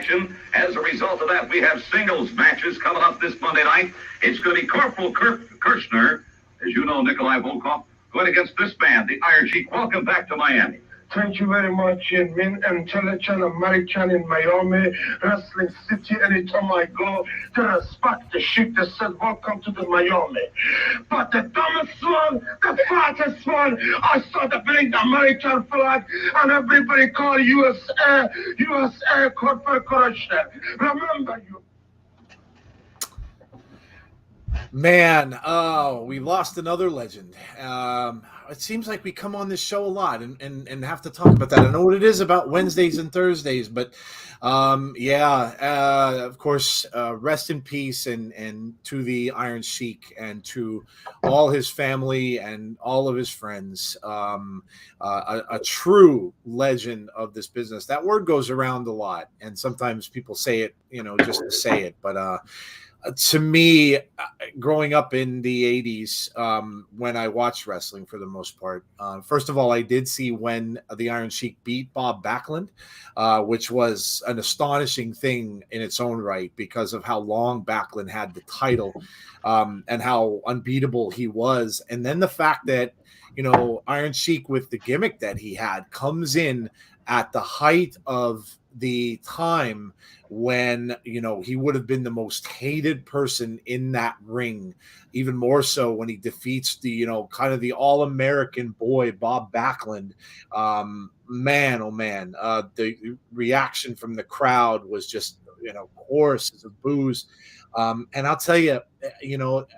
Action. As a result of that, we have singles matches coming up this Monday night. It's going to be Corporal Kirchner, as you know, Nikolai Volkov, going against this man, the Iron Sheik. Welcome back to Miami. Thank you very much, Min and Telechan and Marichan in Miami, Wrestling City. Anytime I go to respect the Sheik, they said, welcome to the Miami. But the dumbest one, the fattest one, I saw the bring the American flag and everybody call USA Corporate Corruption. Remember you. Man, we lost another legend. It seems like we come on this show a lot and have to talk about that. I know what it is about Wednesdays and Thursdays, but of course, rest in peace and to the Iron Sheik and to all his family and all of his friends. A true legend of this business. That word goes around a lot, and sometimes people say it, just to say it, but to me, growing up in the 80s, when I watched wrestling for the most part, first of all, I did see when the Iron Sheik beat Bob Backlund, which was an astonishing thing in its own right because of how long Backlund had the title and how unbeatable he was. And then the fact that, Iron Sheik with the gimmick that he had comes in at the height of the time when he would have been the most hated person in that ring, even more so when he defeats the kind of the all-American boy Bob Backlund. Man, oh man, the reaction from the crowd was just coarse as a booze. And I'll tell you,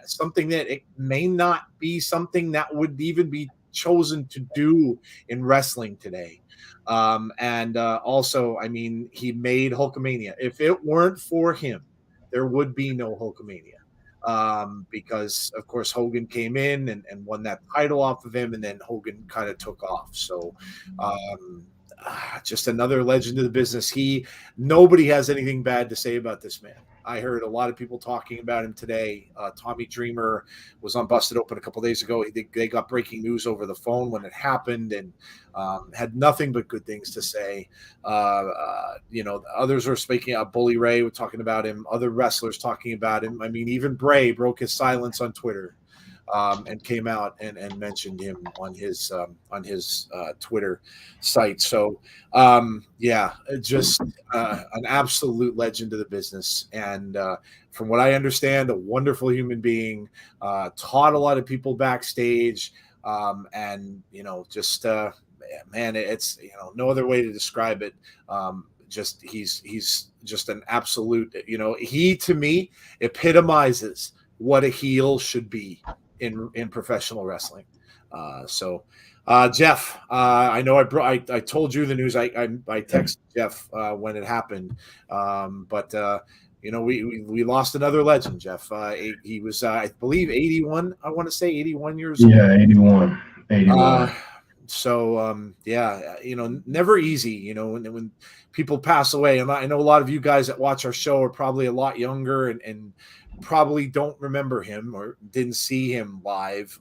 something that it may not be something that would even be chosen to do in wrestling today. Also, I mean, he made Hulkamania. If it weren't for him, there would be no Hulkamania. Because of course Hogan came in and won that title off of him, and then Hogan kind of took off. So just another legend of the business. Nobody has anything bad to say about this man. I heard a lot of people talking about him today. Tommy Dreamer was on Busted Open a couple days ago. They got breaking news over the phone when it happened, and had nothing but good things to say. Others were speaking. Bully Ray was talking about him. Other wrestlers talking about him. I mean, even Bray broke his silence on Twitter. And came out and mentioned him on his Twitter site. So, just an absolute legend of the business. And from what I understand, a wonderful human being, taught a lot of people backstage. It's, no other way to describe it. He's just an absolute, he to me epitomizes what a heel should be in professional wrestling. Jeff, I know I told you the news. I texted Jeff when it happened, we lost another legend, Jeff. He was I believe 81. I want to say 81 years old. Yeah, 81. Never easy. When people pass away, and I know a lot of you guys that watch our show are probably a lot younger and probably don't remember him or didn't see him live.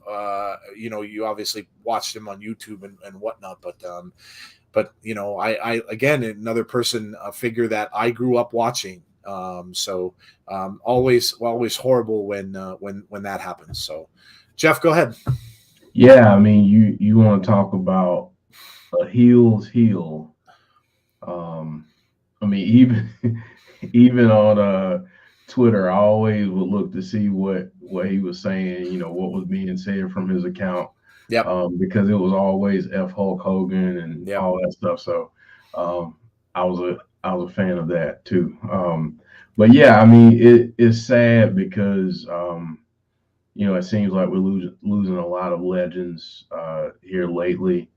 You obviously watched him on YouTube and whatnot, but I again, another person, a figure that I grew up watching. Always horrible when that happens. So Jeff, go ahead. Yeah. I mean, you want to talk about a heel's heel. Even on, Twitter, I always would look to see what he was saying, what was being said from his account. Yeah. Because it was always F Hulk Hogan and all that stuff. So I was a fan of that too. But yeah, I mean, it's sad because it seems like we're losing a lot of legends here lately.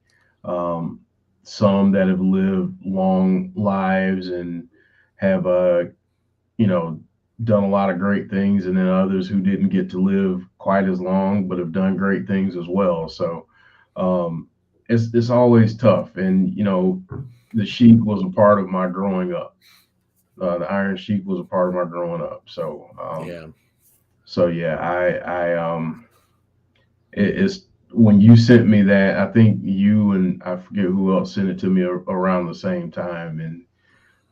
Some that have lived long lives and have done a lot of great things, and then others who didn't get to live quite as long but have done great things as well. So it's always tough. And the Sheik was a part of my growing up. The Iron Sheik was a part of my growing up. So it's when you sent me that, I think you and I forget who else sent it to me around the same time, and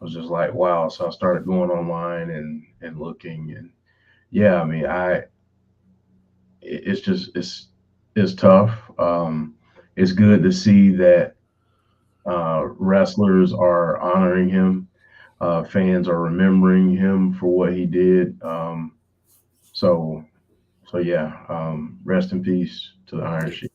I was just like, wow. So I started going online and looking, and yeah, I mean, it's tough. It's good to see that wrestlers are honoring him. Fans are remembering him for what he did. Rest in peace to the Iron Sheik.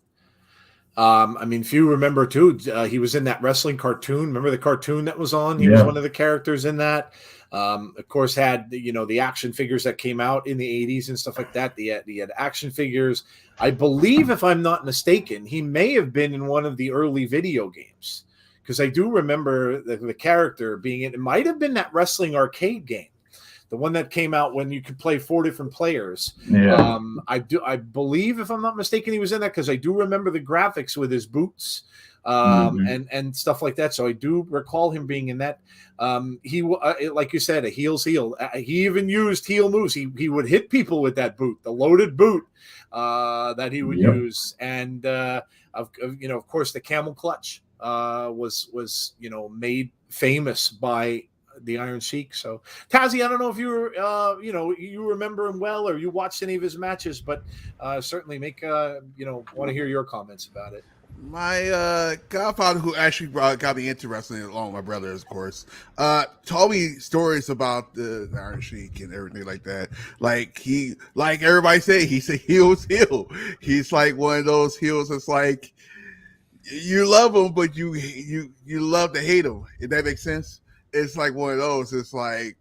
If you remember too, he was in that wrestling cartoon. Remember the cartoon that was on? He was one of the characters in that. Of course, had the action figures that came out in the 80s and stuff like that. He had action figures. I believe, if I'm not mistaken, he may have been in one of the early video games, because I do remember the character being in. It might have been that wrestling arcade game, the one that came out when you could play 4 different players. Yeah. I believe, if I'm not mistaken, he was in that, because I do remember the graphics with his boots and stuff like that. So I do recall him being in that. He, like you said, a heel's heel. He even used heel moves. He would hit people with that boot, the loaded boot that he would use. And, of course, the camel clutch was made famous by the Iron Sheik. So Tazzy, I don't know if you were, you remember him well, or you watched any of his matches, but certainly want to hear your comments about it. My godfather, who actually got me into wrestling, along with my brother, of course, told me stories about the Iron Sheik and everything like that. Like everybody say, he's a heel's heel. He's like one of those heels that's like, you love him, but you love to hate him. If that makes sense. It's like one of those. It's like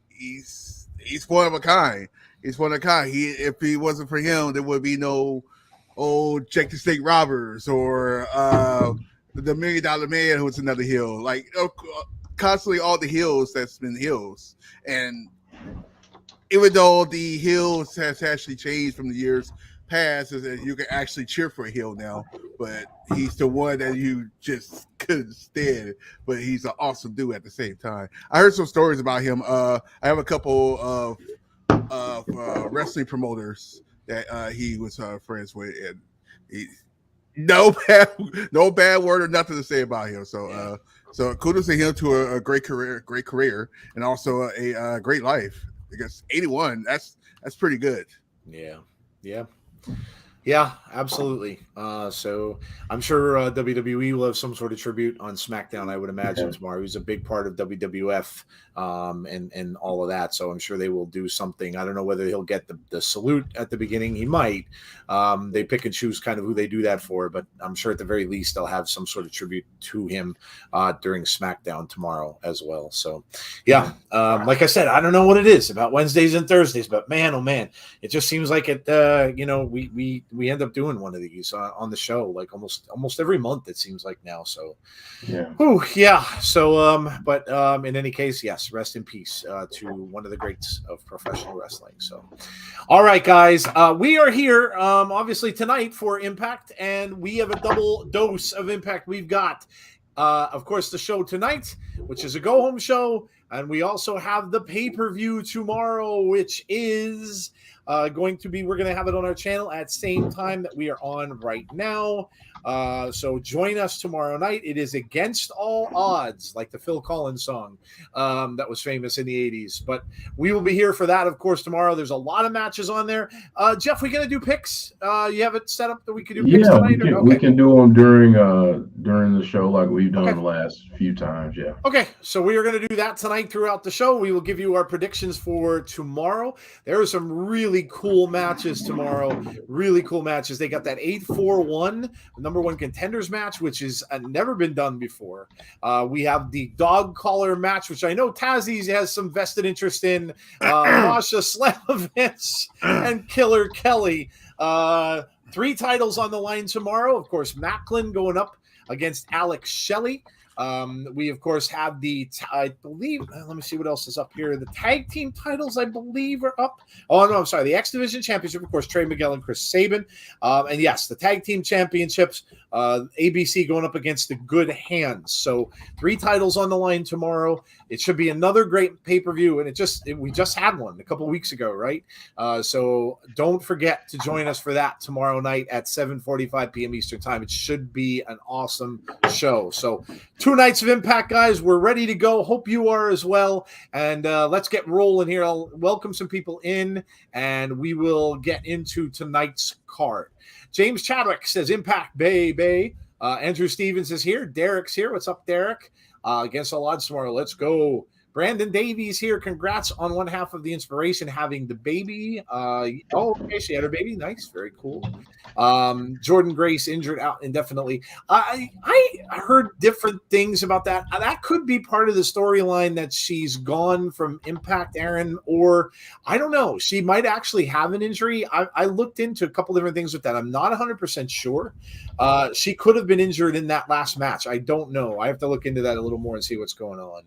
he's one of a kind. He's one of a kind. If he wasn't for him, there would be no old Jake the Snake Roberts or the $1 Million Man, who's another heel. Like constantly all the heels that's been heels. And even though the heels has actually changed from the years past is that you can actually cheer for a heel now, but he's the one that you just couldn't stand. But he's an awesome dude at the same time. I heard some stories about him. I have a couple of wrestling promoters that he was friends with, and he no bad word or nothing to say about him. So so kudos to him to a great career, and also a great life. Because 81, that's pretty good. Yeah, absolutely. So I'm sure WWE will have some sort of tribute on SmackDown, I would imagine, tomorrow. He's a big part of WWF and all of that. So I'm sure they will do something. I don't know whether he'll get the salute at the beginning. He might. They pick and choose kind of who they do that for, but I'm sure at the very least they'll have some sort of tribute to him during SmackDown tomorrow as well. So, like I said, I don't know what it is about Wednesdays and Thursdays, but man, oh man, it just seems like it. We end up doing one of these on the show like almost every month, it seems like now. So so in any case, yes, rest in peace to one of the greats of professional wrestling. So all right, guys, we are here obviously tonight for Impact, and we have a double dose of Impact. We've got of course the show tonight, which is a go home show, and we also have the pay-per-view tomorrow, which is we're going to have it on our channel at same time that we are on right now. So join us tomorrow night. It is Against All Odds, like the Phil Collins song that was famous in the 80s. But we will be here for that, of course, tomorrow. There's a lot of matches on there. Jeff, we going to do picks? You have it set up that we can do picks tonight? We can do them during the show like we've done the last few times, Okay, so we are going to do that tonight throughout the show. We will give you our predictions for tomorrow. There are some really cool matches tomorrow. Really cool matches. They got that 8-4-1 number one contenders match, which is never been done before. We have the dog collar match, which I know Tazzy has some vested interest in. Masha Slamovich and Killer Kelly. 3 titles on the line tomorrow. Of course, Macklin going up against Alex Shelley. We of course have I believe, let me see what else is up here. The tag team titles, I believe, are up. Oh no, I'm sorry. The X Division Championship, of course, Trey, Miguel, and Chris Sabin. And yes, the tag team championships, ABC going up against the Good Hands. So 3 titles on the line tomorrow. It should be another great pay-per-view, and we just had one a couple weeks ago, right? So don't forget to join us for that tomorrow night at 7:45 p.m. Eastern Time. It should be an awesome show. So 2 nights of Impact, guys. We're ready to go. Hope you are as well. And let's get rolling here. I'll welcome some people in, and we will get into tonight's card. James Chadwick says, Impact, baby. Andrew Stevens is here. Derek's here. What's up, Derek? Against All Odds tomorrow. Let's go. Brandon Davies here. Congrats on one half of the Inspiration having the baby. Okay, she had her baby. Nice. Very cool. Jordan Grace injured out indefinitely. I heard different things about that. That could be part of the storyline that she's gone from Impact, Aaron, or I don't know. She might actually have an injury. I looked into a couple different things with that. I'm not 100% sure. She could have been injured in that last match. I don't know. I have to look into that a little more and see what's going on.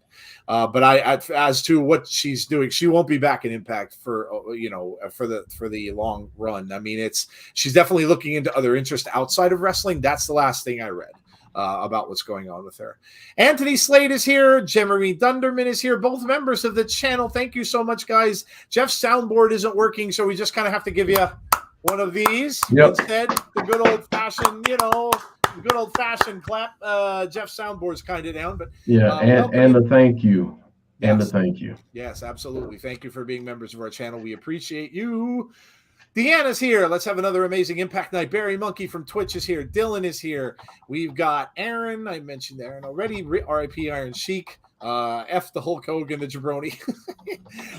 But as to what she's doing, she won't be back in Impact for the long run. I mean, she's definitely looking into other interests outside of wrestling. That's the last thing I read about what's going on with her. Anthony Slade is here. Jeremy Dunderman is here. Both members of the channel. Thank you so much, guys. Jeff's soundboard isn't working, so we just kind of have to give you one of these instead. The good old fashioned clap. Jeff's soundboard's kind of down, but and the thank you. And the thank you. Yes, absolutely. Thank you for being members of our channel. We appreciate you. Deanna's here. Let's have another amazing Impact night. Barry Monkey from Twitch is here. Dylan is here. We've got Aaron. I mentioned Aaron already. R.I.P. Iron Sheik. F the Hulk Hogan, the jabroni.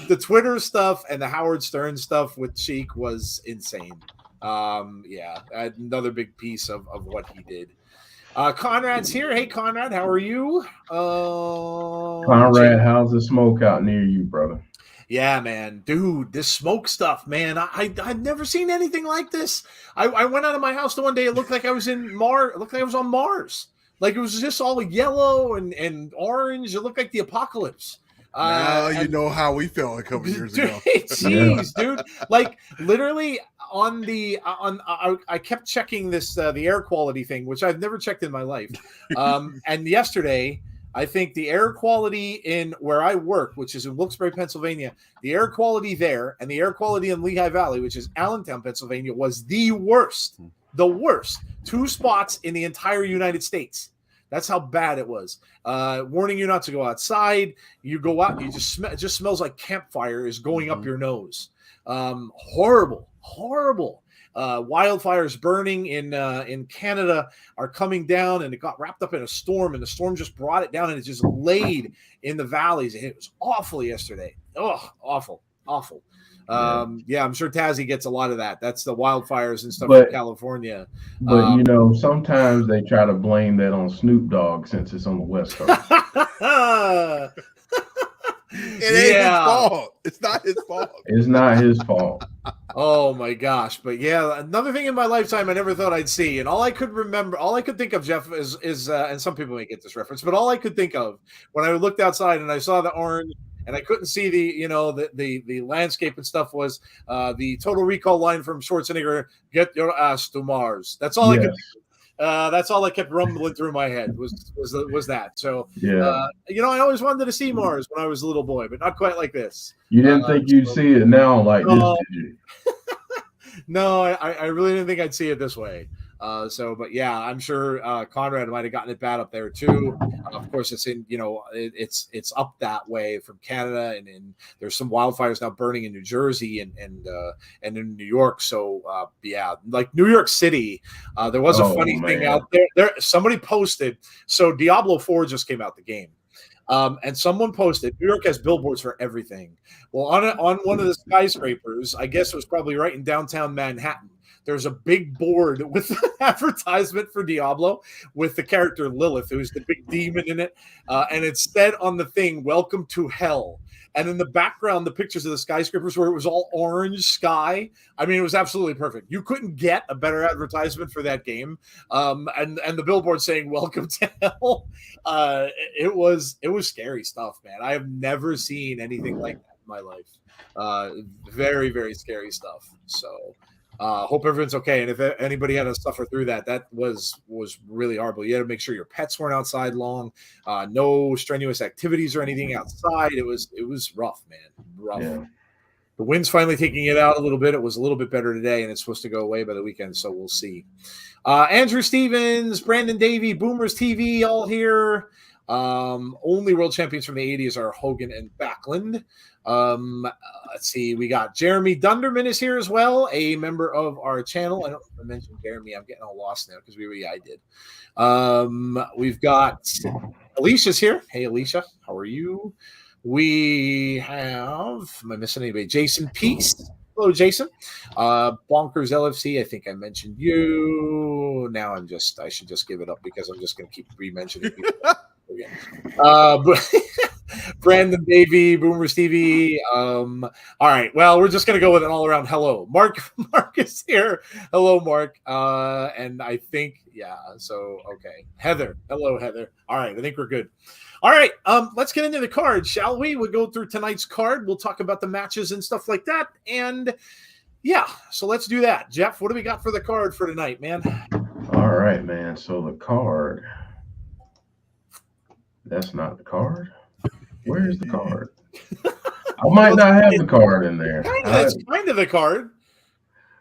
The Twitter stuff and the Howard Stern stuff with Sheik was insane. Another big piece of what he did. Conrad's here. Hey, Conrad, how are you? Conrad, how's the smoke out near you, brother? Yeah, man. Dude, this smoke stuff, man. I've never seen anything like this. I went out of my house the one day. It looked like I was in Mars. It looked like I was on Mars. Like it was just all yellow and orange. It looked like the apocalypse. Now you know how we felt a couple years ago. Jeez, dude. Like literally I kept checking this the air quality thing, which I've never checked in my life. And yesterday, I think the air quality in where I work, which is in Wilkes-Barre, Pennsylvania, the air quality there and the air quality in Lehigh Valley, which is Allentown, Pennsylvania, was the worst. The worst. 2 spots in the entire United States. That's how bad it was. Warning you not to go outside. You go out, you just it just smells like campfire is going up your nose. Horrible. Wildfires burning in Canada are coming down, and it got wrapped up in a storm, and the storm just brought it down, and it just laid in the valleys. And it was awful yesterday. Oh, awful. Yeah, I'm sure Tazzy gets a lot of that. That's the wildfires and stuff in California. But sometimes they try to blame that on Snoop Dogg since it's on the West Coast. It ain't his fault. It's not his fault. It's not his fault. Oh my gosh. But yeah, another thing in my lifetime I never thought I'd see. And all I could think of, Jeff, is and some people may get this reference, but all I could think of when I looked outside and I saw the orange and I couldn't see the landscape and stuff was the Total Recall line from Schwarzenegger, "Get your ass to Mars." That's all I could think of. That's all that kept rumbling through my head was that. So, I always wanted to see Mars when I was a little boy, but not quite like this. You didn't think you'd see it now like this, did you? No, I really didn't think I'd see it this way. But yeah, I'm sure Conrad might have gotten it bad up there too. Of course, it's in it's up that way from Canada, and there's some wildfires now burning in New Jersey and in New York. So like New York City, there was a funny thing out there. Somebody posted. So Diablo 4 just came out, the game. And someone posted, New York has billboards for everything. Well, on one of the skyscrapers, I guess it was probably right in downtown Manhattan, there's a big board with an advertisement for Diablo with the character Lilith, who's the big demon in it. And it said on the thing, "Welcome to Hell." And in the background, the pictures of the skyscrapers where it was all orange sky. I mean, it was absolutely perfect. You couldn't get a better advertisement for that game. And the billboard saying "Welcome to Hell." It was scary stuff, man. I have never seen anything like that in my life. Very, very scary stuff. So hope everyone's okay. And if anybody had to suffer through that was really horrible. You had to make sure your pets weren't outside long. No strenuous activities or anything outside. It was rough, man. Rough. Yeah. The wind's finally taking it out a little bit. It was a little bit better today, and it's supposed to go away by the weekend, so we'll see. Andrew Stevens, Brandon Davey, Boomers TV, all here. Only world champions from the 80s are Hogan and Backlund. Let's see. We got Jeremy Dunderman is here as well, a member of our channel. I don't know if I mentioned Jeremy. I'm getting all lost now because I did. We've got Alicia's here. Hey, Alicia. How are you? We have, am I missing anybody? Jason Peace. Hello, Jason. Bonkers LFC. I think I mentioned you. Now I should just give it up because I'm just going to keep re-mentioning people again. Brandon Davey, Boomers TV. All right. Well, we're just going to go with an all-around hello. Mark is here. Hello, Mark. And I think, so, okay. Heather. Hello, Heather. All right. I think we're good. All right. Let's get into the card, shall we? We'll go through tonight's card. We'll talk about the matches and stuff like that. And, so let's do that. Jeff, what do we got for the card for tonight, man? All right, man. So the card. That's not the card. Where is the card? I might not have the card in there. That's kind of the card.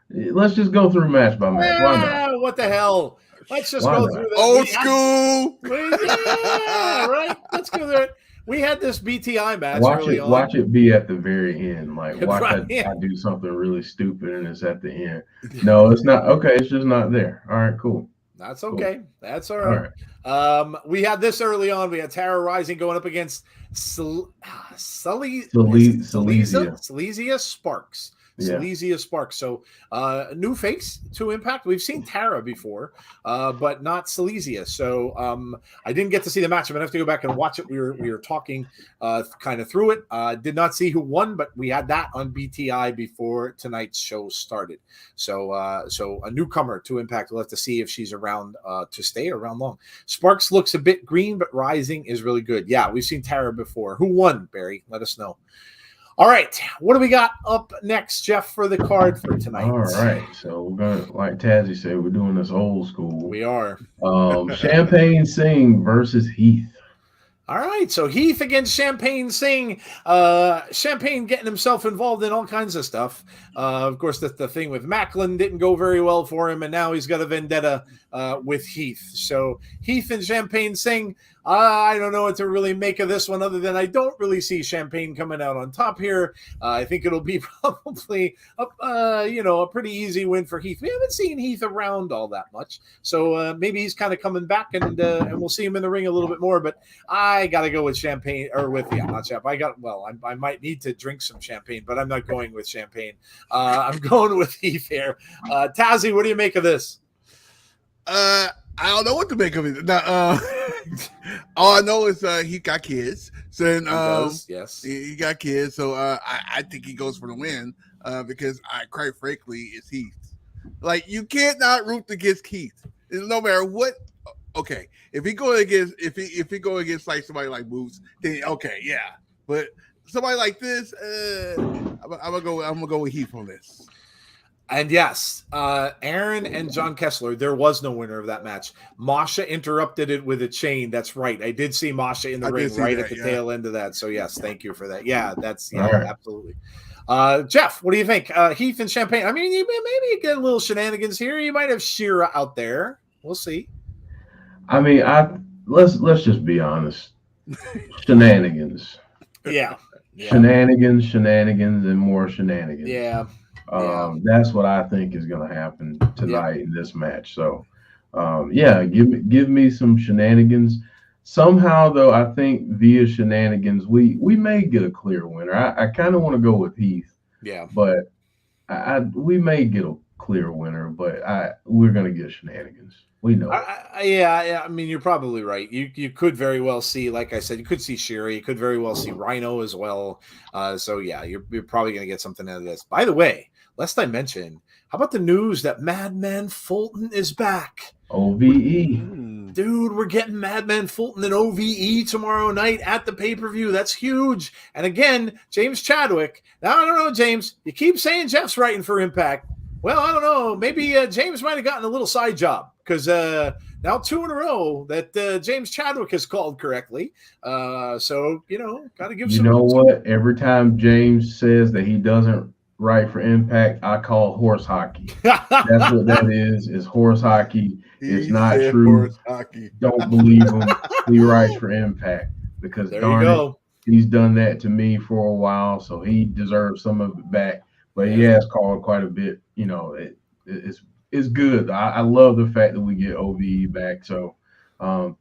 Let's just go through match by match. Why not? What the hell? Let's just go through this. Old school. Right. Let's go there. We had this BTI match. Watch it be at the very end. Like I do something really stupid and it's at the end. No, it's not. Okay, it's just not there. All right, cool. That's okay. Cool. That's all right. We had this early on. We had Tara Rising going up against Seleziya Sparx. Seleziya, Sparx. So a new face to Impact. We've seen Tara before, but not Seleziya. So I didn't get to see the match. I'm gonna have to go back and watch it. We were talking kind of through it. Did not see who won, but we had that on BTI before tonight's show started. So so a newcomer to Impact. We'll have to see if she's around to stay around long. Sparx looks a bit green, but rising is really good. Yeah, we've seen Tara before. Who won, Barry? Let us know. All right, what do we got up next, Jeff, for the card for tonight? All right, so we're gonna, like Tazzy said, we're doing this old school. We are. Champagne Singh versus Heath. All right, so Heath against Champagne Singh. Champagne getting himself involved in all kinds of stuff. Of course, the thing with Macklin didn't go very well for him, and now he's got a vendetta with Heath. So Heath and Champagne Singh, I don't know what to really make of this one other than I don't really see Champagne coming out on top here. I think it'll be probably a pretty easy win for Heath. We haven't seen Heath around all that much, so maybe he's kind of coming back, and we'll see him in the ring a little bit more. But I got to go with Champagne, or with not Champagne. I might need to drink some champagne, but I'm not going with Champagne. I'm going with Heath here. Tazzy, what do you make of this? I don't know what to make of it. Now, all I know is he got kids. So then, yes, he got kids. So I think he goes for the win because quite frankly, it's Heath. Like, you can't not root against Heath. No matter what. Okay, if he go against like somebody like Boots, then okay, yeah. But somebody like this, I'm gonna go with Heath on this. And yes, Aaron and John Kessler, there was no winner of that match. Masha interrupted it with a chain. That's right. I did see Masha in the ring right at the tail end of that. So yes, thank you for that. Yeah, that's absolutely. Jeff, what do you think? Heath and Champagne. I mean, maybe get a little shenanigans here. You might have Shira out there. We'll see. I mean, let's just be honest. Shenanigans. Yeah. Shenanigans, and more shenanigans. Yeah. That's what I think is going to happen tonight in this match. So, give me some shenanigans. Somehow, though, I think via shenanigans, we may get a clear winner. I kind of want to go with Heath. Yeah. But we may get a clear winner, but we're going to get shenanigans. We know. I mean, you're probably right. You could very well see, like I said, you could see Shira. You could very well see Rhino as well. So yeah, you're probably going to get something out of this. By the way, lest I mention, how about the news that Madman Fulton is back? OVE. Dude, we're getting Madman Fulton and OVE tomorrow night at the pay-per-view. That's huge. And again, James Chadwick. Now, I don't know, James. You keep saying Jeff's writing for Impact. Well, I don't know. Maybe James might have gotten a little side job because now 2 in a row that James Chadwick has called correctly. So, got to give some. You know what? Every time James says that he doesn't write for Impact, I call horse hockey. That's what that is horse hockey. It's not true. Horse hockey. Don't believe him. He writes for Impact because he's done that to me for a while, so he deserves some of it back. But he has called quite a bit. It's good. I love the fact that we get OVE back. So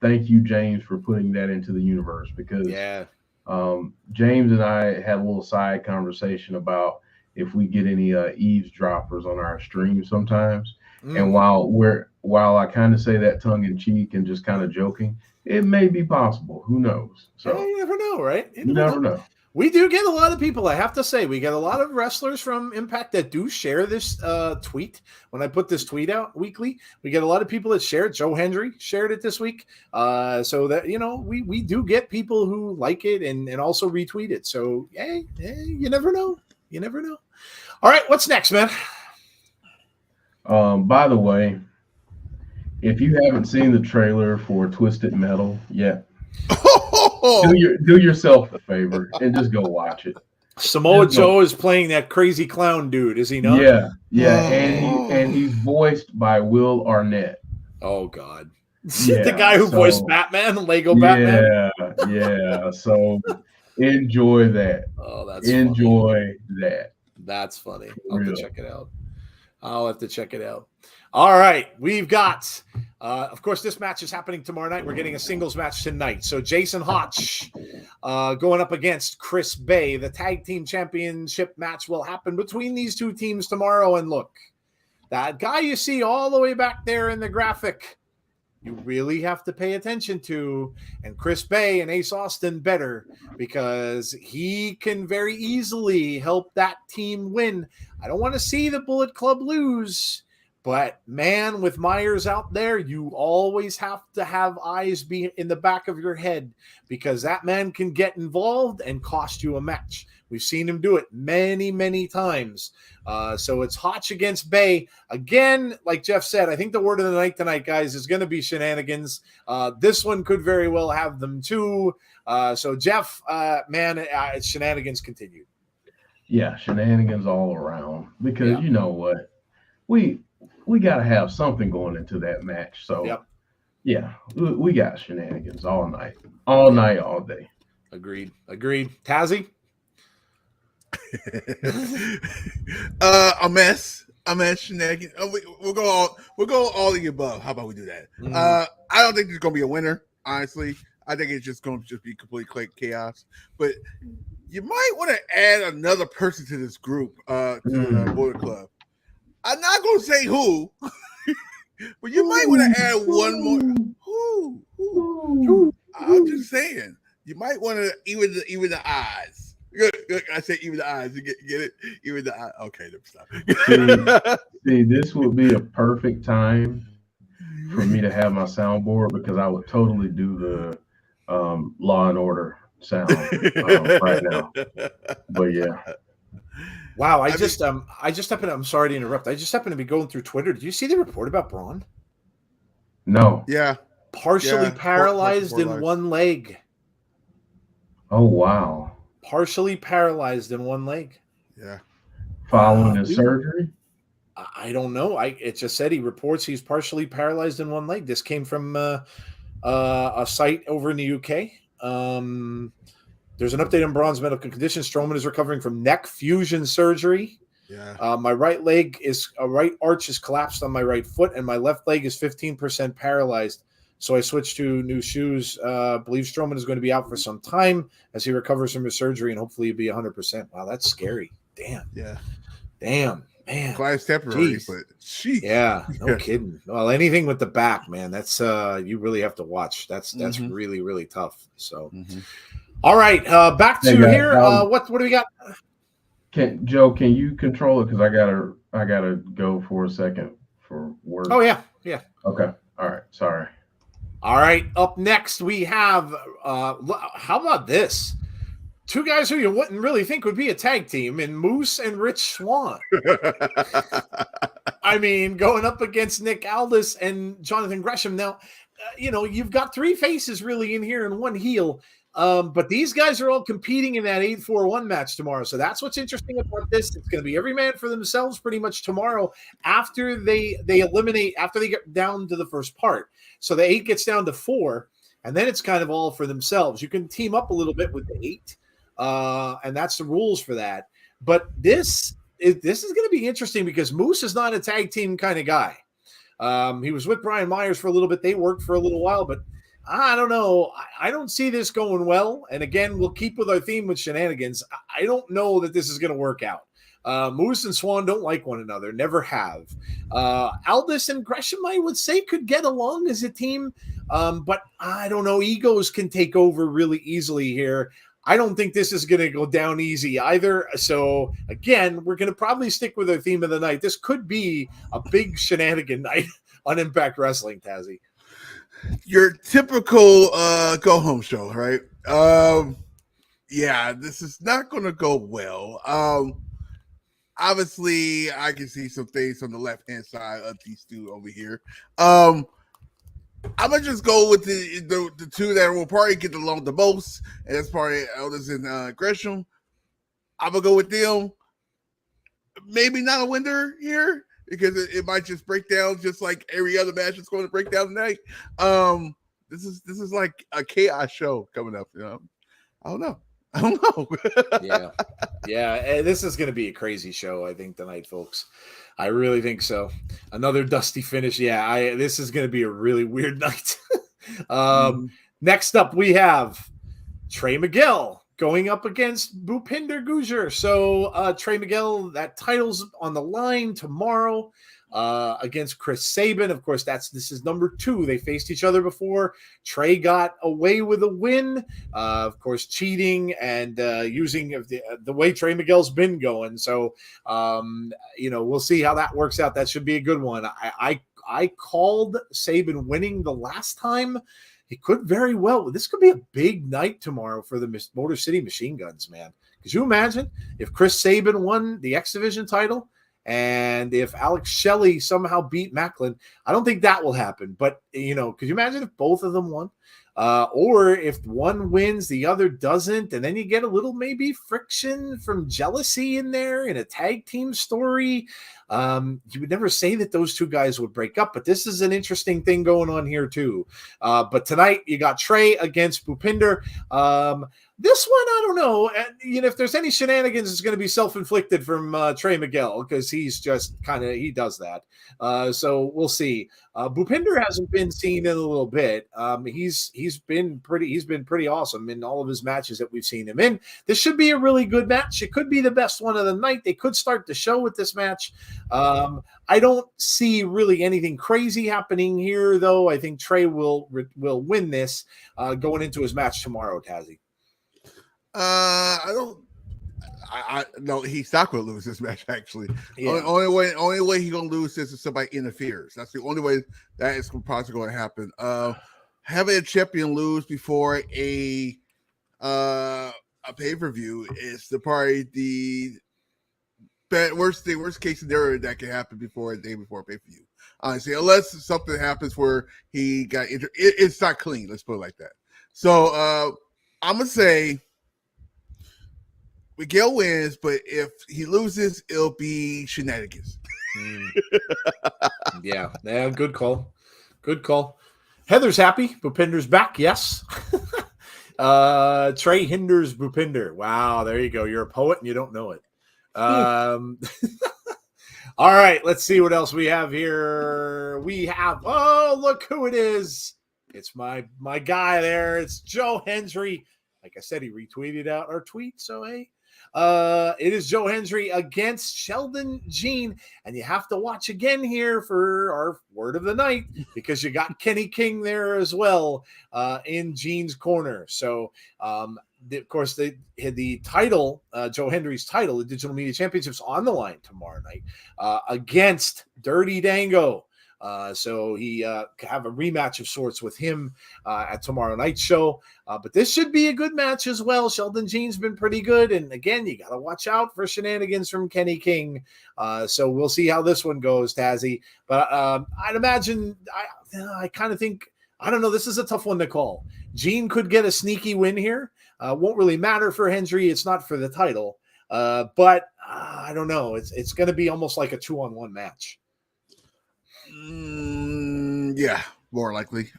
thank you, James, for putting that into the universe because James and I had a little side conversation about if we get any eavesdroppers on our stream sometimes. And while I kind of say that tongue in cheek and just kind of joking, it may be possible. Who knows? So you never know, right? You never know. We do get a lot of people, I have to say. We get a lot of wrestlers from Impact that do share this tweet. When I put this tweet out weekly, we get a lot of people that share it. Joe Hendry shared it this week. So that, we do get people who like it and also retweet it. So, you never know. You never know. All right, what's next, man? By the way, if you haven't seen the trailer for Twisted Metal yet, do yourself a favor and just go watch it. Samoa Joe is playing that crazy clown dude, is he not? Yeah, and he's voiced by Will Arnett. Oh God, the guy who voiced Batman, Lego Batman. Yeah. So enjoy that. Oh, that's enjoy that. That's funny. I'll have to check it out. All right, we've got, of course, this match is happening tomorrow night. We're getting a singles match tonight. So Jason Hotch going up against Chris Bay. The tag team championship match will happen between these two teams tomorrow. And look, that guy you see all the way back there in the graphic, you really have to pay attention to. And Chris Bay and Ace Austin better, because he can very easily help that team win. I don't want to see the Bullet Club lose. But, man, with Myers out there, you always have to have eyes be in the back of your head, because that man can get involved and cost you a match. We've seen him do it many, many times. So it's Hotch against Bay. Again, like Jeff said, I think the word of the night tonight, guys, is going to be shenanigans. This one could very well have them too. So, Jeff, it's shenanigans continued. Yeah, shenanigans all around, because you know what? We got to have something going into that match. So, yeah, we got shenanigans all night, all day. Agreed. Tazzy? A mess, shenanigans. We'll go all of the above. How about we do that? I don't think there's going to be a winner, honestly. I think it's just going to be complete chaos. But you might want to add another person to this group, to the Bullet Club. I'm not going to say who, but you might want to add one more. Who? I'm just saying. You might want to even the odds. Good. I say even the odds. You get it? Even the odds. Okay, stop. See, this would be a perfect time for me to have my soundboard, because I would totally do the Law and Order sound right now. But yeah. Wow, I just happened. I'm sorry to interrupt. I just happened to be going through Twitter. Did you see the report about Braun? No. Yeah. Partially paralyzed in one leg. Oh wow. Partially paralyzed in one leg. Yeah. Following his surgery? I don't know. It just said he reports he's partially paralyzed in one leg. This came from a site over in the UK. There's an update on Braun's medical condition. Strowman is recovering from neck fusion surgery. Yeah. My right arch is collapsed on my right foot, and my left leg is 15% paralyzed. So I switched to new shoes. Believe Strowman is going to be out for some time as he recovers from his surgery, and hopefully he'll be 100%. Wow, that's scary. Damn. Yeah. Damn, man. Glad it's temporary, but sheesh. Yeah, no kidding. Well, anything with the back, man, that's you really have to watch. That's really, really tough. So. All right, back to here. What do we got? Joe, can you control it? Because I gotta go for a second for work. Oh yeah. Okay. All right. Sorry. All right. Up next, we have. How about this? Two guys who you wouldn't really think would be a tag team, in Moose and Rich Swann. I mean, going up against Nick Aldis and Jonathan Gresham. Now, you've got three faces really in here and one heel. But these guys are all competing in that 8-4-1 match tomorrow. So that's what's interesting about this. It's going to be every man for themselves pretty much tomorrow after they get down to the first part. So the 8 gets down to 4, and then it's kind of all for themselves. You can team up a little bit with the 8, and that's the rules for that. But this is going to be interesting, because Moose is not a tag team kind of guy. He was with Brian Myers for a little bit. They worked for a little while, but I don't know. I don't see this going well. And again, we'll keep with our theme with shenanigans. I don't know that this is going to work out. Moose and Swann don't like one another, never have. Aldis and Gresham, I would say, could get along as a team. But I don't know. Egos can take over really easily here. I don't think this is going to go down easy either. So, again, we're going to probably stick with our theme of the night. This could be a big shenanigan night on Impact Wrestling, Tazzy. Your typical go-home show, right? Yeah, this is not going to go well. Obviously, I can see some things on the left-hand side of these two over here. I'm going to just go with the two that will probably get along the most, and that's probably Aldis and Gresham. I'm going to go with them. Maybe not a winner here, because it might just break down just like every other match is going to break down tonight. This is like a chaos show coming up. I don't know. I don't know. Yeah. This is going to be a crazy show, I think, tonight, folks. I really think so. Another dusty finish. Yeah, this is going to be a really weird night. Next up, we have Trey Miguel going up against Bhupinder Gujjar. So Trey Miguel, that title's on the line tomorrow against Chris Sabin. Of course, this is number 2. They faced each other before. Trey got away with a win, of course, cheating and using the way Trey Miguel's been going. So, we'll see how that works out. That should be a good one. I called Sabin winning the last time. He could very well. This could be a big night tomorrow for the Motor City Machine Guns, man. Could you imagine if Chris Sabin won the X Division title and if Alex Shelley somehow beat Macklin? I don't think that will happen. But, could you imagine if both of them won? Or if one wins, the other doesn't, and then you get a little maybe friction from jealousy in there in a tag team story. You would never say that those two guys would break up, but this is an interesting thing going on here too. But tonight you got Trey against Bhupinder. This one, I don't know. If there's any shenanigans, it's going to be self-inflicted from Trey Miguel because he's just he does that. So we'll see. Bhupinder hasn't been seen in a little bit. He's been pretty awesome in all of his matches that we've seen him in. This should be a really good match. It could be the best one of the night. They could start the show with this match. I don't see really anything crazy happening here, though. I think Trey will win this going into his match tomorrow, Tazzy. No, he's not going to lose this match. Actually, Yeah. only way he's going to lose this is somebody interferes. That's the only way that is probably going to happen. Having a champion lose before a pay-per-view is probably the worst case scenario that can happen before a day before a pay-per-view. Honestly, unless something happens where he got injured, it's not clean. Let's put it like that. So I'm gonna say Miguel wins, but if he loses, it'll be shenanigans. Yeah, good call. Heather's happy. Bhupinder's back. Yes. Trey hinders Bhupinder. Wow, there you go. You're a poet and you don't know it. All right, let's see what else we have here. We have, look who it is. It's my guy there. It's Joe Hendry. Like I said, he retweeted out our tweet, so hey. It is Joe Hendry against Sheldon Jean, and you have to watch again here for our word of the night because you got Kenny King there as well in Jean's corner. So, of course, they had the title, Joe Hendry's title, the Digital Media Championships, on the line tomorrow night against Dirty Dango. So he have a rematch of sorts with him at tomorrow night's show. But this should be a good match as well. Sheldon Jean's been pretty good. And again, you got to watch out for shenanigans from Kenny King. So we'll see how this one goes, Tazzy. But I'd imagine, I kind of think, I don't know, this is a tough one to call. Jean could get a sneaky win here. Won't really matter for Hendry. It's not for the title. But I don't know. It's going to be almost like a 2-on-1 match. Yeah, more likely.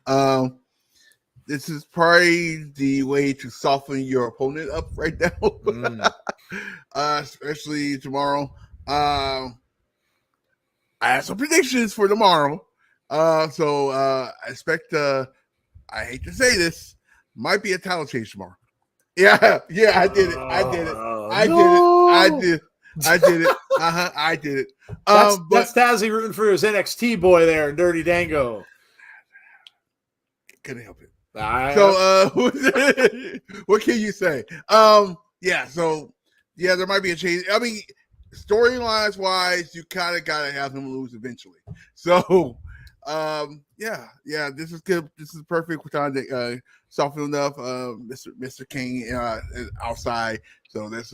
This is probably the way to soften your opponent up right now, especially tomorrow. I have some predictions for tomorrow. So I expect, I hate to say this, might be a title change tomorrow. Yeah, I did it. I did it. I did it. That's Tazzy rooting for his NXT boy there, Dirty Dango. Couldn't help it. So, what can you say? There might be a change. I mean, storylines wise, you kind of got to have him lose eventually. So, this is good. This is perfect time to soften enough. Mr. King is outside. So this,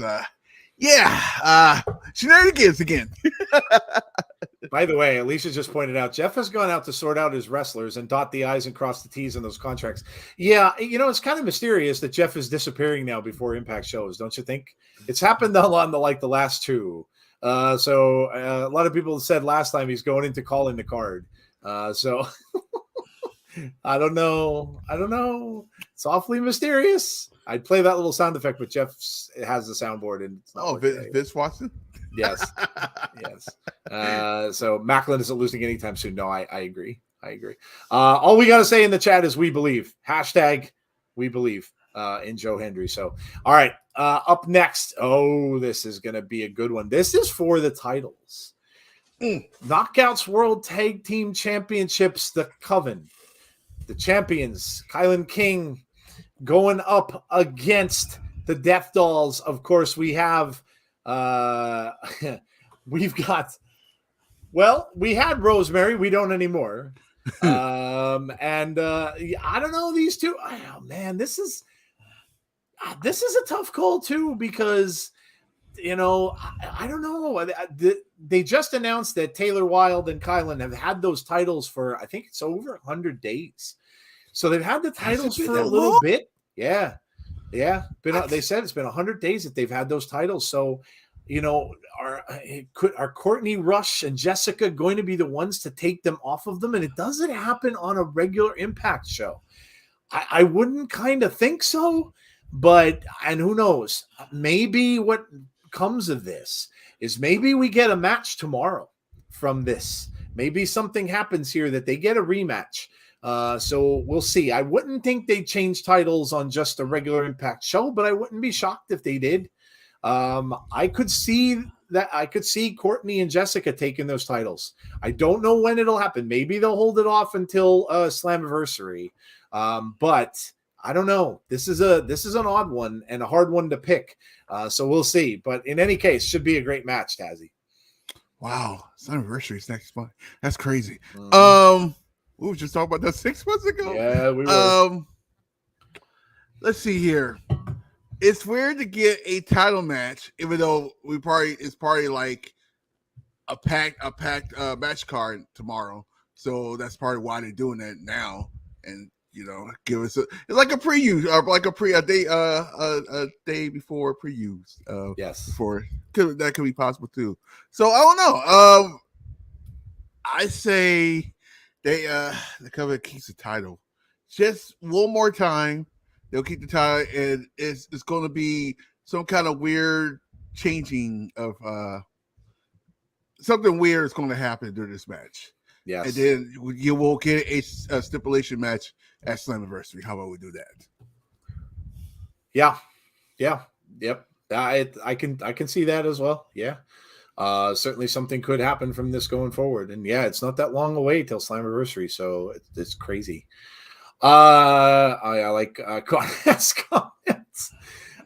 shenanigans again. By the way, Alicia just pointed out, Jeff has gone out to sort out his wrestlers and dot the I's and cross the T's in those contracts. Yeah, it's kind of mysterious that Jeff is disappearing now before Impact shows, don't you think? It's happened on the last two. So a lot of people said last time he's going in to call in the card. So I don't know. It's awfully mysterious. I'd play that little sound effect, but Jeff has the soundboard and it's not Vince Watson. Yes. So Macklin isn't losing anytime soon. No, I agree. All we got to say in the chat is we believe. # we believe in Joe Hendry. So, all right. Up next. Oh, this is going to be a good one. This is for the titles. Knockouts World Tag Team Championships, the Coven. The champions, KiLynn King, going up against the Death Dollz. Of course, we have we had Rosemary. We don't anymore. I don't know these two. Oh man, this is a tough call too, because I don't know. They just announced that Taylor Wilde and KiLynn have had those titles for, I think it's over 100 days. So they've had the titles for a little bit. Yeah. They said it's been 100 days that they've had those titles. So, are Courtney, Rush, and Jessicka going to be the ones to take them off of them? And it doesn't happen on a regular Impact show. I wouldn't kind of think so, and who knows? Maybe what comes of this is maybe we get a match tomorrow from this. Maybe something happens here that they get a rematch. So we'll see. I wouldn't think they'd change titles on just a regular Impact show, but I wouldn't be shocked if they did. I could see Courtney and Jessicka taking those titles. I don't know when it'll happen. Maybe they'll hold it off until Slammiversary. But I don't know. This is an odd one and a hard one to pick. So we'll see. But in any case, should be a great match, Tazzy. Wow, Slammiversary is next month. That's crazy. We were just talking about that 6 months ago. Yeah, we were. Let's see here. It's weird to get a title match, even though it's probably like a packed match card tomorrow. So that's probably why they're doing that now, and give us it's like a preview, like a day before previews. Yes, that could be possible too. So I don't know. I say the Coven keeps the title just one more time. They'll keep the title, and it's going to be some kind of weird changing of something weird is going to happen during this match. Yes, and then you will get a stipulation match at Slammiversary. How about we do that? Yeah, yep. I can see that as well. Yeah, certainly something could happen from this going forward, and yeah, it's not that long away till Slammiversary, so it's crazy. I like comments.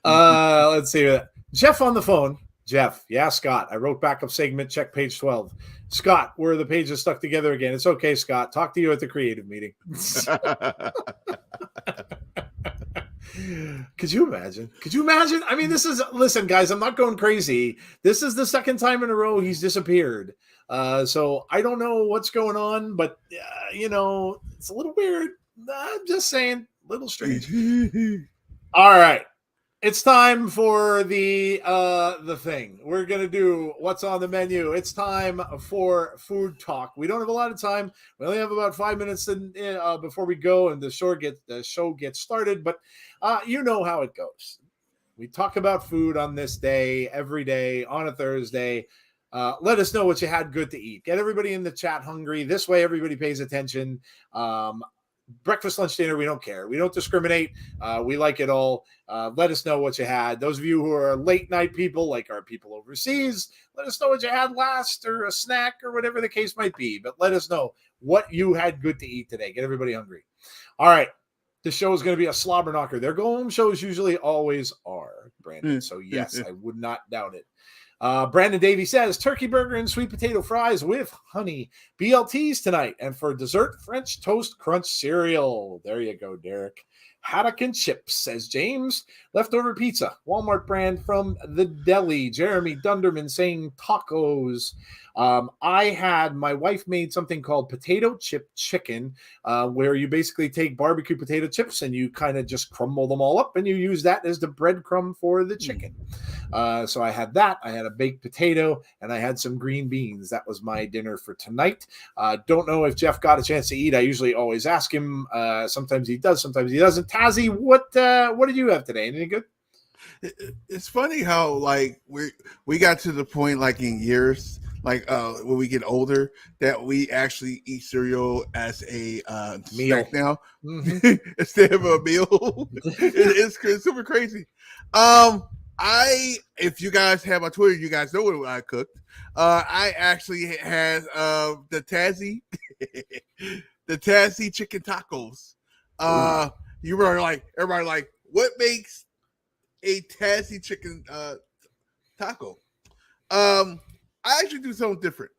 Let's see. Jeff on the phone. Jeff, yeah, Scott. I wrote backup segment. Check page 12. Scott, where the pages stuck together again. It's okay, Scott. Talk to you at the creative meeting. Could you imagine? I mean, listen, guys, I'm not going crazy. This is the second time in a row he's disappeared. So I don't know what's going on, but it's a little weird. I'm just saying, a little strange. All right. It's time for the thing. We're gonna do what's on the menu. It's time for food talk. We don't have a lot of time. We only have about 5 minutes before we go and the show gets started. But you know how it goes. We talk about food on this day, every day, on a Thursday. Let us know what you had good to eat. Get everybody in the chat hungry. This way, everybody pays attention. Breakfast, lunch, dinner, we don't care. We don't discriminate. We like it all. Let us know what you had. Those of you who are late night people, like our people overseas, let us know what you had last, or a snack, or whatever the case might be. But let us know what you had good to eat today. Get everybody hungry. All right. This show is going to be a slobber knocker. Their go-home shows usually always are, Brandon. So, yes, I would not doubt it. Brandon Davey says turkey burger and sweet potato fries with honey BLTs tonight, and for dessert French toast crunch cereal. There you go, Derek. Haddock and chips, says James. Leftover pizza, Walmart brand from the deli. Jeremy Dunderman saying tacos. My wife made something called potato chip chicken, where you basically take barbecue potato chips and you kind of just crumble them all up and you use that as the breadcrumb for the chicken. So I had that. I had and a baked potato, and I had some green beans. That was my dinner for tonight. Don't know if Jeff got a chance to eat. I usually always ask him. Sometimes he does, sometimes he doesn't. Tazzy, what did you have today? Anything good? It's funny how like we got to the point like in years like when we get older that we actually eat cereal as a meal snack now instead of a meal. It's super crazy. If you guys have my Twitter, you guys know what I cooked. I actually had the Tazzy chicken tacos. You were like, everybody like, what makes a Tazzy chicken taco? I actually do something different.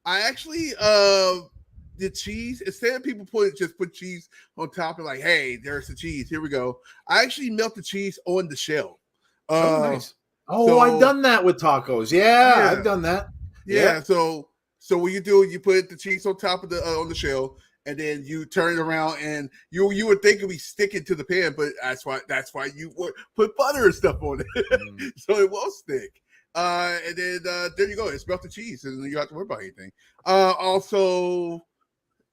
I actually the cheese, instead of people put cheese on top and like, hey, there's the cheese, here we go. I actually melt the cheese on the shell. Nice. So, I've done that with tacos. Yeah, I've done that. Yeah. So what you do, you put the cheese on top of the on the shell, and then you turn it around, and you would think it'd be sticking to the pan, but that's why you would put butter and stuff on it, so it won't stick. And then there you go. It's melted cheese, and you don't have to worry about anything. Also,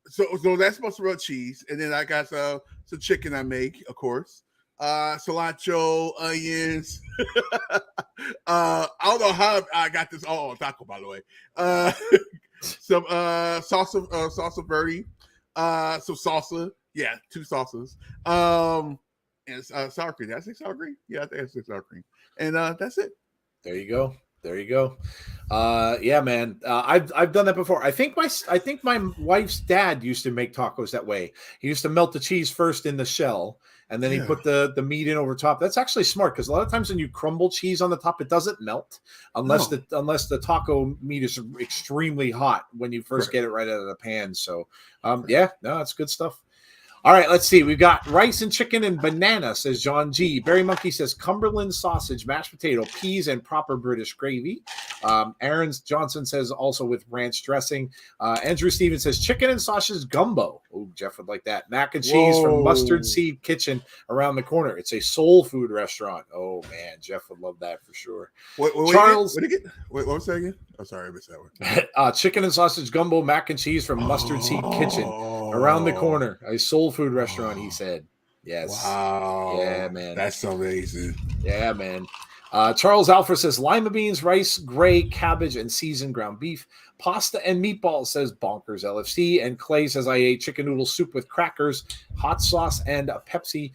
so that's mozzarella cheese, and then I got some chicken I make, of course. Cilantro, onions. I don't know how I got this all on taco, by the way. Some salsa verde, some salsa, 2 salsas, and sour cream. Did I say sour cream? Yeah, I think I said sour cream, and that's it. There you go. Yeah, man. I've done that before. I think my wife's dad used to make tacos that way. He used to melt the cheese first in the shell, and then he put the meat in over top. That's actually smart, because a lot of times when you crumble cheese on the top, it doesn't melt unless the taco meat is extremely hot when you first get it right out of the pan. So that's good stuff. All right, let's see. We've got rice and chicken and banana, says John G. Berry Monkey says Cumberland sausage, mashed potato, peas, and proper British gravy. Aaron Johnson says also with ranch dressing. Andrew Stevens says chicken and sausage gumbo. Oh, Jeff would like that. Mac and cheese from Mustard Seed Kitchen around the corner. It's a soul food restaurant. Oh, man, Jeff would love that for sure. Charles. What was that again? I'm sorry, I missed that one. Chicken and sausage gumbo, mac and cheese from Mustard Seed Kitchen around the corner. A soul food restaurant, he said. Yes. Wow. Yeah, man. That's amazing. Yeah, man. Charles Alfred says lima beans, rice, gray, cabbage, and seasoned ground beef. Pasta and meatballs, says Bonkers LFC. And Clay says I ate chicken noodle soup with crackers, hot sauce, and a Pepsi.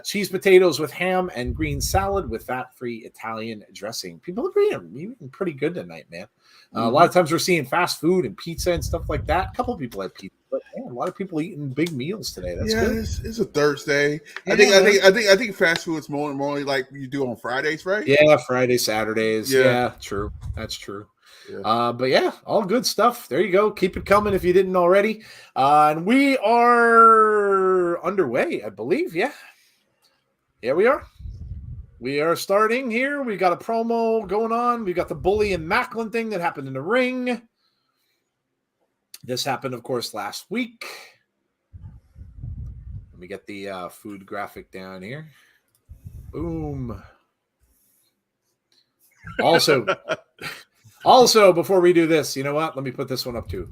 Cheese potatoes with ham and green salad with fat-free Italian dressing. People are eating pretty good tonight, man. A lot of times we're seeing fast food and pizza and stuff like that. A couple of people had pizza, but man, a lot of people eating big meals today. That's good. It's a Thursday. Yeah, I think fast food is more like you do on Fridays, right? Yeah, Fridays, Saturdays. Yeah, true. That's true. Yeah. But yeah, all good stuff. There you go. Keep it coming if you didn't already. And we are underway, I believe. Yeah, we are. We are starting here. We got a promo going on. We got the Bully and Macklin thing that happened in the ring. This happened, of course, last week. Let me get the food graphic down here. Boom. Also, before we do this, you know what? Let me put this one up too.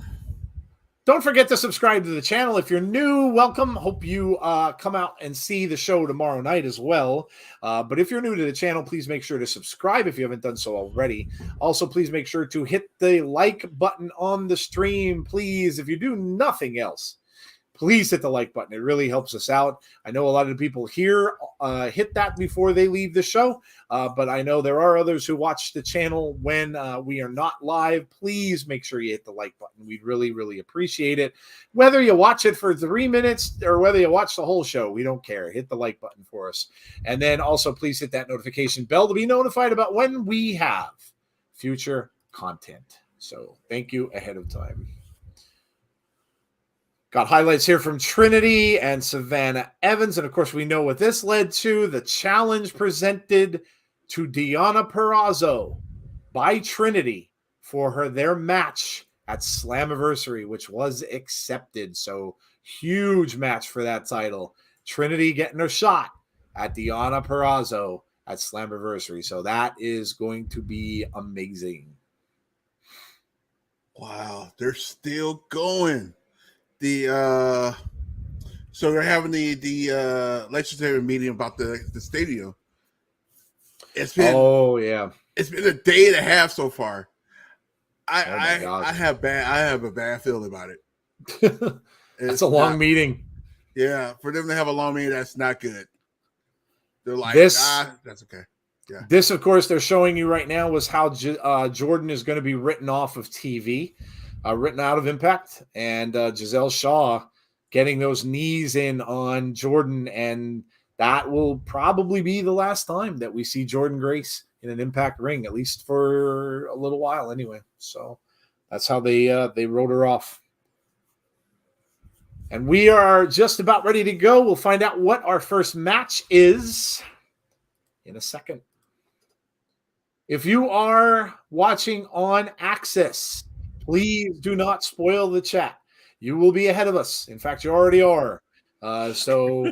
Don't forget to subscribe to the channel. If you're new, welcome. Hope you come out and see the show tomorrow night as well. But if you're new to the channel, please make sure to subscribe if you haven't done so already. Also, please make sure to hit the like button on the stream, please. If you do nothing else, please hit the like button. It really helps us out. I know a lot of the people here hit that before they leave the show, but I know there are others who watch the channel when we are not live. Please make sure you hit the like button. We'd really, really appreciate it. Whether you watch it for 3 minutes or whether you watch the whole show, we don't care. Hit the like button for us. And then also please hit that notification bell to be notified about when we have future content. So thank you ahead of time. Got highlights here from Trinity and Savannah Evans. And, of course, we know what this led to. The challenge presented to Deonna Purrazzo by Trinity for their match at Slammiversary, which was accepted. So, huge match for that title. Trinity getting her shot at Deonna Purrazzo at Slammiversary. So that is going to be amazing. Wow, they're still going. So they're having the legislative meeting about the stadium. It's been it's been a day and a half so far. I have a bad feeling about it. It's a long meeting. Yeah, for them to have a long meeting, that's not good. They're like, that's okay. Yeah. This, of course, they're showing you right now was how Jordan is going to be written off of TV, written out of Impact, and Giselle Shaw getting those knees in on Jordan, and that will probably be the last time that we see Jordan Grace in an Impact ring, at least for a little while anyway. So that's how they wrote her off. And we are just about ready to go. We'll find out what our first match is in a second. If you are watching on Access, please do not spoil the chat. You will be ahead of us. In fact, you already are. So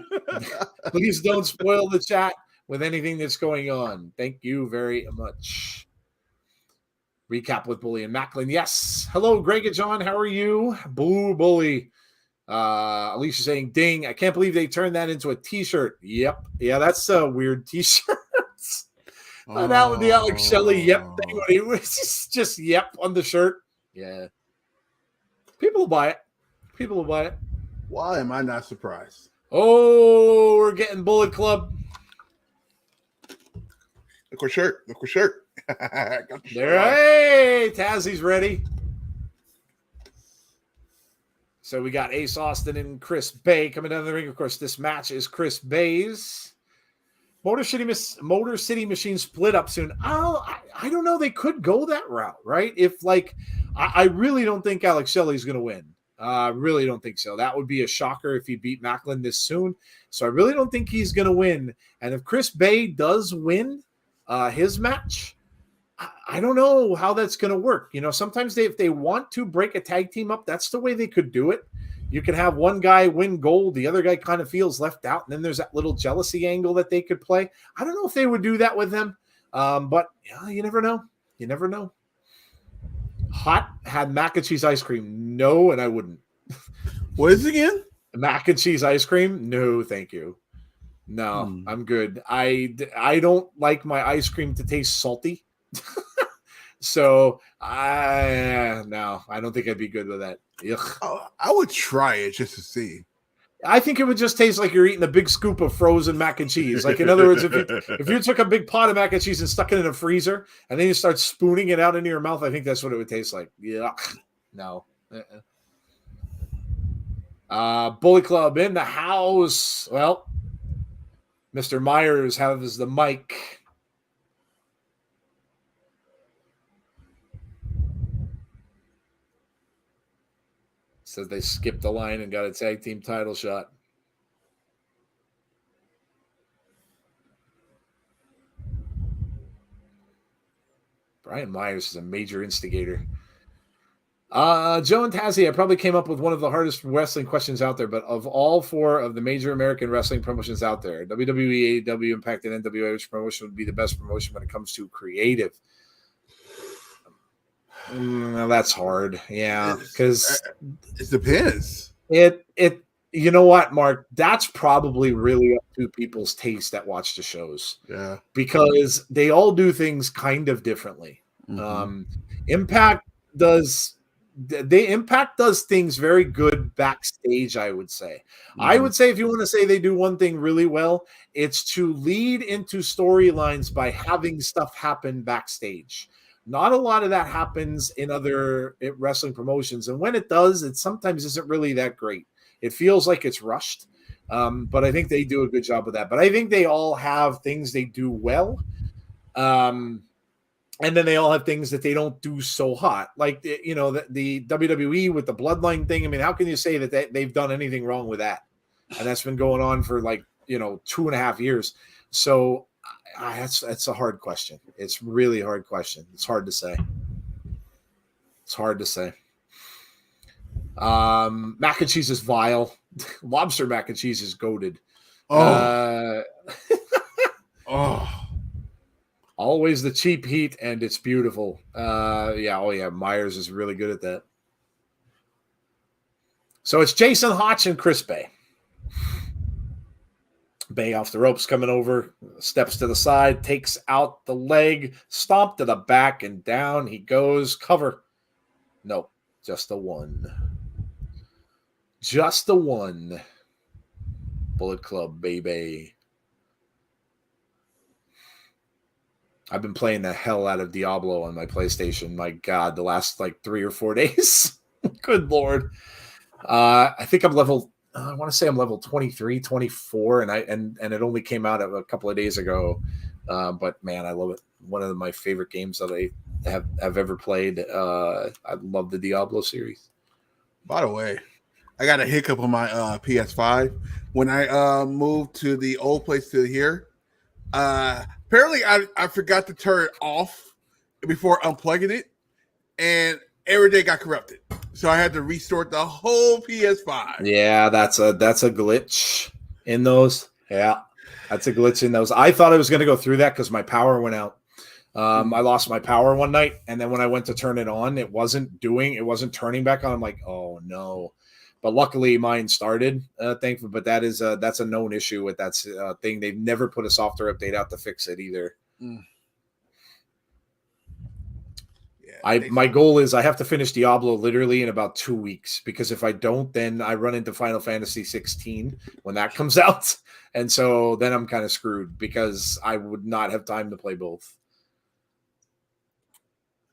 please don't spoil the chat with anything that's going on. Thank you very much. Recap with Bully and Macklin. Yes. Hello, Greg and John. How are you? Boo, Bully. Alicia saying, ding. I can't believe they turned that into a t-shirt. Yep. Yeah, that's a weird t-shirt. That with the Alex Shelley yep thing when he was just yep on the shirt. Yeah. People will buy it. Why am I not surprised? Oh, we're getting Bullet Club. Look what shirt. There, hey, Tazzy's ready. So we got Ace Austin and Chris Bay coming down the ring. Of course, this match is Chris Bay's. Motor City Machine split up soon. I don't know. They could go that route, right? If I really don't think Alex Shelley's going to win. Really don't think so. That would be a shocker if he beat Macklin this soon. So I really don't think he's going to win. And if Chris Bay does win his match, I don't know how that's going to work. You know, sometimes if they want to break a tag team up, that's the way they could do it. You can have one guy win gold, the other guy kind of feels left out, and then there's that little jealousy angle that they could play. I don't know if they would do that with him, but you never know. You never know. Hot had mac and cheese ice cream. No, and I wouldn't. What is it again? Mac and cheese ice cream? No, thank you. No, I'm good. I don't like my ice cream to taste salty. So I don't think I'd be good with that. I would try it just to see. I think it would just taste like you're eating a big scoop of frozen mac and cheese. Like, in other words, if you took a big pot of mac and cheese and stuck it in a freezer and then you start spooning it out into your mouth, I think that's what it would taste like. Yuck. No. Bully Club in the house. Well, Mr. Myers has the mic. Says they skipped the line and got a tag team title shot. Brian Myers is a major instigator. Joe and Tazzy, I probably came up with one of the hardest wrestling questions out there, but of all four of the major American wrestling promotions out there, WWE, AEW, Impact, and NWA, which promotion would be the best promotion when it comes to creative? That's hard. Yeah, because it depends. It you know what, Mark? That's probably really up to people's taste that watch the shows. Yeah, because they all do things kind of differently. Mm-hmm. Impact does things very good backstage, I would say. Mm-hmm. I would say if you want to say they do one thing really well, it's to lead into storylines by having stuff happen backstage. Not a lot of that happens in other wrestling promotions. And when it does, it sometimes isn't really that great. It feels like it's rushed. But I think they do a good job of that. But I think they all have things they do well. And then they all have things that they don't do so hot. Like, you know, the WWE with the bloodline thing. I mean, how can you say that they've done anything wrong with that? And that's been going on for 2.5 years. So that's a hard question. It's really a hard question. It's hard to say. Mac and cheese is vile. Lobster mac and cheese is goated. Always the cheap heat, and it's beautiful. Yeah. Myers is really good at that. So it's Jason Hotch and Chris Bay. Bay off the ropes, coming over, steps to the side, takes out the leg, stomp to the back, and down he goes. Cover. Nope, just the one. Just the one. Bullet Club, baby. I've been playing the hell out of Diablo on my PlayStation. My God, the last 3 or 4 days. Good Lord. I think I'm level, I want to say I'm level 23, 24, and it only came out a couple of days ago. But man, I love it. One of my favorite games that I have ever played. I love the Diablo series. By the way, I got a hiccup on my PS5 when I moved to the old place to here. Apparently, I forgot to turn it off before unplugging it, and everything got corrupted. So I had to restore the whole PS5. Yeah, that's a glitch in those. Yeah, that's a glitch in those. I thought I was going to go through that because my power went out. I lost my power one night, and then when I went to turn it on, it wasn't turning back on. I'm like, oh no. But luckily, mine started. Thankfully, but that's a known issue with that thing. They've never put a software update out to fix it either. Mm. My goal is I have to finish Diablo literally in about 2 weeks, because if I don't, then I run into Final Fantasy 16 when that comes out, and so then I'm kind of screwed because I would not have time to play both.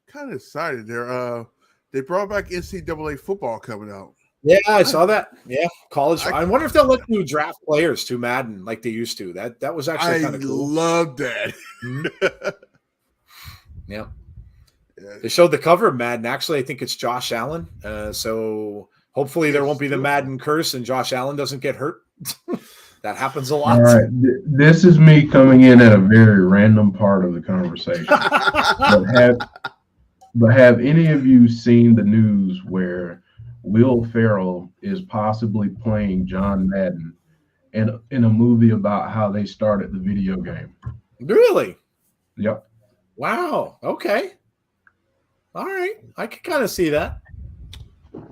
Kind of excited there. They brought back NCAA football coming out. Yeah, I saw that. Yeah, college. I wonder if they'll let you draft players to Madden like they used to. That was actually kind of cool. I love that. Mm-hmm. Yeah. They showed the cover of Madden. Actually, I think it's Josh Allen. So hopefully there won't be the Madden curse and Josh Allen doesn't get hurt. That happens a lot. All right. This is me coming in at a very random part of the conversation. but have any of you seen the news where Will Ferrell is possibly playing John Madden in a movie about how they started the video game? Really? Yep. Wow. Okay. All right. I could kind of see that.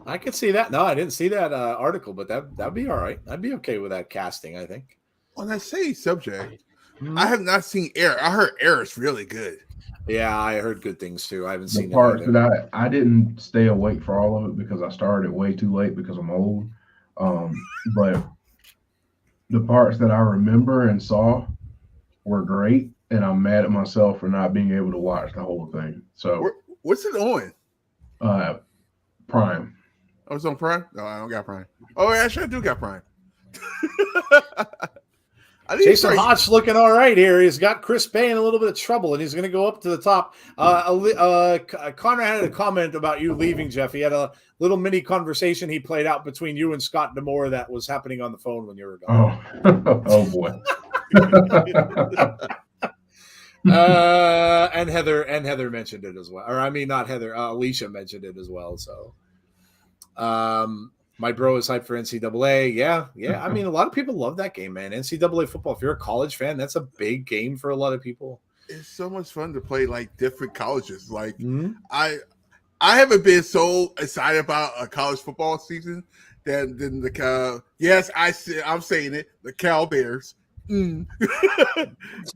I could see that. No, I didn't see that article, but that'd be all right. I'd be okay with that casting, I think. On that same subject, I have not seen Air. I heard Air is really good. Yeah, I heard good things too. I haven't seen the parts that I didn't stay awake for all of it because I started way too late because I'm old. But the parts that I remember and saw were great, and I'm mad at myself for not being able to watch the whole thing. So what's it on? Prime. Oh, it's on Prime? No, I don't got Prime. Oh, actually, I do got Prime. Jason Hotch looking all right here. He's got Chris Bay in a little bit of trouble, and he's going to go up to the top. Connor had a comment about you leaving, Jeff. He had a little mini conversation he played out between you and Scott Demore that was happening on the phone when you were gone. Oh boy. And Heather mentioned it as well. Or I mean, not Heather. Alicia mentioned it as well. So, my bro is hyped for NCAA. Yeah. I mean, a lot of people love that game, man. NCAA football. If you're a college fan, that's a big game for a lot of people. It's so much fun to play different colleges. I haven't been so excited about a college football season than the I'm saying it, the Cal Bears. I'm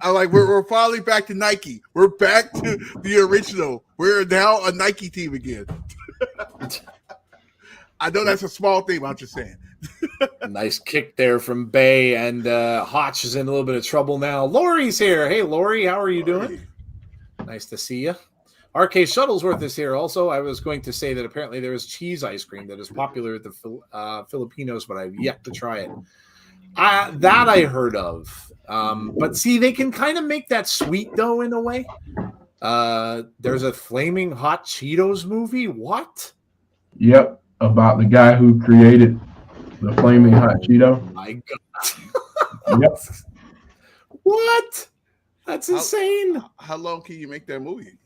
like, we're finally back to Nike. We're back to the original. We're now a Nike team again. I know that's a small thing, but I'm just saying. Nice kick there from Bay, and Hotch is in a little bit of trouble now. Lori's here. Hey, Lori, how are you doing? Nice to see you. RK Shuttlesworth is here also. I was going to say that apparently there is cheese ice cream that is popular with the Filipinos, but I've yet to try it. That I heard of. But see, they can kind of make that sweet, though, in a way. There's a Flaming Hot Cheetos movie. What? Yep. About the guy who created the Flaming Hot Cheeto. My God. Yep. What? That's insane. How long can you make that movie?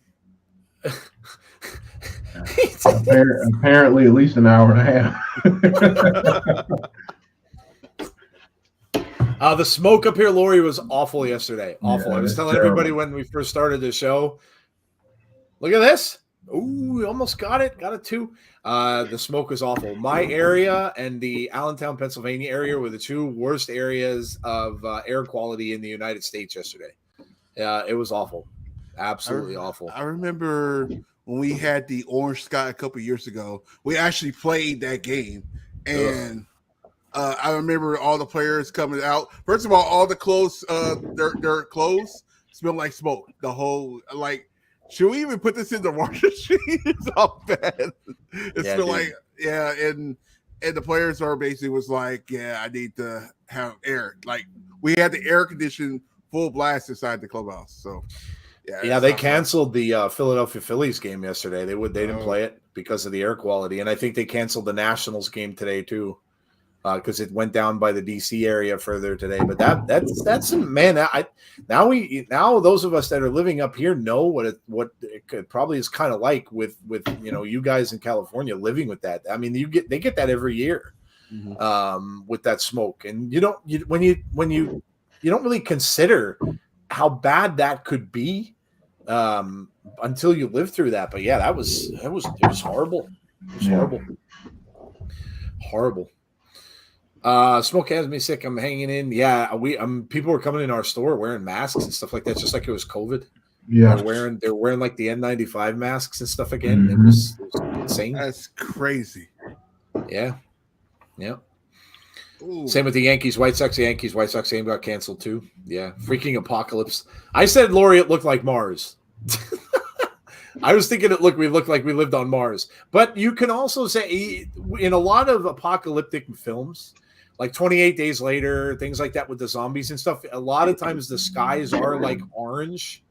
Apparently at least an hour and a half. The smoke up here, Lori, was awful yesterday. Awful. Yeah, I was it's telling terrible. everybody when we first started the show. Look at this. Ooh, we almost got it. Got it too. The smoke was awful. My area and the Allentown, Pennsylvania area were the two worst areas of air quality in the United States yesterday. It was awful. Absolutely awful. I remember when we had the Orange Sky a couple years ago, we actually played that game. And I remember all the players coming out. First of all the clothes, their clothes smell like smoke. The whole, like, should we even put this in the wash machine? It's all bad. It's still like, and the players are basically was like, I need to have air. Like, we had the air conditioned full blast inside the clubhouse. So they canceled the Philadelphia Phillies game yesterday. They didn't play it because of the air quality, and I think they canceled the Nationals game today too, because it went down by the DC area further today. But that's man. Now those of us that are living up here know what it probably is kind of like with you guys in California living with that. I mean, they get that every year, with that smoke, and you don't really consider how bad that could be until you live through that. But yeah, it was horrible. It was horrible. Smoke has me sick. I'm hanging in. Yeah, people were coming in our store wearing masks and stuff like that, just like it was COVID. Yeah, they're wearing like the N95 masks and stuff again. It was insane. That's crazy. Yeah. Ooh. Same with the Yankees, White Sox. The Yankees, White Sox game got canceled too. Yeah, freaking apocalypse. I said, Lori, it looked like Mars. I was thinking we looked like we lived on Mars. But you can also say in a lot of apocalyptic films, like 28 Days Later, things like that with the zombies and stuff, a lot of times the skies are like orange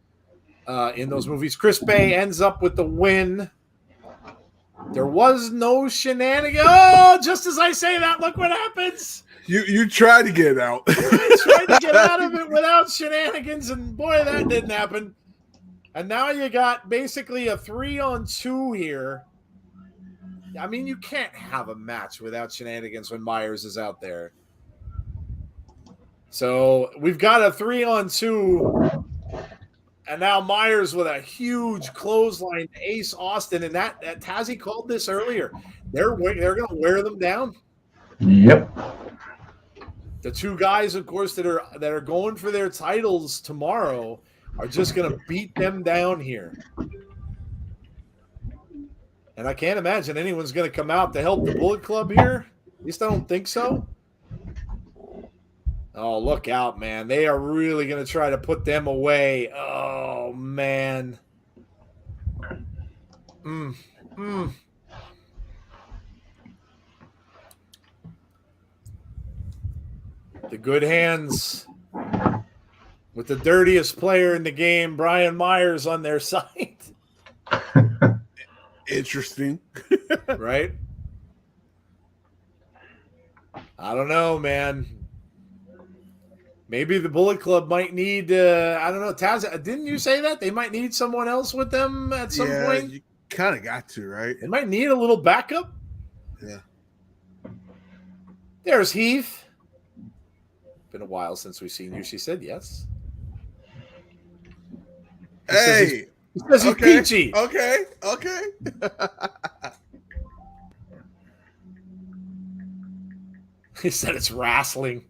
in those movies. Chris Bay ends up with the win. There was no shenanigans. Oh, just as I say that, look what happens. You tried to get out. I tried to get out of it without shenanigans, and boy, that didn't happen. And now you got basically a 3-on-2 here. I mean, you can't have a match without shenanigans when Myers is out there. So we've got a 3-on-2. And now Myers with a huge clothesline to Ace Austin, and that Tazzy called this earlier. They're going to wear them down. Yep. The two guys, of course, that are going for their titles tomorrow are just going to beat them down here. And I can't imagine anyone's going to come out to help the Bullet Club here. At least I don't think so. Oh, look out, man. They are really going to try to put them away. Oh, man. The good hands with the dirtiest player in the game, Brian Myers, on their side. Interesting. Right? I don't know, man. Maybe the Bullet Club might need, I don't know, Taz, didn't you say that? They might need someone else with them at some point? You kind of got to, right? They might need a little backup. Yeah. There's Heath. Been a while since we've seen you. She said yes. He says he's peachy. Okay. He said it's wrestling.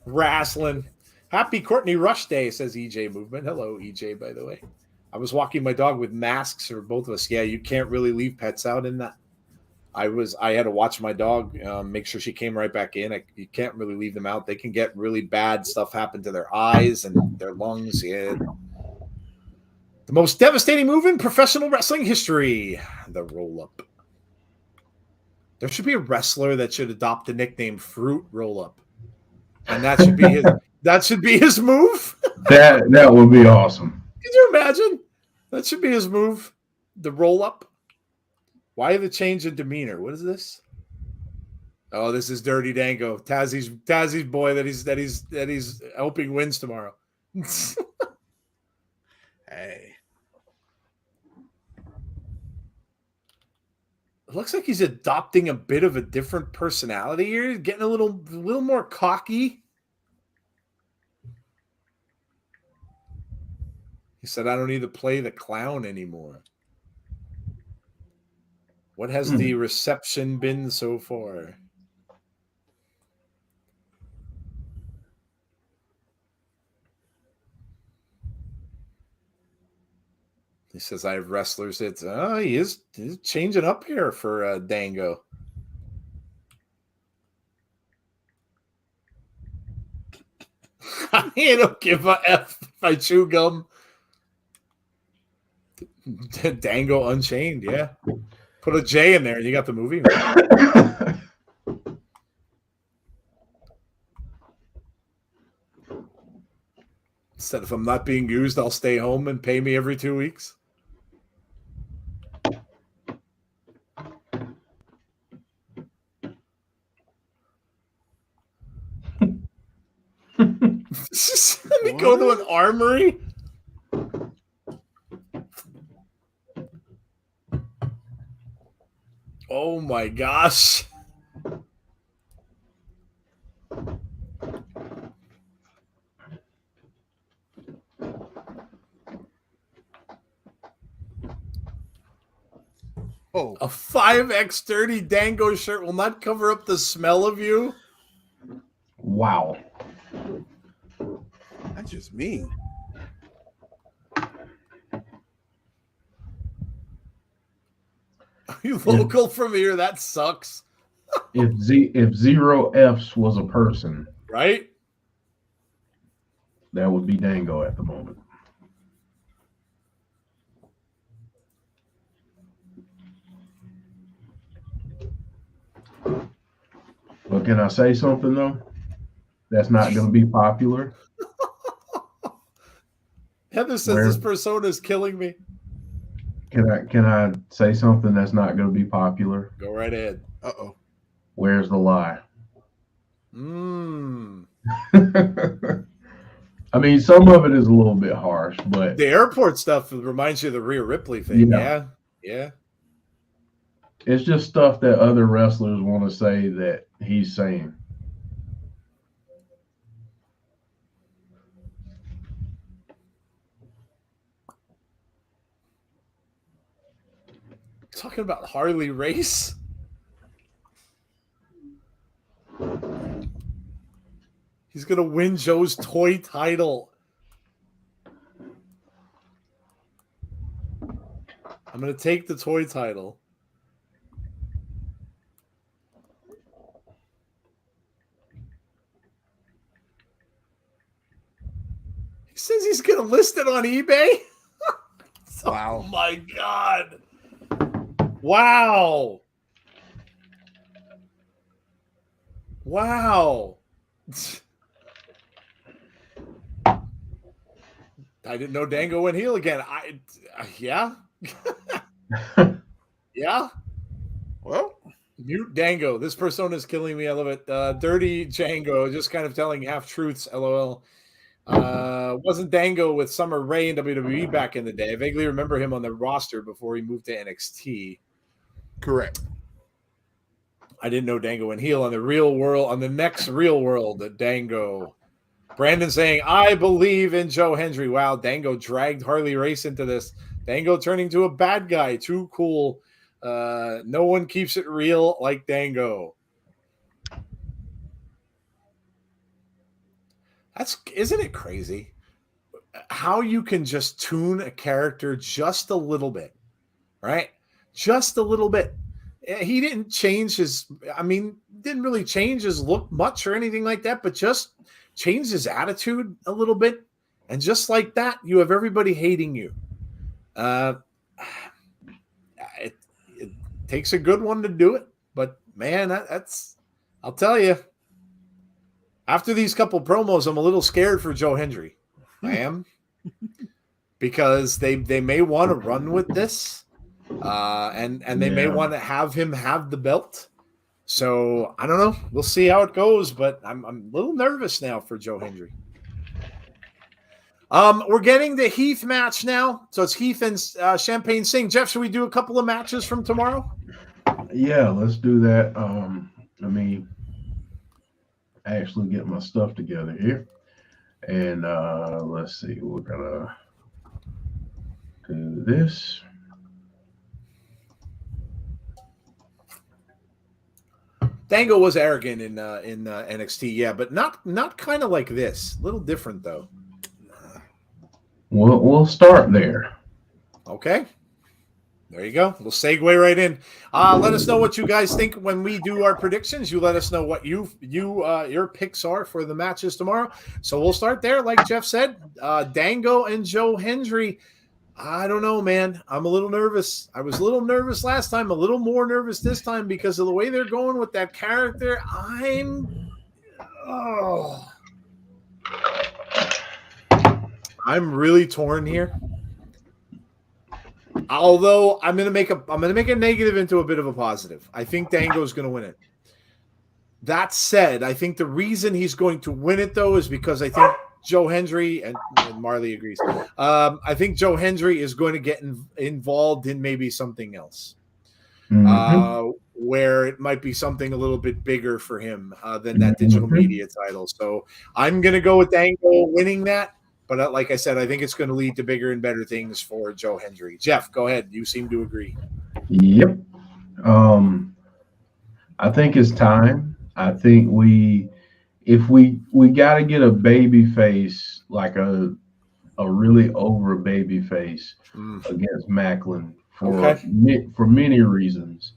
Wrestling. Happy Courtney Rush Day, says EJ Movement. Hello, EJ, by the way. I was walking my dog with masks for both of us. Yeah, you can't really leave pets out in that. I had to watch my dog, make sure she came right back in. You can't really leave them out. They can get really bad stuff happen to their eyes and their lungs. Yeah. The most devastating move in professional wrestling history, the roll-up. There should be a wrestler that should adopt the nickname Fruit Roll-Up. And that should be his move. That would be awesome. Could you imagine? That should be his move. The roll-up. Why the change in demeanor? What is this? Oh, this is Dirty Dango. Tazzy's boy that he's hoping wins tomorrow. Hey. It looks like he's adopting a bit of a different personality here, getting a little more cocky. He said, I don't need to play the clown anymore. What has the reception been so far? He says, I have wrestlers. He's changing up here for Dango. I don't give a F if I chew gum. Dango Unchained, yeah. Put a J in there and you got the movie. Said if I'm not being used, I'll stay home and pay me every 2 weeks. Let me go to an armory. Oh my gosh. Oh, a 5X30 Dango shirt will not cover up the smell of you. Wow. That's just mean. Are you local from here? That sucks. If Zero F's was a person, right? That would be Dango at the moment. But can I say something though? That's not going to be popular. Heather says this persona is killing me. Can I say something that's not going to be popular? Go right ahead. Uh-oh. Where's the lie? I mean, some of it is a little bit harsh, but the airport stuff reminds you of the Rhea Ripley thing. Yeah. It's just stuff that other wrestlers want to say that he's saying. Talking about Harley Race. He's going to win Joe's toy title. I'm going to take the toy title. He says he's going to list it on eBay. Wow. Oh my God. Wow. Wow. I didn't know Dango went heel again. Yeah. Yeah. Well, mute Dango. This persona is killing me. I love it. Dirty Django, just kind of telling half truths. LOL. Wasn't Dango with Summer Rae in WWE back in the day? I vaguely remember him on the roster before he moved to NXT. Correct. I didn't know Dango went heel on the real world, on the next real world. Dango. Brandon saying, I believe in Joe Hendry. Wow, Dango dragged Harley Race into this. Dango turning to a bad guy. Too cool. No one keeps it real like Dango. Isn't it crazy how you can just tune a character just a little bit, right? Just a little bit. He didn't change didn't really change his look much or anything like that, but just changed his attitude a little bit. And just like that, you have everybody hating you. It takes a good one to do it, but man, I'll tell you, after these couple promos, I'm a little scared for Joe Hendry. I am, because they may want to run with this, and they may want to have him have the belt. So I don't know. We'll see how it goes, but I'm a little nervous now for Joe Hendry. We're getting the Heath match now. So it's Heath and Champagne Singh. Jeff, should we do a couple of matches from tomorrow? Yeah, let's do that. Let me actually get my stuff together here. And let's see, we're gonna do this. Dango was arrogant in NXT, yeah, but not kind of like this. A little different though. We'll start there. Okay. There you go. We'll segue right in. Let us know what you guys think when we do our predictions. You let us know what your picks are for the matches tomorrow. So we'll start there. Like Jeff said, Dango and Joe Hendry. I don't know, man. I'm a little nervous. I was a little nervous last time, a little more nervous this time because of the way they're going with that character. I'm really torn here. Although I'm gonna make a negative into a bit of a positive. I think Dango's gonna win it. That said, I think the reason he's going to win it though is because I think Joe Hendry and Marley agrees. I think Joe Hendry is going to get involved in maybe something else, where it might be something a little bit bigger for him than that digital media title. So I'm gonna go with Dango winning that. But like I said, I think it's going to lead to bigger and better things for Joe Hendry. Jeff, go ahead. You seem to agree. Yep. I think it's time. I think if we got to get a baby face, like a really over baby face against Macklin for many reasons.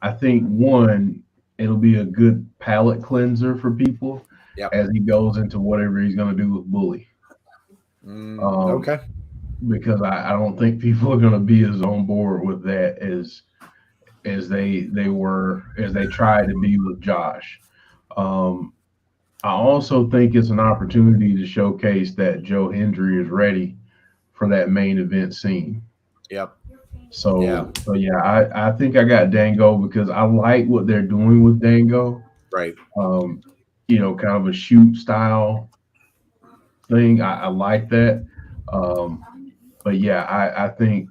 I think one, it'll be a good palate cleanser for people as he goes into whatever he's going to do with Bully. Because I don't think people are going to be as on board with that as they tried to be with Josh. I also think it's an opportunity to showcase that Joe Hendry is ready for that main event scene. Yep. So I think I got Dango because I like what they're doing with Dango. Right. Kind of a shoot style thing. I like that. But yeah, I think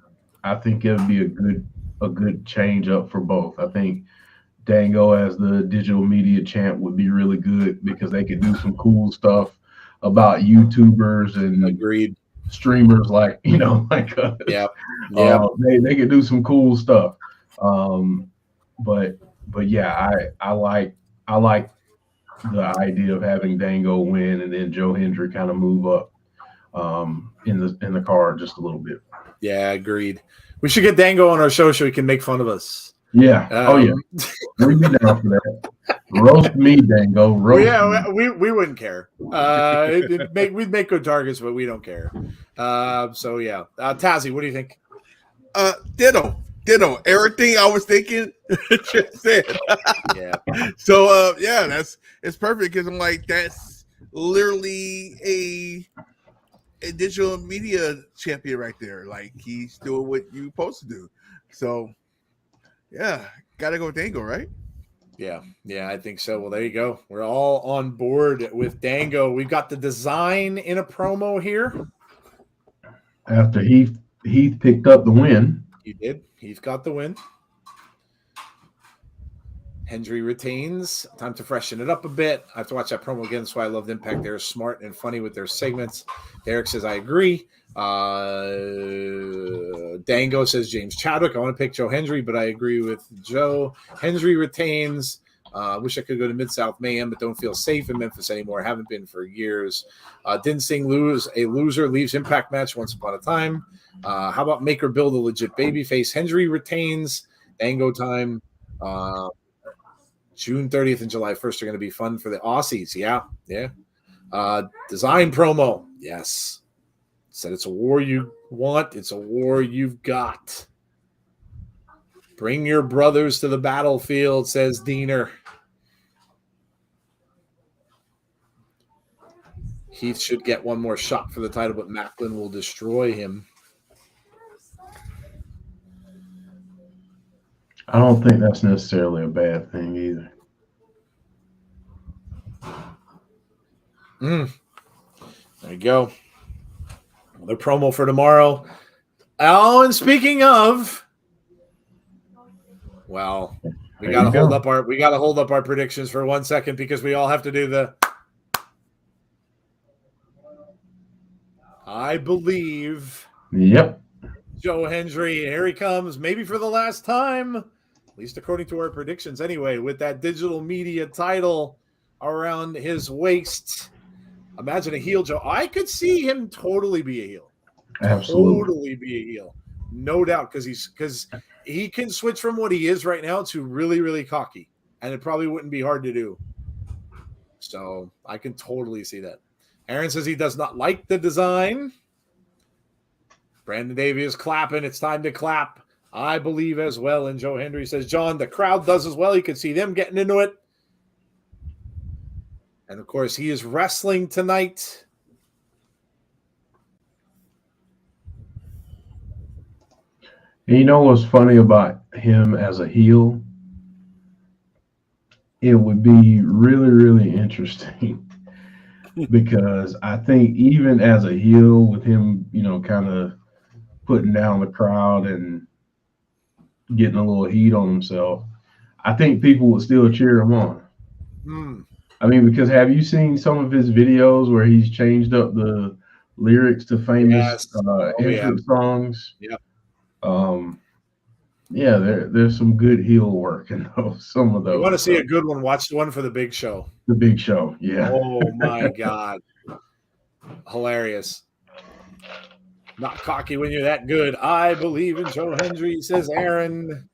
it'll be a good change up for both. I think Dango as the digital media champ would be really good because they could do some cool stuff about YouTubers and streamers like us. They could do some cool stuff. But yeah, I like the idea of having Dango win and then Joe Hendry kind of move up in the card just a little bit. Yeah, agreed. We should get Dango on our show so he can make fun of us. Yeah. We'd be down for that. Roast me, Dango. We wouldn't care. We'd make good targets, but we don't care. Tazzy, what do you think? Ditto. Everything I was thinking, just said. Yeah. So it's perfect because I'm like, that's literally a digital media champion right there. Like he's doing what you're supposed to do. So gotta go with Dango, right? Yeah, I think so. Well, there you go. We're all on board with Dango. We've got the design in a promo here. After Heath picked up the win. He did. Heath got the win. Hendry retains. Time to freshen it up a bit. I have to watch that promo again. That's why I love Impact. They're smart and funny with their segments. Derek says, I agree. Dango says, James Chadwick. I want to pick Joe Hendry, but I agree with Joe. Hendry retains. Wish I could go to Mid-South Mayhem, but don't feel safe in Memphis anymore. Haven't been for years. Didn't Singh lose? A loser leaves Impact match once upon a time. How about make or build a legit babyface? Hendry retains. Dango time. June 30th and July 1st are going to be fun for the Aussies. Yeah. Design promo. Yes. Said it's a war you want. It's a war you've got. Bring your brothers to the battlefield, says Diener. Heath should get one more shot for the title, but Macklin will destroy him. I don't think that's necessarily a bad thing either. There you go. The promo for tomorrow. Oh, and speaking of, well, We gotta hold up our predictions for 1 second because we all have to do the. I believe. Yep. Joe Hendry, here he comes, maybe for the last time, at least according to our predictions anyway, with that digital media title around his waist. Imagine a heel, Joe. I could see him totally be a heel. Absolutely. Totally be a heel. No doubt, because he can switch from what he is right now to really, really cocky. And it probably wouldn't be hard to do. So I can totally see that. Aaron says he does not like the design. Brandon Davey is clapping. It's time to clap. I believe as well. And Joe Hendry says, John, the crowd does as well. You can see them getting into it. And, of course, he is wrestling tonight. And you know what's funny about him as a heel? It would be really, really interesting because I think even as a heel with him, kind of putting down the crowd and getting a little heat on himself, I think people would still cheer him on. I mean, because have you seen some of his videos where he's changed up the lyrics to famous entrance songs? Yep. Yeah, there's some good heel work in some of those. You want to see a good one? Watch the one for the Big Show. The Big Show, yeah. Oh my God, hilarious! Not cocky when you're that good. I believe in Joe Hendry, says Aaron.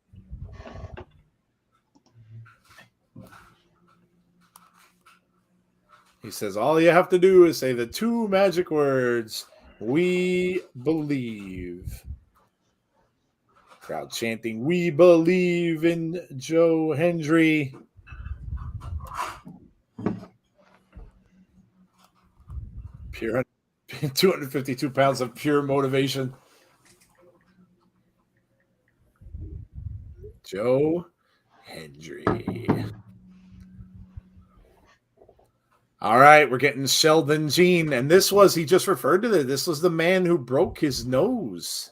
He says all you have to do is say the two magic words: "We believe." Crowd chanting, "We believe in Joe Hendry." Pure 252 pounds of pure motivation. Joe Hendry. All right, we're getting Sheldon Jean. And he just referred to this was the man who broke his nose.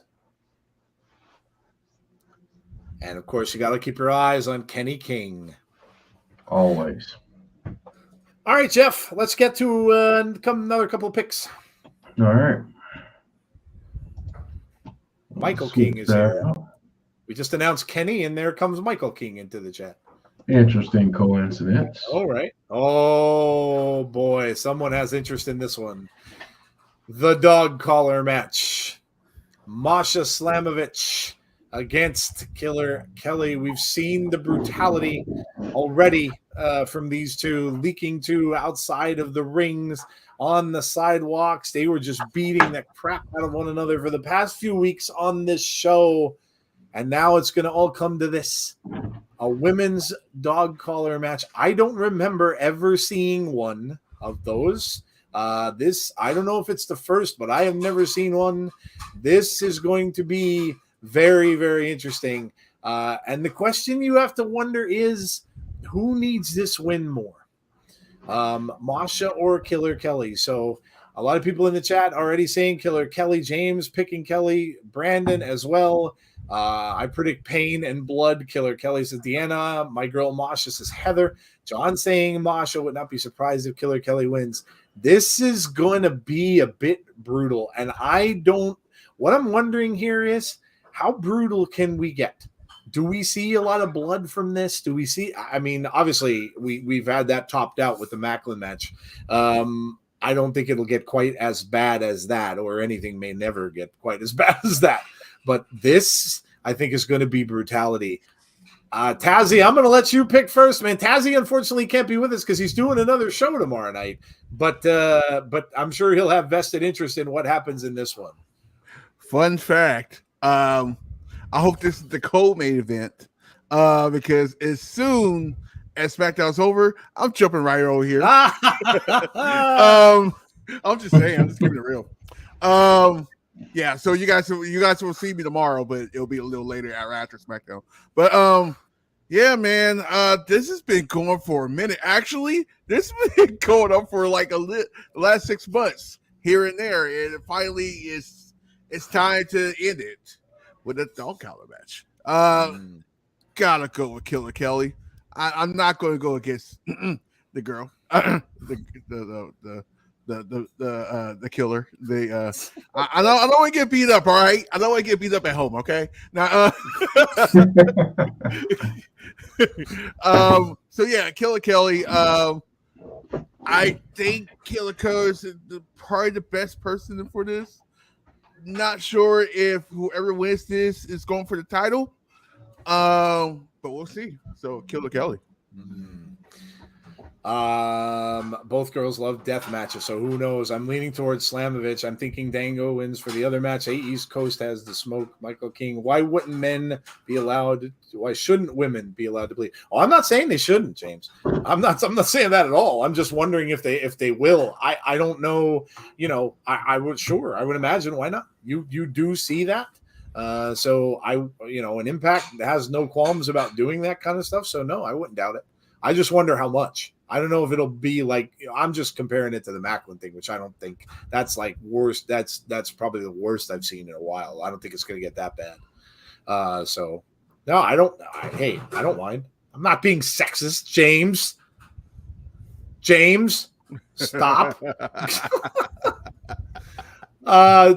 And, of course, you got to keep your eyes on Kenny King. Always. All right, Jeff, let's get to another couple of picks. All right. Michael King is here. We just announced Kenny, and there comes Michael King into the chat. Interesting coincidence. All right. Oh, boy. Someone has interest in this one. The dog collar match. Masha Slamovich against Killer Kelly. We've seen the brutality already from these two leaking to outside of the rings on the sidewalks. They were just beating the crap out of one another for the past few weeks on this show. And now it's going to all come to this. A women's dog collar match. I don't remember ever seeing one of those. I don't know if it's the first, but I have never seen one. This is going to be very, very interesting. And the question you have to wonder is, who needs this win more? Masha or Killer Kelly? So a lot of people in the chat already saying Killer Kelly. James picking Kelly. Brandon as well. I predict pain and blood. Killer Kelly says Deanna. My girl Masha says Heather. John saying Masha would not be surprised if Killer Kelly wins. This is going to be a bit brutal. And what I'm wondering here is, how brutal can we get? Do we see a lot of blood from this? Do we see? I mean, obviously, we've had that topped out with the Macklin match. I don't think it'll get quite as bad as that, or anything may never get quite as bad as that. But this, I think, is going to be brutality. Tazzy, I'm going to let you pick first, man. Tazzy, unfortunately, can't be with us because he's doing another show tomorrow night. But I'm sure he'll have vested interest in what happens in this one. Fun fact. I hope this is the co-main event because as soon as SmackDown's over, I'm jumping right over here. I'm just saying, I'm just keeping it real. Yeah, so you guys will see me tomorrow, but it'll be a little later after SmackDown. But yeah, man, this has been going for a minute. Actually, this has been going up for like the last 6 months here and there, and it finally it's time to end it with a dog collar match. gotta go with Killer Kelly. I'm not going to go against the girl, the killer. I don't want to get beat up. All right, I don't want to get beat up at home. Okay, now. So yeah, Killer Kelly. I think Killer Kelly is probably the best person for this. Not sure if whoever wins this is going for the title. But we'll see. So Killer Kelly. Both girls love death matches, so who knows? I'm leaning towards Slamovich. I'm thinking Dango wins for the other match. East Coast has the smoke. Michael King. Why wouldn't men be allowed? Why shouldn't women be allowed to bleed? Oh, I'm not saying they shouldn't, James. I'm not saying that at all. I'm just wondering if they will. I don't know. I would imagine why not. You do see that. So an Impact has no qualms about doing that kind of stuff. So no, I wouldn't doubt it. I just wonder how much. I don't know if it'll be like, I'm just comparing it to the Macklin thing, which I don't think that's like worst. That's probably the worst I've seen in a while. I don't think it's going to get that bad. So no, I don't mind. I'm not being sexist, James. Stop.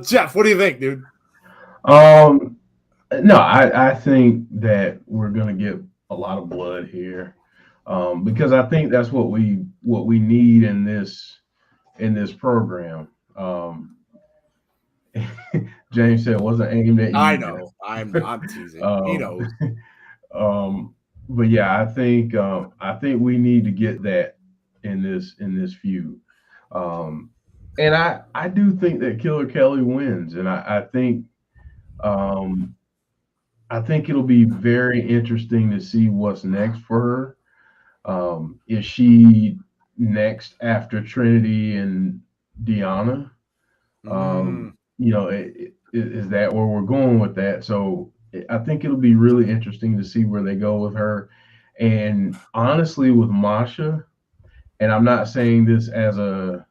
Jeff, what do you think, dude? No, I think that we're going to get a lot of blood here. Because I think that's what we need in this program. James said it wasn't aimed at you. I know. I'm teasing. He knows. But yeah, I think we need to get that in this feud. And I do think that Killer Kelly wins, and I think it'll be very interesting to see what's next for her. Is she next after Trinity and Deanna? Is that where we're going with that? So I think it'll be really interesting to see where they go with her. And honestly, with Masha, and I'm not saying this as a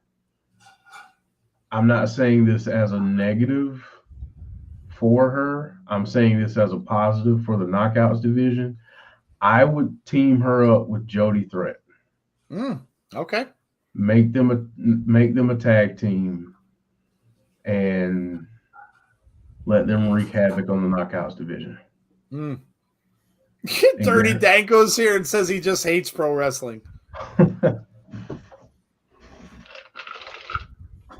negative for her. I'm saying this as a positive for the Knockouts division. I would team her up with Jody Threat. Okay. Make them a tag team and let them wreak havoc on the Knockouts division. Dirty Danko's here and says he just hates pro wrestling.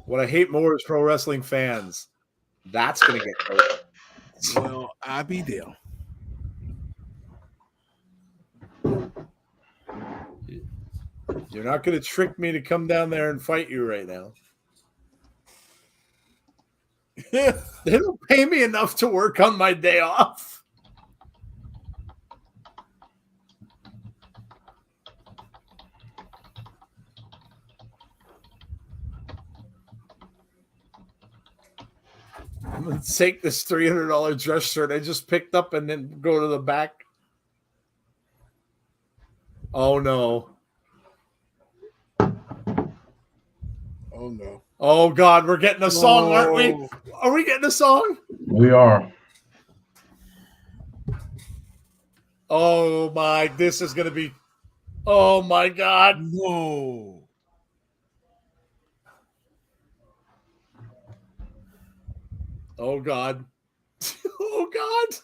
What I hate more is pro wrestling fans. That's gonna get broken. Well, I be damned. You're not going to trick me to come down there and fight you right now. They don't pay me enough to work on my day off. I'm going to take this $300 dress shirt I just picked up and then go to the back. Oh, no. Oh, no. Oh, God, we're getting a song, aren't we? Are we getting a song? We are. Oh, my. This is going to be. Oh, my God. Whoa. Oh, God. Oh, God.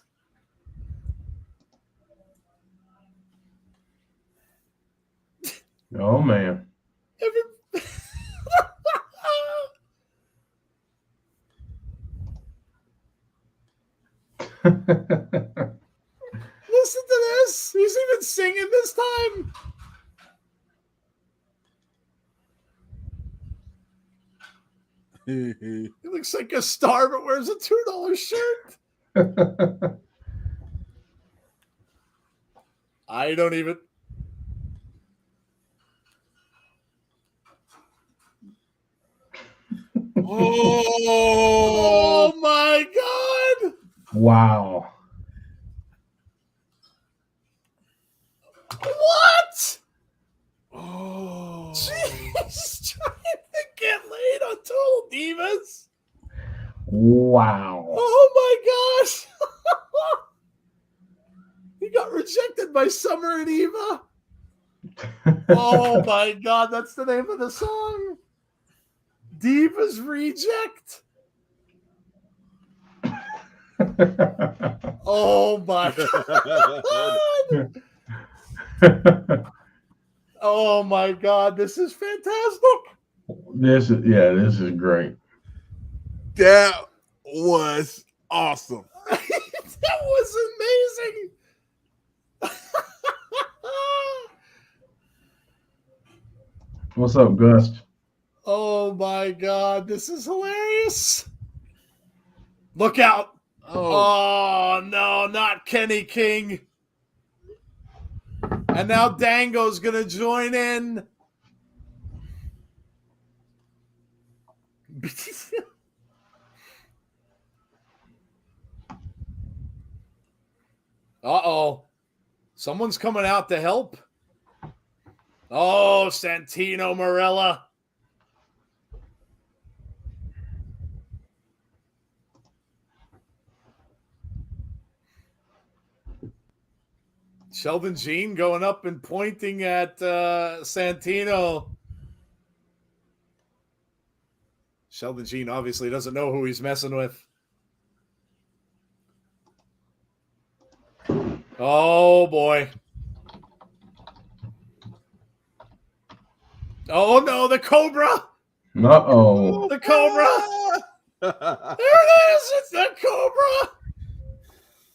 Oh, man. Listen to this. He's even singing this time. He looks like a star, but wears a $2 shirt. I don't even. Oh my God. Wow. What? Oh. She's trying to get laid on Total Divas. Wow. Oh my gosh. He got Rejected by Summer and Eva. Oh my God, that's the name of the song. Diva's Reject. Oh my God. Oh my God, this is fantastic. This is great. That was awesome. That was amazing. What's up, Gus? Oh my God, this is hilarious. Look out. Oh no, not Kenny King. And now Dango's going to join in. Uh-oh. Someone's coming out to help. Oh, Santino Marella. Sheldon Jean going up and pointing at Santino. Sheldon Jean obviously doesn't know who he's messing with. Oh, boy. Oh, no, the Cobra. Uh-oh. The Cobra. There it is. It's the Cobra.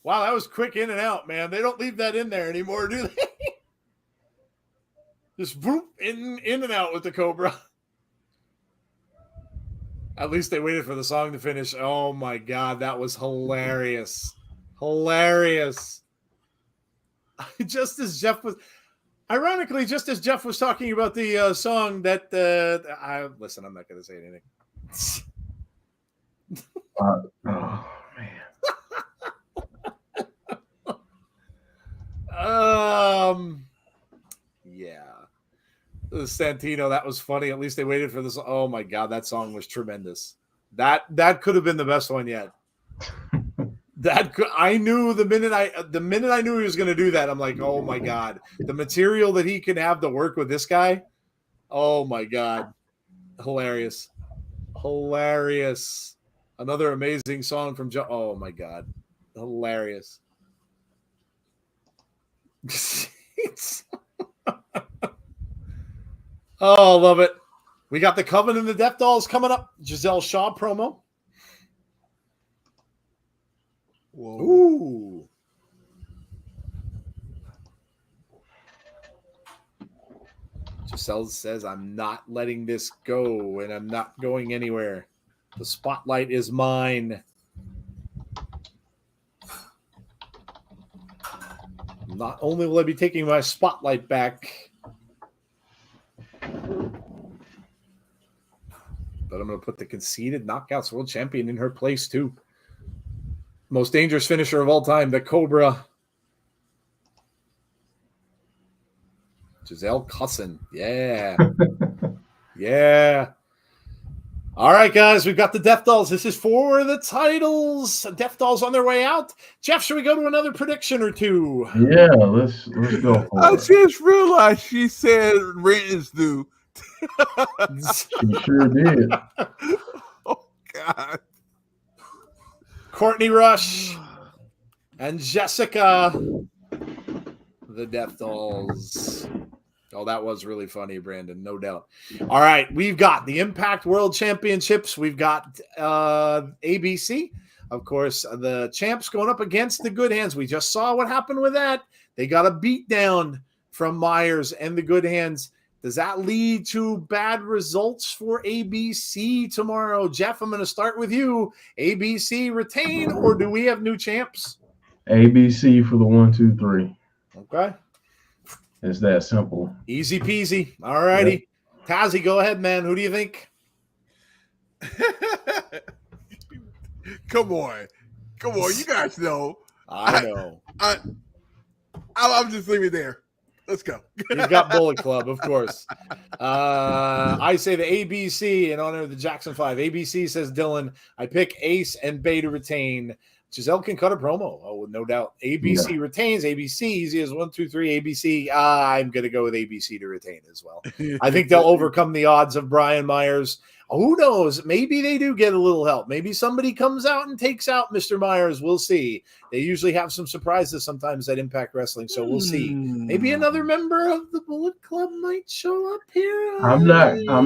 Wow, that was quick in and out, man. They don't leave that in there anymore, do they? Just boop, in and out with the Cobra. At least they waited for the song to finish. Oh, my God. That was hilarious. Hilarious. Just as Jeff was... Ironically, just as Jeff was talking about the song that... listen, I'm not going to say anything. Oh, man. Yeah. Santino, that was funny. At least they waited for this. Oh my God, that song was tremendous. That could have been the best one yet. I knew the minute I knew he was going to do that, I'm like, oh my God, the material that he can have to work with this guy. Oh my God, hilarious. Another amazing song from Joe. Oh my God, hilarious. Oh, love it. We got the Coven and the Death Dolls coming up. Giselle Shaw promo. Whoa. Ooh. Giselle says, I'm not letting this go, and I'm not going anywhere. The spotlight is mine. Not only will I be taking my spotlight back, but I'm going to put the conceded Knockouts World Champion in her place, too. Most dangerous finisher of all time, the Cobra. Giselle Cussin. Yeah. Yeah. All right, guys, we've got the Death Dolls. This is for the titles. Death Dolls on their way out. Jeff, should we go to another prediction or two? Yeah, let's go for I it. just realized she said rent is due. She sure did. Oh, God. Courtney Rush and Jessicka, the Death Dolls. Oh, that was really funny, Brandon, no doubt. All right, we've got the Impact World Championships. We've got ABC. Of course, the champs going up against the Good Hands. We just saw what happened with that. They got a beat down from Myers and the Good Hands. Does that lead to bad results for ABC tomorrow? Jeff, I'm going to start with you. ABC retain, or do we have new champs? ABC for the 1, 2, 3. Okay. It's that simple. Easy peasy. All righty. Yep. Tazzy, go ahead, man. Who do you think? Come on. You guys know. I know. I'm just leaving it there. Let's go. You've got Bullet Club, of course. I say the ABC in honor of the Jackson 5. ABC says Dylan. I pick Ace and Bay to retain. Giselle can cut a promo. Oh, no doubt. ABC retains. ABC easy as 1, 2, 3. ABC. I'm going to go with ABC to retain as well. I think they'll overcome the odds of Brian Myers. Who knows? Maybe they do get a little help. Maybe somebody comes out and takes out Mr. Myers. We'll see. They usually have some surprises sometimes at Impact Wrestling, so we'll see. Maybe another member of the Bullet Club might show up here. I'm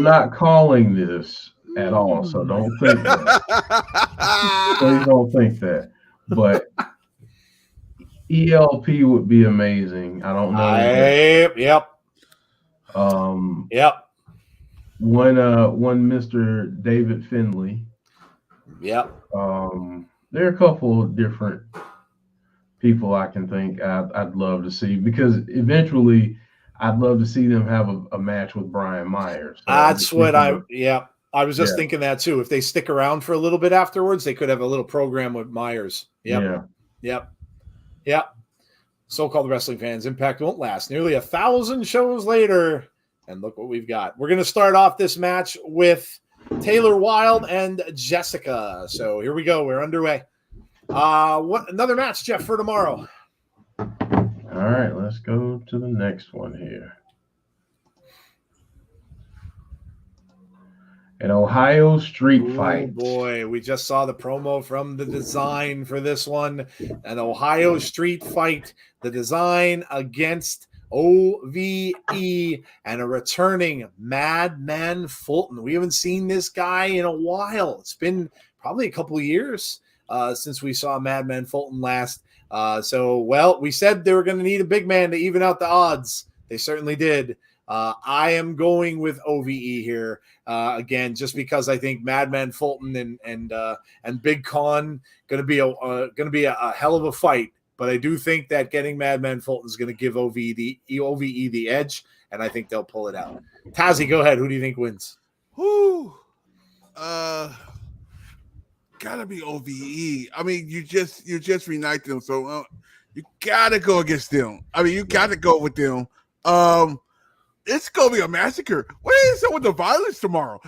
not calling this at all, so don't think that. Please don't think that. But ELP would be amazing. I don't know. Yep. One Mr. David Finley. Yep. There are a couple of different people I can think I'd love to see, because eventually I'd love to see them have a match with Brian Myers. So that's what I was just thinking that too. If they stick around for a little bit afterwards, they could have a little program with Myers. Yep. So-called wrestling fans, Impact won't last. Nearly 1,000 shows later, and look what we've got. We're going to start off this match with Taylor Wilde and Jessicka. So here we go. We're underway. What another match, Jeff, for tomorrow? All right, let's go to the next one here. An Ohio street fight. Oh boy, we just saw the promo from the design for this one. An Ohio street fight. The design against OVE and a returning Madman Fulton. We haven't seen this guy in a while. It's been probably a couple of years since we saw Madman Fulton last. We said they were going to need a big man to even out the odds. They certainly did. I am going with OVE here again, just because I think Madman Fulton and Big Con going to be a hell of a fight. But I do think that getting Madman Fulton is going to give OVE the edge, and I think they'll pull it out. Tazzy, go ahead. Who do you think wins? Gotta be OVE. I mean, you just reunited them, so you gotta go against them. I mean, you gotta go with them. It's gonna be a massacre. What is it with the violence tomorrow?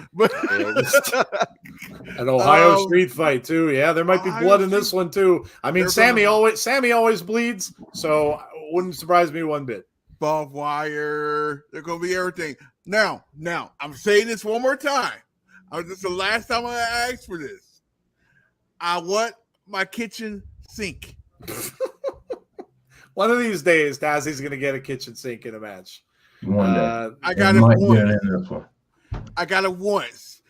An Ohio street fight too. Yeah, there might be blood in this one too. I mean, Sammy always bleeds, so it wouldn't surprise me one bit. Barbed wire. They're gonna be everything. Now, I'm saying this one more time. This is the last time I asked for this. I want my kitchen sink. One of these days, Tazzy's gonna get a kitchen sink in a match. One day. I got it once. I got it once.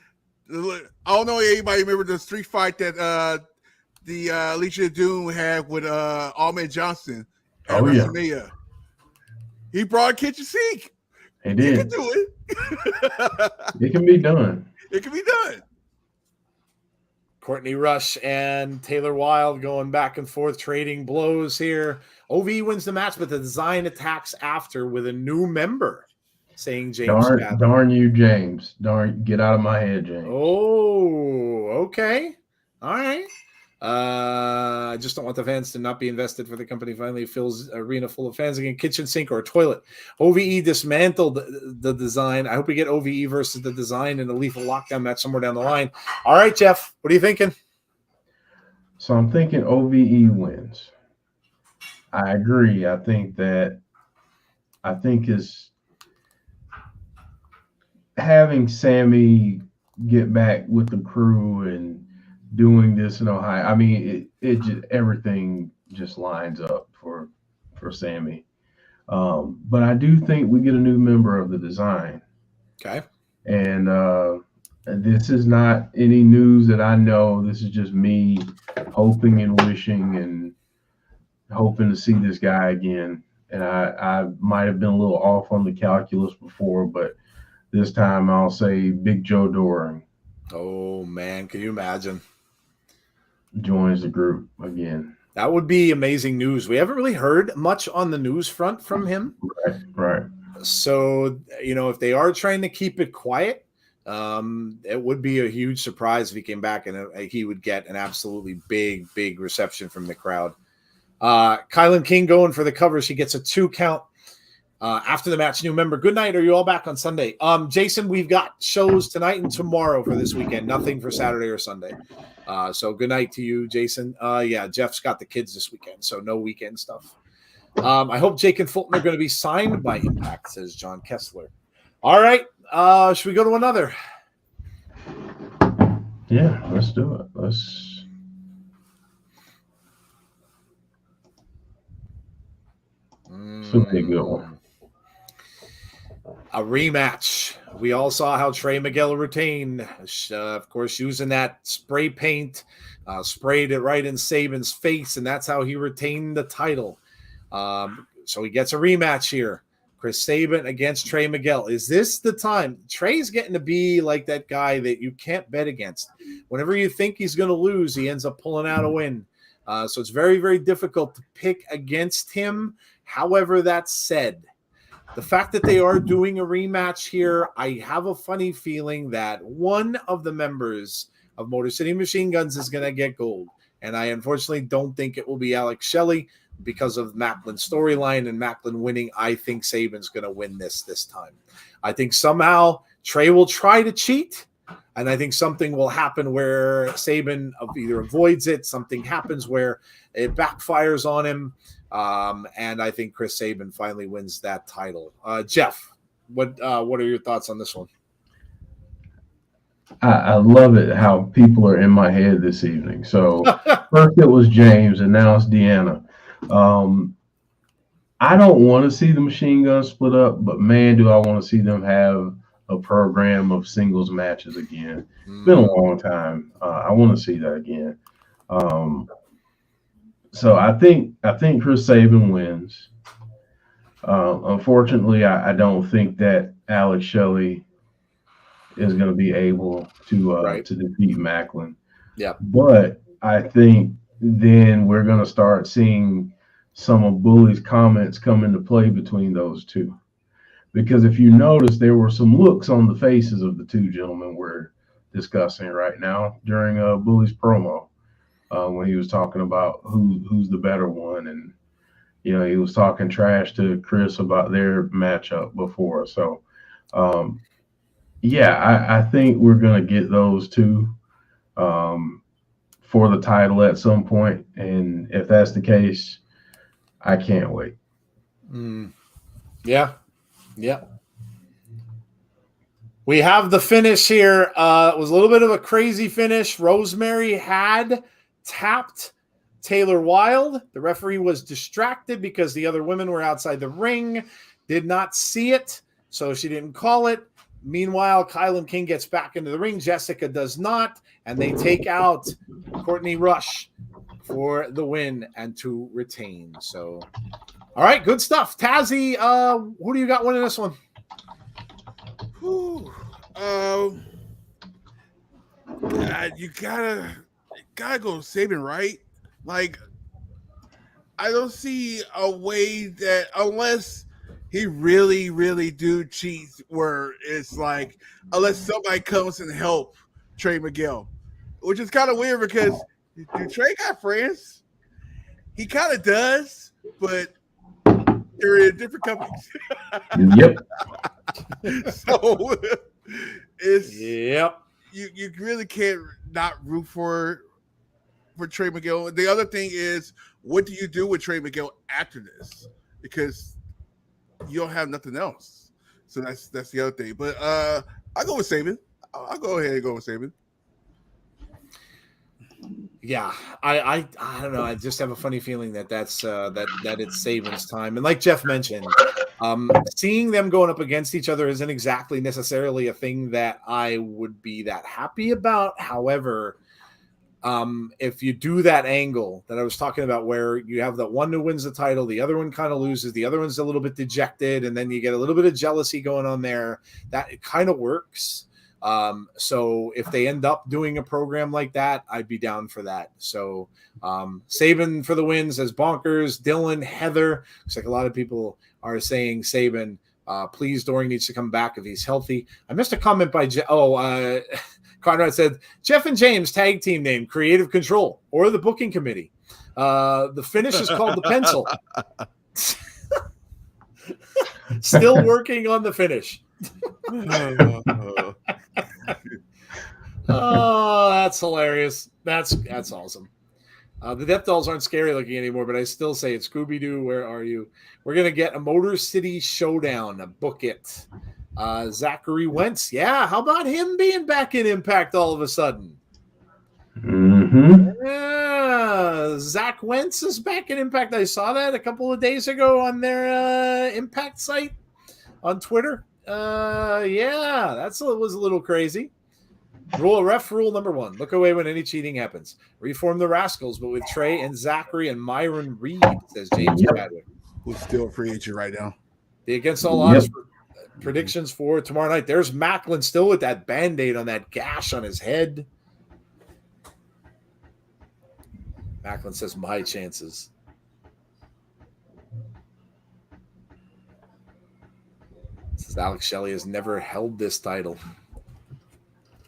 I don't know if anybody remember the street fight that the Legion of Doom had with Ahmed Johnson at WrestleMania. He brought a kitchen sink. He did. He can do it. It can be done. It can be done. Courtney Rush and Taylor Wilde going back and forth, trading blows here. OVE wins the match, but the design attacks after with a new member, saying James. Darn you, James. Get out of my head, James. Oh, okay. All right. I just don't want the fans to not be invested for the company finally fills arena full of fans again. Kitchen sink or a toilet. OVE dismantled the design. I hope we get OVE versus the design in a lethal lockdown match somewhere down the line. All right, Jeff, what are you thinking? So I'm thinking OVE wins. I agree. I think is having Sammy get back with the crew and doing this in Ohio. I mean, it just everything just lines up for Sammy. But I do think we get a new member of the design. Okay. And this is not any news that I know. This is just me hoping and wishing and hoping to see this guy again. And I might have been a little off on the calculus before, but this time I'll say Big Joe Doring. Oh, man. Can you imagine? Joins the group again. That would be amazing news. We haven't really heard much on the news front from him. Right. So, if they are trying to keep it quiet, it would be a huge surprise if he came back and he would get an absolutely big reception from the crowd. KiLynn King going for the cover. She gets a 2 count. After the match, new member, good night. Are you all back on Sunday? Jason, we've got shows tonight and tomorrow for this weekend. Nothing for Saturday or Sunday. So good night to you, Jason. Yeah, Jeff's got the kids this weekend, so no weekend stuff. I hope Jake and Fulton are going to be signed by Impact, says John Kessler. All right. Should we go to another? Yeah, let's do it. Should be a good one. A rematch. We all saw how Trey Miguel retained. Of course, using that spray paint, sprayed it right in Saban's face, and that's how he retained the title. So he gets a rematch here. Chris Sabin against Trey Miguel. Is this the time? Trey's getting to be like that guy that you can't bet against. Whenever you think he's going to lose, he ends up pulling out a win. So it's very, very difficult to pick against him. However, that said, the fact that they are doing a rematch here, I have a funny feeling that one of the members of Motor City Machine Guns is going to get gold. And I unfortunately don't think it will be Alex Shelley because of Macklin's storyline and Macklin winning. I think Sabin's going to win this time. I think somehow Trey will try to cheat, and I think something will happen where Sabin either avoids it, something happens where it backfires on him, and I think Chris Sabin finally wins that title. Jeff, what are your thoughts on this one? I love it how people are in my head this evening. So first it was James, and now it's Deanna. I don't want to see the Machine Guns split up, but man, do I want to see them have a program of singles matches again. It's been a long time. I want to see that again. So I think Chris Sabin wins. Unfortunately, I don't think that Alex Shelley is going to be able to defeat Macklin. Yeah, but I think then we're going to start seeing some of Bully's comments come into play between those two. Because if you notice, there were some looks on the faces of the two gentlemen we're discussing right now during Bully's promo when he was talking about who's the better one. And, you know, he was talking trash to Chris about their matchup before. So, I think we're going to get those two for the title at some point. And if that's the case, I can't wait. Yeah. We have the finish here. It was a little bit of a crazy finish. Rosemary had tapped Taylor Wilde. The referee was distracted because the other women were outside the ring, did not see it, so she didn't call it. Meanwhile, KiLynn King gets back into the ring. Jessicka does not, and they take out Courtney Rush for the win and to retain. So, all right, good stuff. Tazzy, who do you got winning this one? You gotta go Sabin, right? Like, I don't see a way that unless he really, really do cheat, where it's like unless somebody comes and help Trey Miguel, which is kind of weird because do Trey got friends? He kind of does, but they're in different companies. Yep. So it's yep. You really can't not root for Trey Miguel. The other thing is, what do you do with Trey Miguel after this? Because you don't have nothing else. So that's the other thing. But I'll go with Sabin. I'll go ahead and go with Sabin. Yeah, I don't know. I just have a funny feeling that it's Sabin's time. And like Jeff mentioned, seeing them going up against each other isn't exactly necessarily a thing that I would be that happy about. However, if you do that angle that I was talking about, where you have the one who wins the title, the other one kind of loses, the other one's a little bit dejected, and then you get a little bit of jealousy going on there, that it kind of works. So if they end up doing a program like that, I'd be down for that. So Sabin for the wins as Bonkers, Dylan, Heather. Looks like a lot of people are saying Sabin. Please, Doring needs to come back if he's healthy. I missed a comment by Conrad said, Jeff and James tag team name, Creative Control, or the booking committee. The finish is called the pencil. Still working on the finish. Oh, that's hilarious. That's awesome. The Death Dolls aren't scary looking anymore, but I still say it. Scooby-Doo, where are you? We're going to get a Motor City Showdown. Book it. Zachary Wentz. Yeah, how about him being back in Impact all of a sudden? Mm-hmm. Yeah, Zach Wentz is back in Impact. I saw that a couple of days ago on their Impact site on Twitter. Yeah, was a little crazy. Ref rule number 1. Look away when any cheating happens. Reform the Rascals, but with Trey and Zachary and Myron Reed, says James Chadwick. Who's still a free agent right now. The Against All Odds predictions for tomorrow night. There's Macklin still with that Band-Aid on that gash on his head. Macklin says my chances. Says Alex Shelley has never held this title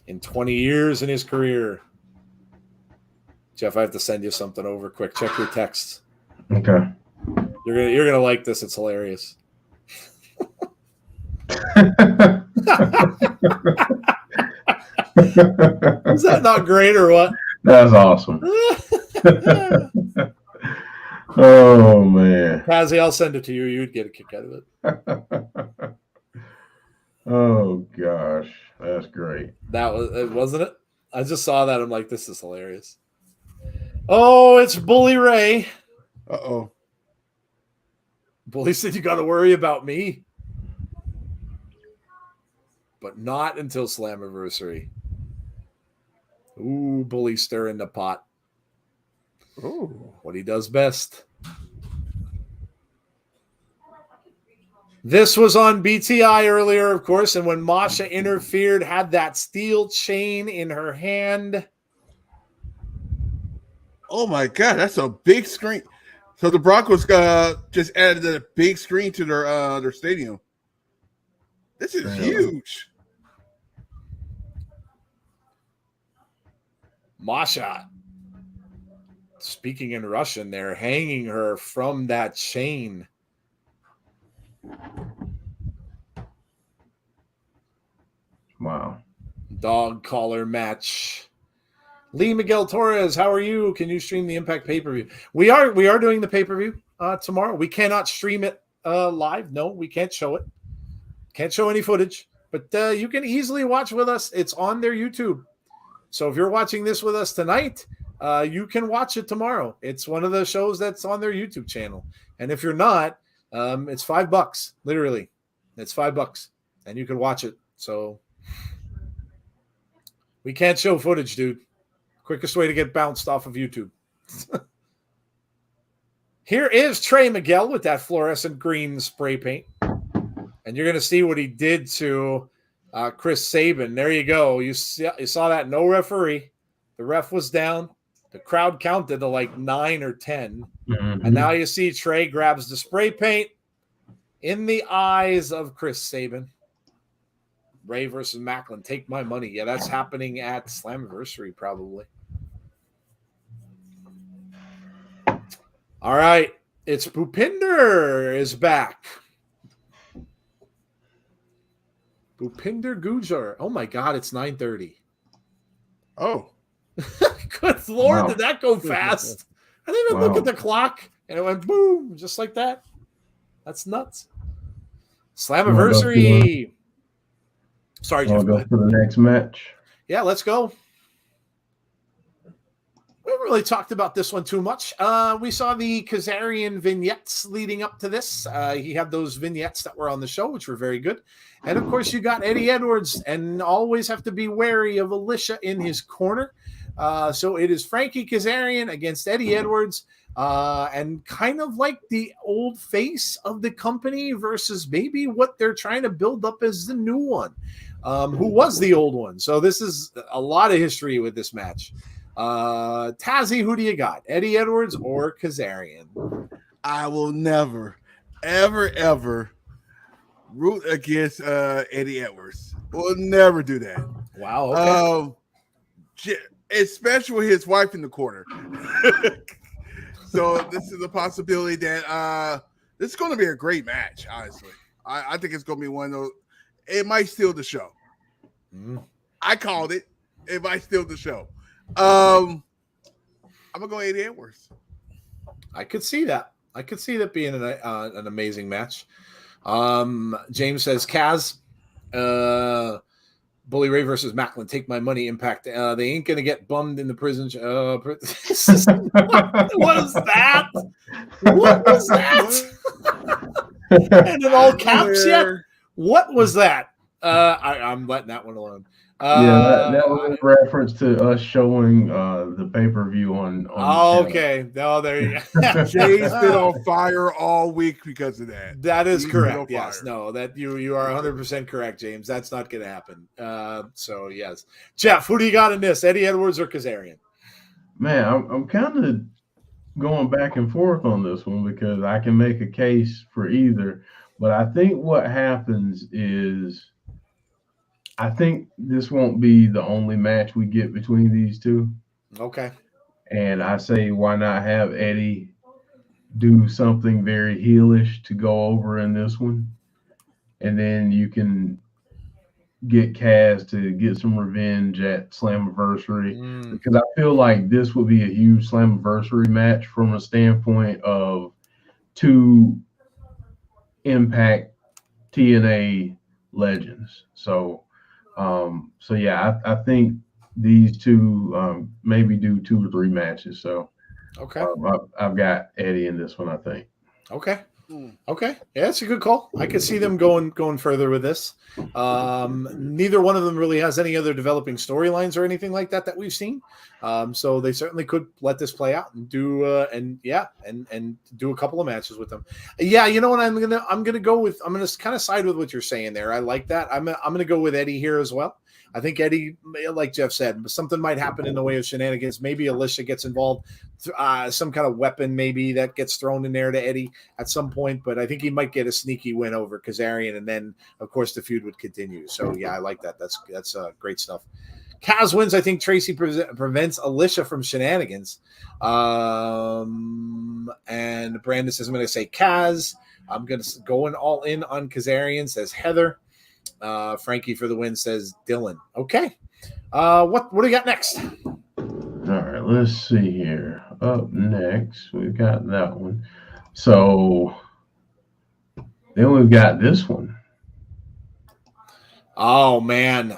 in 20 years in his career. Jeff, I have to send you something over quick. Check your texts. Okay. You're gonna like this. It's hilarious. Is that not great or what? That's awesome. Oh man. Pazzy, I'll send it to you. You'd get a kick out of it. Oh gosh. That's great. That was it, wasn't it? I just saw that. I'm like, this is hilarious. Oh, it's Bully Ray. Uh-oh. Bully said you got to worry about me. But not until Slammiversary. Ooh, Bully stirring the pot. Oh, what he does best. This was on BTI earlier, of course, and when Masha interfered, had that steel chain in her hand. Oh my God, that's a big screen. So the Broncos just added a big screen to their stadium. This is huge. Masha, speaking in Russian, they're hanging her from that chain. Wow. Dog collar match. Lee Miguel Torres, how are you? Can you stream the Impact pay-per-view? We are doing the pay-per-view tomorrow. We cannot stream it live. No, we can't show it. Can't show any footage. But you can easily watch with us. It's on their YouTube. So if you're watching this with us tonight, you can watch it tomorrow. It's one of the shows that's on their YouTube channel. And if you're not, it's $5, literally. It's $5, and you can watch it. So we can't show footage, dude. Quickest way to get bounced off of YouTube. Here is Trey Miguel with that fluorescent green spray paint. And you're going to see what he did to Chris Sabin. There you go. You saw that. No referee. The ref was down. The crowd counted to like 9 or 10. Mm-hmm. And now you see Trey grabs the spray paint in the eyes of Chris Sabin. Ray versus Macklin. Take my money. Yeah, that's happening at Slammiversary probably. All right. It's Bhupinder is back. Bhupinder Gujjar. Oh, my God. It's 9:30. Oh. Good Lord. Wow. Did that go fast? I didn't even look at the clock, and it went boom, just like that. That's nuts. Slammiversary. Sorry, Jeff. Go for the next match. Yeah, let's go. We haven't really talked about this one too much. We saw the Kazarian vignettes leading up to this. He had those vignettes that were on the show, which were very good. And, of course, you got Eddie Edwards, and always have to be wary of Alicia in his corner. So it is Frankie Kazarian against Eddie Edwards, and kind of like the old face of the company versus maybe what they're trying to build up as the new one, who was the old one. So this is a lot of history with this match. Tazzy, who do you got? Eddie Edwards or Kazarian? I will never, ever, ever root against Eddie Edwards. We'll never do that. Wow. Okay. Especially with his wife in the corner. So this is a possibility that This is going to be a great match, honestly. I think it's going to be one of those. It might steal the show. I called it. It might steal the show. I'm going to go Eddie Edwards. I could see that. I could see that being an amazing match. James says, Kaz, Bully Ray versus Macklin, take my money, Impact. They ain't going to get bummed in the prison. What is that? What was that? And in all caps yet? What was that? I'm letting that one alone. That was in reference to us showing the pay-per-view on okay. No, there you go. Jay's been on fire all week because of that. That is correct. Yes. No, that you are 100% correct, James. That's not going to happen. So yes. Jeff, who do you got in this? Eddie Edwards or Kazarian? Man, I'm kind of going back and forth on this one because I can make a case for either. But I think what happens is I think this won't be the only match we get between these two. Okay. And I say, why not have Eddie do something very heelish to go over in this one? And then you can get Kaz to get some revenge at Slammiversary. Because I feel like this would be a huge Slammiversary match from a standpoint of two Impact TNA legends. So yeah, I think these two maybe do 2 or 3 matches. So okay, I've got Eddie in this one, I think. Okay. Okay. Yeah, that's a good call. I could see them going further with this. Neither one of them really has any other developing storylines or anything like that we've seen. So they certainly could let this play out and do and do a couple of matches with them. Yeah, you know what? I'm gonna go with. I'm gonna kind of side with what you're saying there. I like that. I'm gonna go with Eddie here as well. I think Eddie, like Jeff said, something might happen in the way of shenanigans. Maybe Alicia gets involved, some kind of weapon maybe that gets thrown in there to Eddie at some point. But I think he might get a sneaky win over Kazarian, and then of course the feud would continue. So yeah, I like that. That's great stuff. Kaz wins. I think Tracy prevents Alicia from shenanigans. And Brandon says, I'm going to say Kaz. I'm going to go all in on Kazarian, says Heather. Frankie for the win, says Dylan. Okay. What do you got next? All right, let's see here. Up next, we've got that one. So then we've got this one. Oh, man.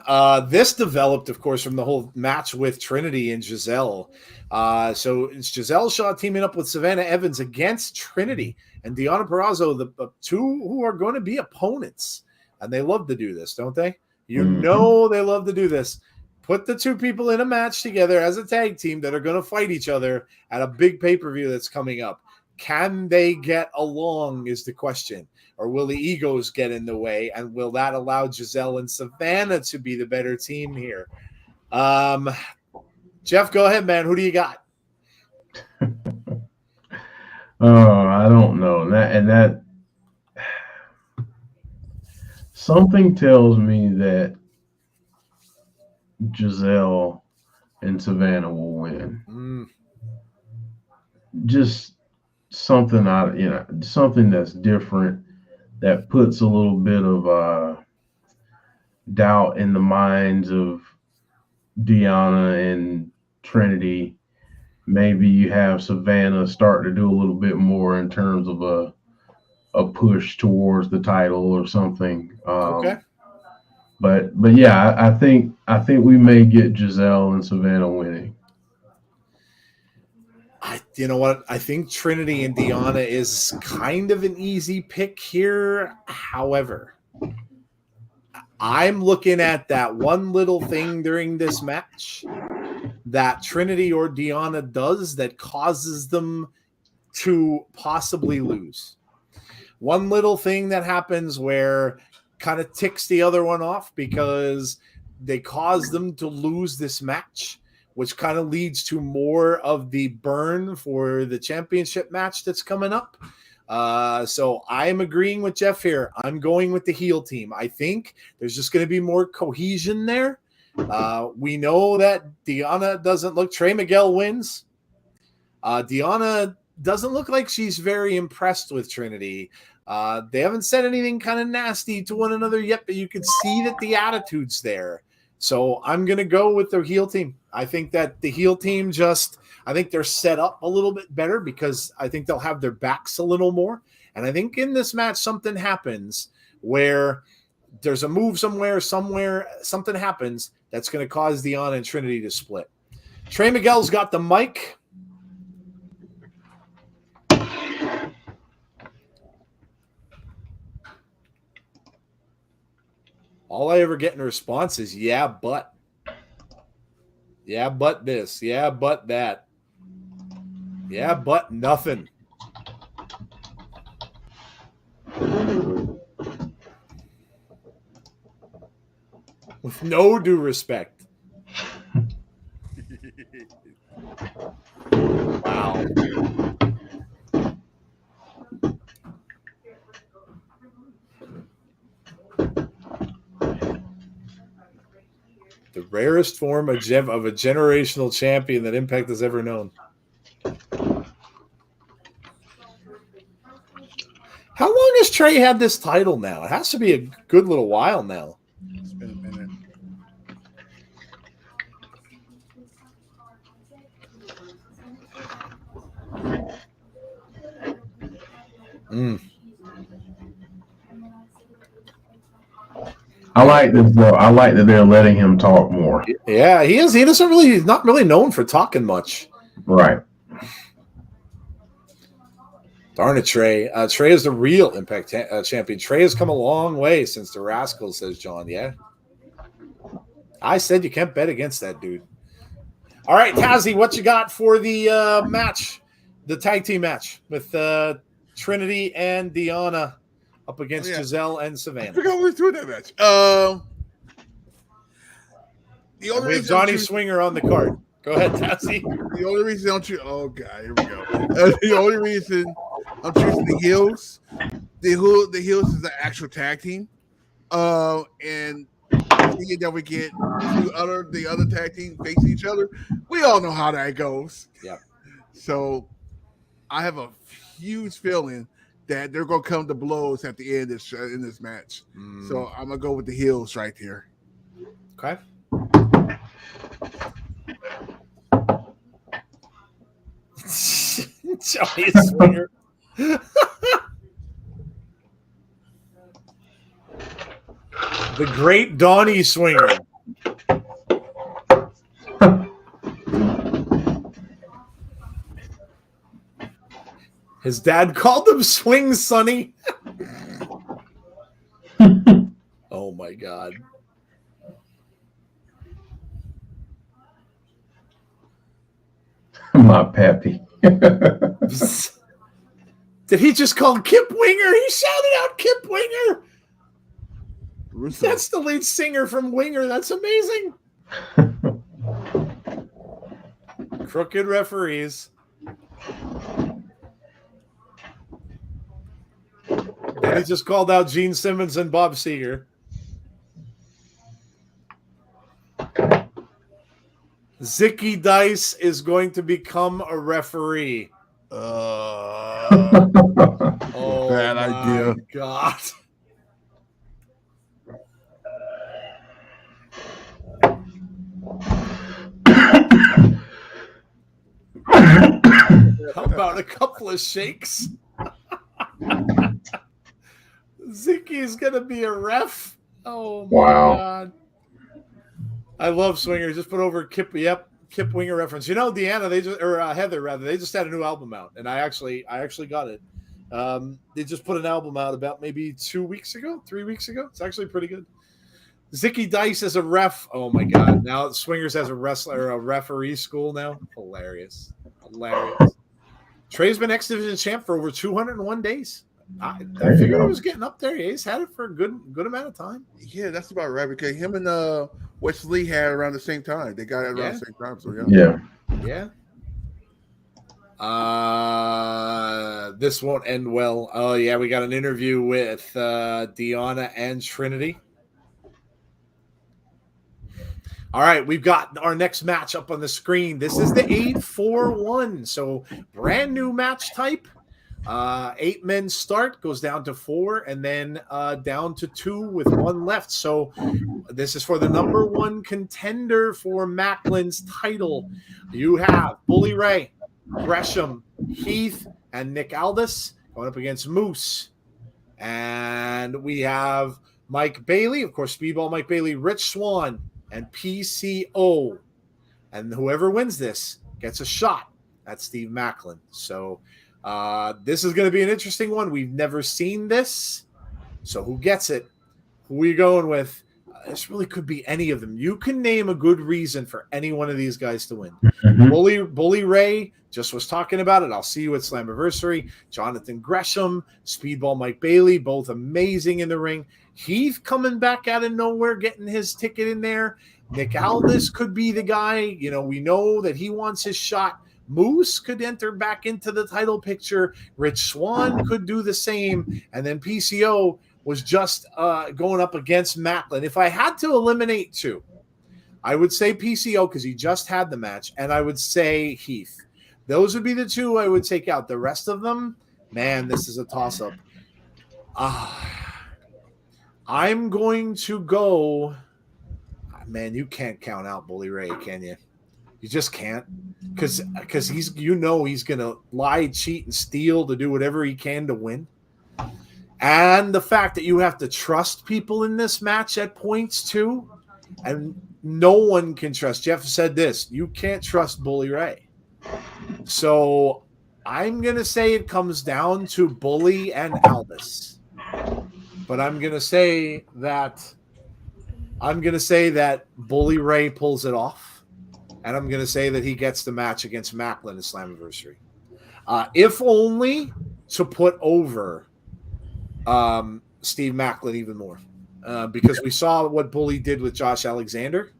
This developed, of course, from the whole match with Trinity and Giselle. So it's Giselle Shaw teaming up with Savannah Evans against Trinity and Deonna Purrazzo, the two who are going to be opponents. And they love to do this, don't they? You know they love to do this. Put the two people in a match together as a tag team that are going to fight each other at a big pay-per-view that's coming up. Can they get along is the question. Or will the egos get in the way? And will that allow Giselle and Savannah to be the better team here? Jeff, go ahead, man. Who do you got? I don't know. That something tells me that Giselle and Savannah will win. Just something something that's different that puts a little bit of doubt in the minds of Deonna and Trinity. Maybe you have Savannah start to do a little bit more in terms of a push towards the title or something. Okay. But yeah, I think we may get Giselle and Savannah winning. You know what? I think Trinity and Deonna is kind of an easy pick here. However, I'm looking at that one little thing during this match that Trinity or Deonna does that causes them to possibly lose. One little thing that happens where kind of ticks the other one off because they cause them to lose this match, which kind of leads to more of the burn for the championship match that's coming up. So I'm agreeing with Jeff here. I'm going with the heel team. I think there's just going to be more cohesion there. We know that Deonna doesn't look. Trey Miguel wins. Deonna doesn't look like she's very impressed with Trinity. They haven't said anything kind of nasty to one another yet, but you can see that the attitude's there. So I'm going to go with the heel team. I think that the heel team I think they're set up a little bit better because I think they'll have their backs a little more. And I think in this match, something happens where there's a move somewhere, something happens that's going to cause Deonna and Trinity to split. Trey Miguel's got the mic. All I ever get in response is, yeah, but. Yeah, but this. Yeah, but that. Yeah, but nothing. With no due respect. Wow. The rarest form of a generational champion that Impact has ever known. How long has Trey had this title now? It has to be a good little while now. It's been a minute. I like this though. I like that they're letting him talk more. Yeah, he is. He's not really known for talking much. Right. Darn it, Trey. Trey is the real Impact champion. Trey has come a long way since the Rascals, says John. Yeah. I said you can't bet against that dude. All right, Tazzy, what you got for the match, the tag team match with Trinity and Deonna up against Giselle and Savannah? I forgot we were through that match. We have Johnny Swinger on the card. Go ahead, Tazzy. The only reason oh god, here we go. The only reason I'm choosing the Heels, the Heels is the actual tag team, and thinking that we get the other tag team facing each other. We all know how that goes. Yeah. So I have a huge feeling that they're going to come to blows at the end in this match. So I'm going to go with the Heels right here. Okay. Johnny Swinger. The great Donnie Swinger. His dad called him Swing Sonny. Oh my God. My pappy. Did he just call Kip Winger? He shouted out Kip Winger. Russo. That's the lead singer from Winger. That's amazing. Crooked referees. And he just called out Gene Simmons and Bob Seger. Zicky Dice is going to become a referee. Oh, bad idea. God. How about a couple of shakes? Zicky's gonna be a ref. Oh my God! I love Swinger. Just put over Kip. Yep, Kip Winger reference. You know, Deanna, Heather rather. They just had a new album out, and I actually got it. They just put an album out about maybe 3 weeks ago. It's actually pretty good. Zicky Dice as a ref. Oh my God! Now Swingers has a referee school now. Hilarious. Trey's been X Division champ for over 201 days. I figured he was getting up there. He's had it for a good amount of time. Yeah, that's about right. Because him and Wesley had around the same time. They got it around the same time. So yeah. This won't end well. Oh yeah, we got an interview with Deonna and Trinity. All right, we've got our next match up on the screen. This is the 8-4-1, so brand new match type. 8 men start, goes down to 4, and then down to 2 with 1 left. So this is for the number 1 contender for Macklin's title. You have Bully Ray, Gresham, Heath, and Nick Aldis going up against Moose. And we have Mike Bailey, of course, Speedball Mike Bailey, Rich Swann, and PCO. And whoever wins this gets a shot at Steve Macklin. So this is going to be an interesting one. We've never seen this. So who gets it? Who are you going with? This really could be any of them. You can name a good reason for any one of these guys to win. Mm-hmm. Bully Ray just was talking about it. I'll see you at Slammiversary. Jonathan Gresham, Speedball Mike Bailey, both amazing in the ring. Heath coming back out of nowhere, getting his ticket in there. Nick Aldis could be the guy. You know, we know that he wants his shot. Moose could enter back into the title picture. Rich Swann could do the same. And then PCO was just going up against Macklin. If I had to eliminate 2, I would say PCO because he just had the match, and I would say Heath. Those would be the 2 I would take out. The rest of them, man, this is a toss-up. I'm going to go – man, you can't count out Bully Ray, can you? You just can't because he's he's going to lie, cheat, and steal to do whatever he can to win. And the fact that you have to trust people in this match at points too, and no one can trust. Jeff said this, you can't trust Bully Ray. So I'm going to say it comes down to Bully and Aldis. But I'm going to say that Bully Ray pulls it off. And I'm going to say that he gets the match against Macklin at Slammiversary. If only to put over Steve Macklin even more. Because we saw what Bully did with Josh Alexander.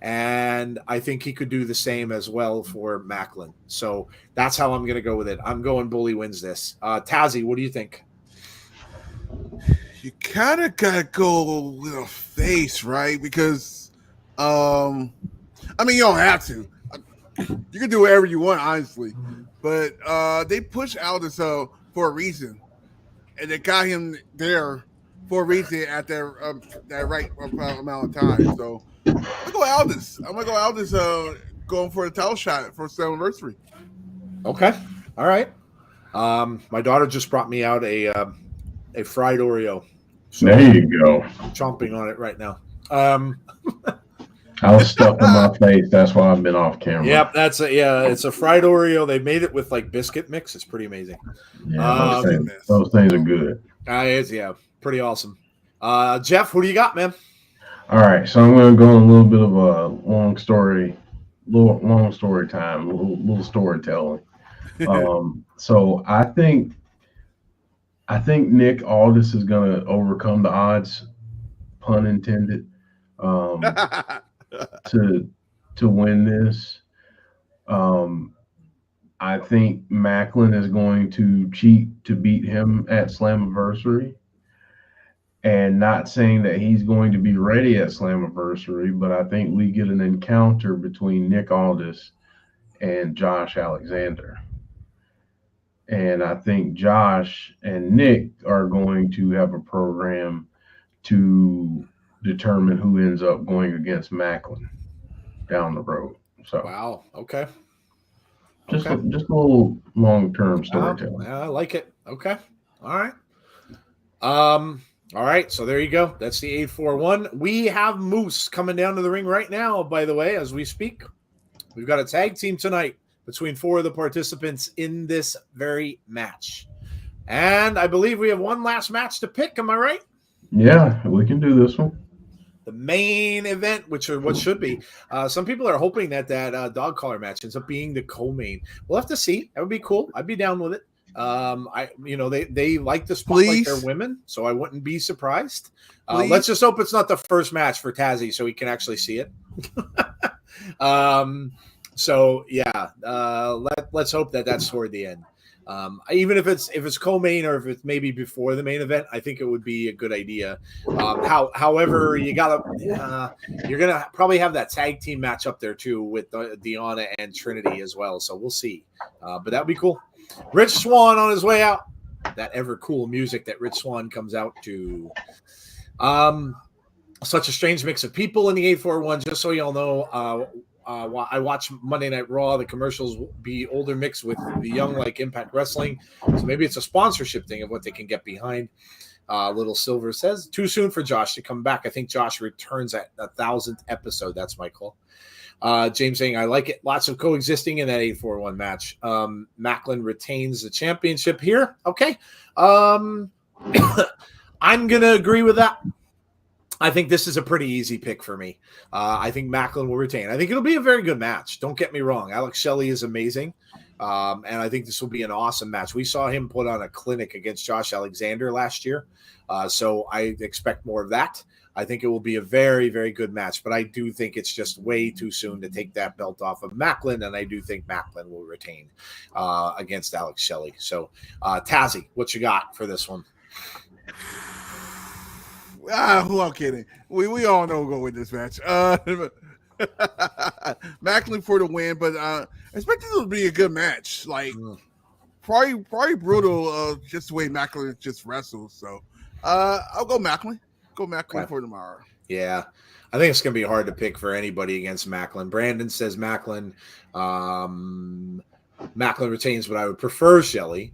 And I think he could do the same as well for Macklin. So that's how I'm going to go with it. I'm going Bully wins this. Tazzy, what do you think? You kind of got to go with a face, right? Because, I mean, you don't have to. You can do whatever you want, honestly. But they pushed Aldis for a reason. And they got him there for a reason at that right amount of time. So I'm going to go Aldis. I'm going to go Aldis going for a title shot for Slammiversary. Okay. All right. My daughter just brought me out a fried Oreo. So there you go. I'm chomping on it right now. I was stuck in my face. That's why I've been off camera. Yep, it's a fried Oreo. They made it with like biscuit mix. It's pretty amazing. Yeah, those things are good. It's pretty awesome. Jeff, who do you got, man? All right, so I'm going to go on a little bit of a long story time, a little storytelling. So I think Nick Aldis is going to overcome the odds, pun intended, to win this. I think Macklin is going to cheat to beat him at Slammiversary. And not saying that he's going to be ready at Slammiversary, but I think we get an encounter between Nick Aldis and Josh Alexander. And I think Josh and Nick are going to have a program to determine who ends up going against Macklin down the road. So wow, okay. Just a little long-term storytelling. I like it. Okay. All right. All right, so there you go. That's the 841. We have Moose coming down to the ring right now, by the way, as we speak. We've got a tag team tonight between 4 of the participants in this very match. And I believe we have one last match to pick. Am I right? Yeah, we can do this one. The main event, which are what should be. Some people are hoping that dog collar match ends up being the co-main. We'll have to see. That would be cool. I'd be down with it. They like to spotlight their women, so I wouldn't be surprised. Let's just hope it's not the first match for Tazzy, so he can actually see it. Let's hope that that's toward the end. Even if it's co-main or if it's maybe before the main event, I think it would be a good idea. However, you're gonna probably have that tag team match up there too with Deonna and Trinity as well. So we'll see. But that'd be cool. Rich Swann on his way out. That ever cool music that Rich Swann comes out to. Such a strange mix of people in the 841. Just so y'all know, I watch Monday Night Raw. The commercials will be older mixed with the young, like Impact Wrestling. So maybe it's a sponsorship thing of what they can get behind. Little Silver says, too soon for Josh to come back. I think Josh returns at the 1,000th episode. That's my call. James saying, I like it. Lots of coexisting in that 841 match. Macklin retains the championship here. Okay. I'm going to agree with that. I think this is a pretty easy pick for me. I think Macklin will retain. I think it'll be a very good match. Don't get me wrong. Alex Shelley is amazing. And I think this will be an awesome match. We saw him put on a clinic against Josh Alexander last year. So I expect more of that. I think it will be a very, very good match, but I do think it's just way too soon to take that belt off of Macklin, and I do think Macklin will retain against Alex Shelley. So, Tazzy, what you got for this one? Who I'm kidding. We all know who'll go with this match. Macklin for the win, but I expect this to be a good match. Like probably brutal, just the way Macklin just wrestles. So I'll go Macklin. Go Macklin for tomorrow. Yeah. I think it's going to be hard to pick for anybody against Macklin. Brandon says Macklin. Macklin retains, but I would prefer Shelley.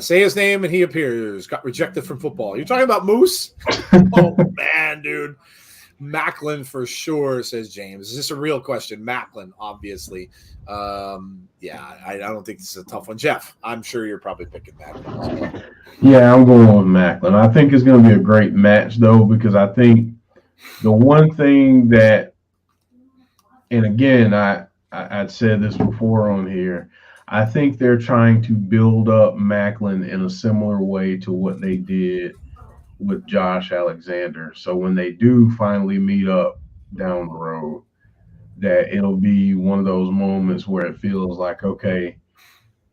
Say his name and he appears. Got rejected from football. You're talking about Moose? Oh, man, dude. Macklin for sure, says James. Is this a real question? Macklin, obviously. Yeah, I don't think this is a tough one. Jeff, I'm sure you're probably picking Macklin as well. Yeah, I'm going with Macklin. I think it's going to be a great match, though, because I think the one thing that, and again, I'd said this before on here, I think they're trying to build up Macklin in a similar way to what they did with Josh Alexander. So when they do finally meet up down the road, that it'll be one of those moments where it feels like, okay,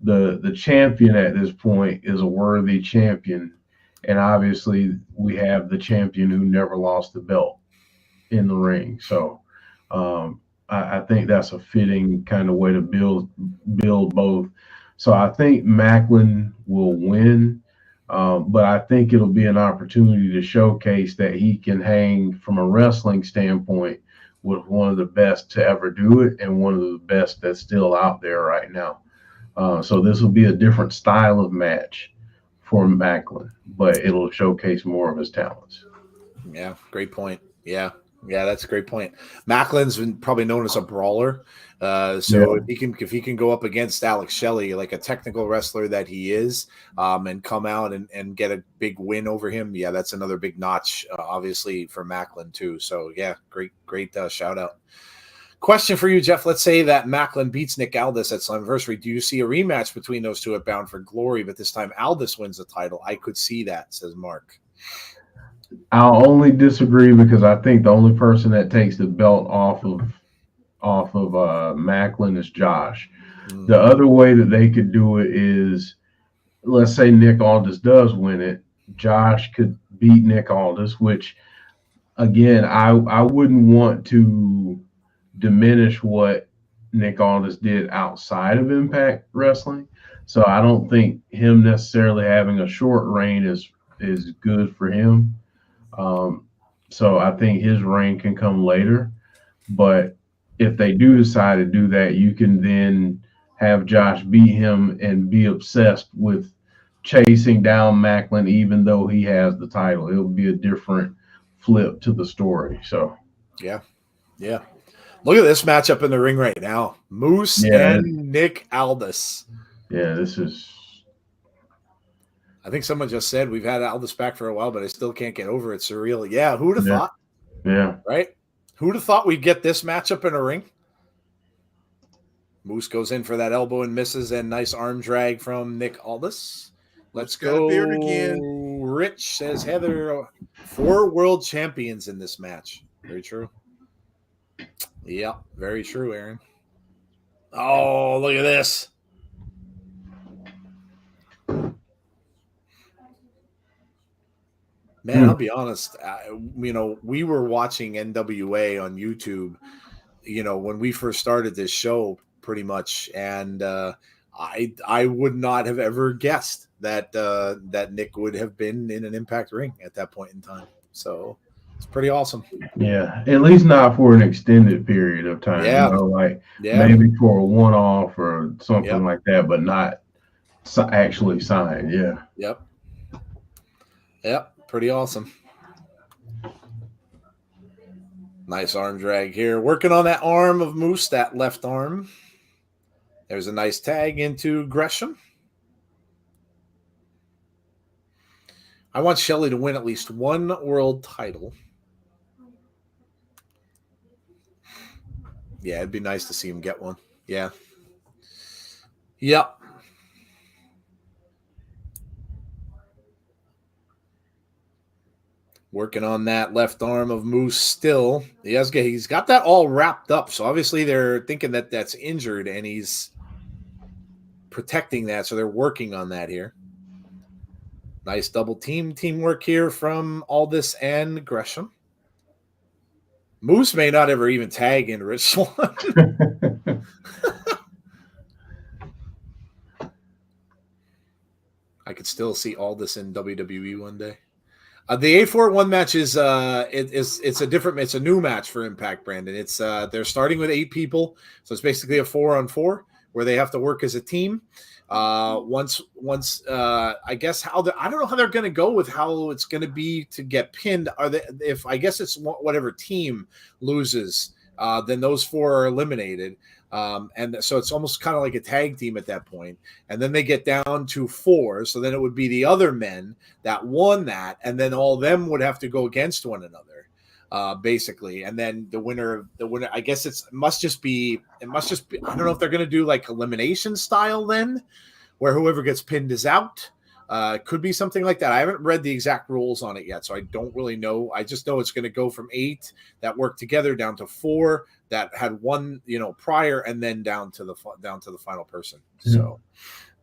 the champion at this point is a worthy champion. And obviously we have the champion who never lost the belt in the ring. So I think that's a fitting kind of way to build both. So I think Macklin will win. But I think it'll be an opportunity to showcase that he can hang from a wrestling standpoint with one of the best to ever do it and one of the best that's still out there right now. So this will be a different style of match for Macklin, but it'll showcase more of his talents. Yeah, great point. Yeah, that's a great point. Macklin's been probably known as a brawler. If he can go up against Alex Shelley, like a technical wrestler that he is, and come out and get a big win over him, yeah, that's another big notch, obviously, for Macklin too. So yeah, great shout out. Question for you, Jeff. Let's say that Macklin beats Nick Aldis at Slammiversary. Do you see a rematch between those two at Bound for Glory, but this time Aldis wins the title? I could see that, says Mark. I'll only disagree because I think the only person that takes the belt off of Macklin is Josh. The other way that they could do it is, let's say Nick Aldis does win it, Josh could beat Nick Aldis, which again, I wouldn't want to diminish what Nick Aldis did outside of Impact Wrestling. So I don't think him necessarily having a short reign is good for him. So I think his reign can come later. But if they do decide to do that, you can then have Josh beat him and be obsessed with chasing down Macklin, even though he has the title. It'll be a different flip to the story. So, yeah. Look at this matchup in the ring right now: Moose and Nick Aldis. Yeah, this is. I think someone just said we've had Aldis back for a while, but I still can't get over it. Surreal. Yeah, who'd have thought? Yeah. Right? Who'd have thought we'd get this matchup in a ring? Moose goes in for that elbow and misses, and nice arm drag from Nick Aldis. Let's go. Again. Rich says Heather, 4 world champions in this match. Very true. Yeah, very true, Aaron. Oh, look at this. Man, I'll be honest. We were watching NWA on YouTube, when we first started this show, pretty much, and I would not have ever guessed that that Nick would have been in an Impact ring at that point in time. So it's pretty awesome. Yeah, at least not for an extended period of time. Yeah. Maybe for a one-off or something like that, but not actually signed. Yeah. Yep. Pretty awesome. Nice arm drag here. Working on that arm of Moose, that left arm. There's a nice tag into Gresham. I want Shelley to win at least one world title. Yeah, it'd be nice to see him get one. Yeah. Yep. Working on that left arm of Moose still. He's got that all wrapped up. So obviously they're thinking that that's injured and he's protecting that. So they're working on that here. Nice double teamwork here from Aldis and Gresham. Moose may not ever even tag in Rich Swann. I could still see Aldis in WWE one day. The 8-4-1 match is it's a new match for Impact, Brandon. It's they're starting with 8 people, so it's basically a 4-on-4 where they have to work as a team. Once I guess I don't know how they're going to go with how it's going to be to get pinned. I guess it's whatever team loses, then those 4 are eliminated. And so it's almost kind of like a tag team at that point. And then they get down to 4. So then it would be the other men that won that. And then all of them would have to go against one another, basically. And then the winner, I guess it must just be, I don't know if they're going to do like elimination style then, where whoever gets pinned is out. Could be something like that. I haven't read the exact rules on it yet, so I don't really know. I just know it's going to go from 8 that work together down to 4 that had one, prior, and then down to the final person. So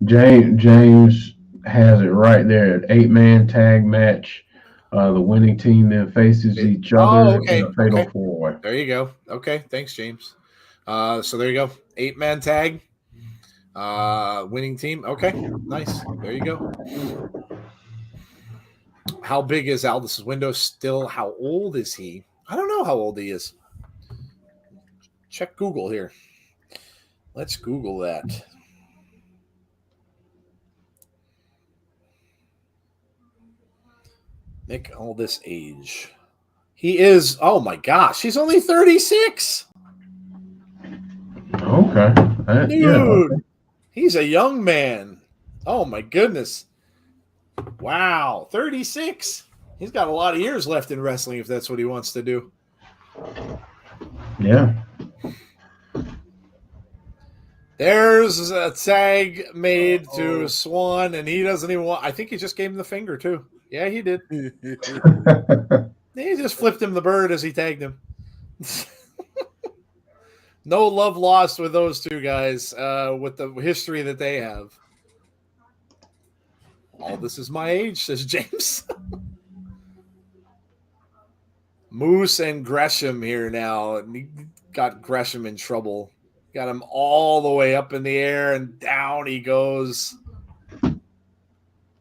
James has it right there. An 8-man tag match. The winning team then faces each other in a fatal 4-way. There you go. Okay, thanks, James. So there you go. 8-man tag. Winning team. Okay, nice. There you go. How big is Aldis's window still? How old is he? I don't know how old he is. Check Google here. Let's Google that. Nick Aldis age. He is, oh my gosh, he's only 36. Okay. Dude. He's a young man. Oh, my goodness. Wow. 36. He's got a lot of years left in wrestling if that's what he wants to do. Yeah. There's a tag made to Swann, and he doesn't even want – I think he just gave him the finger, too. Yeah, he did. He just flipped him the bird as he tagged him. No love lost with those two guys with the history that they have. All this is my age, says James. Moose and Gresham here now. And he got Gresham in trouble. Got him all the way up in the air and down he goes.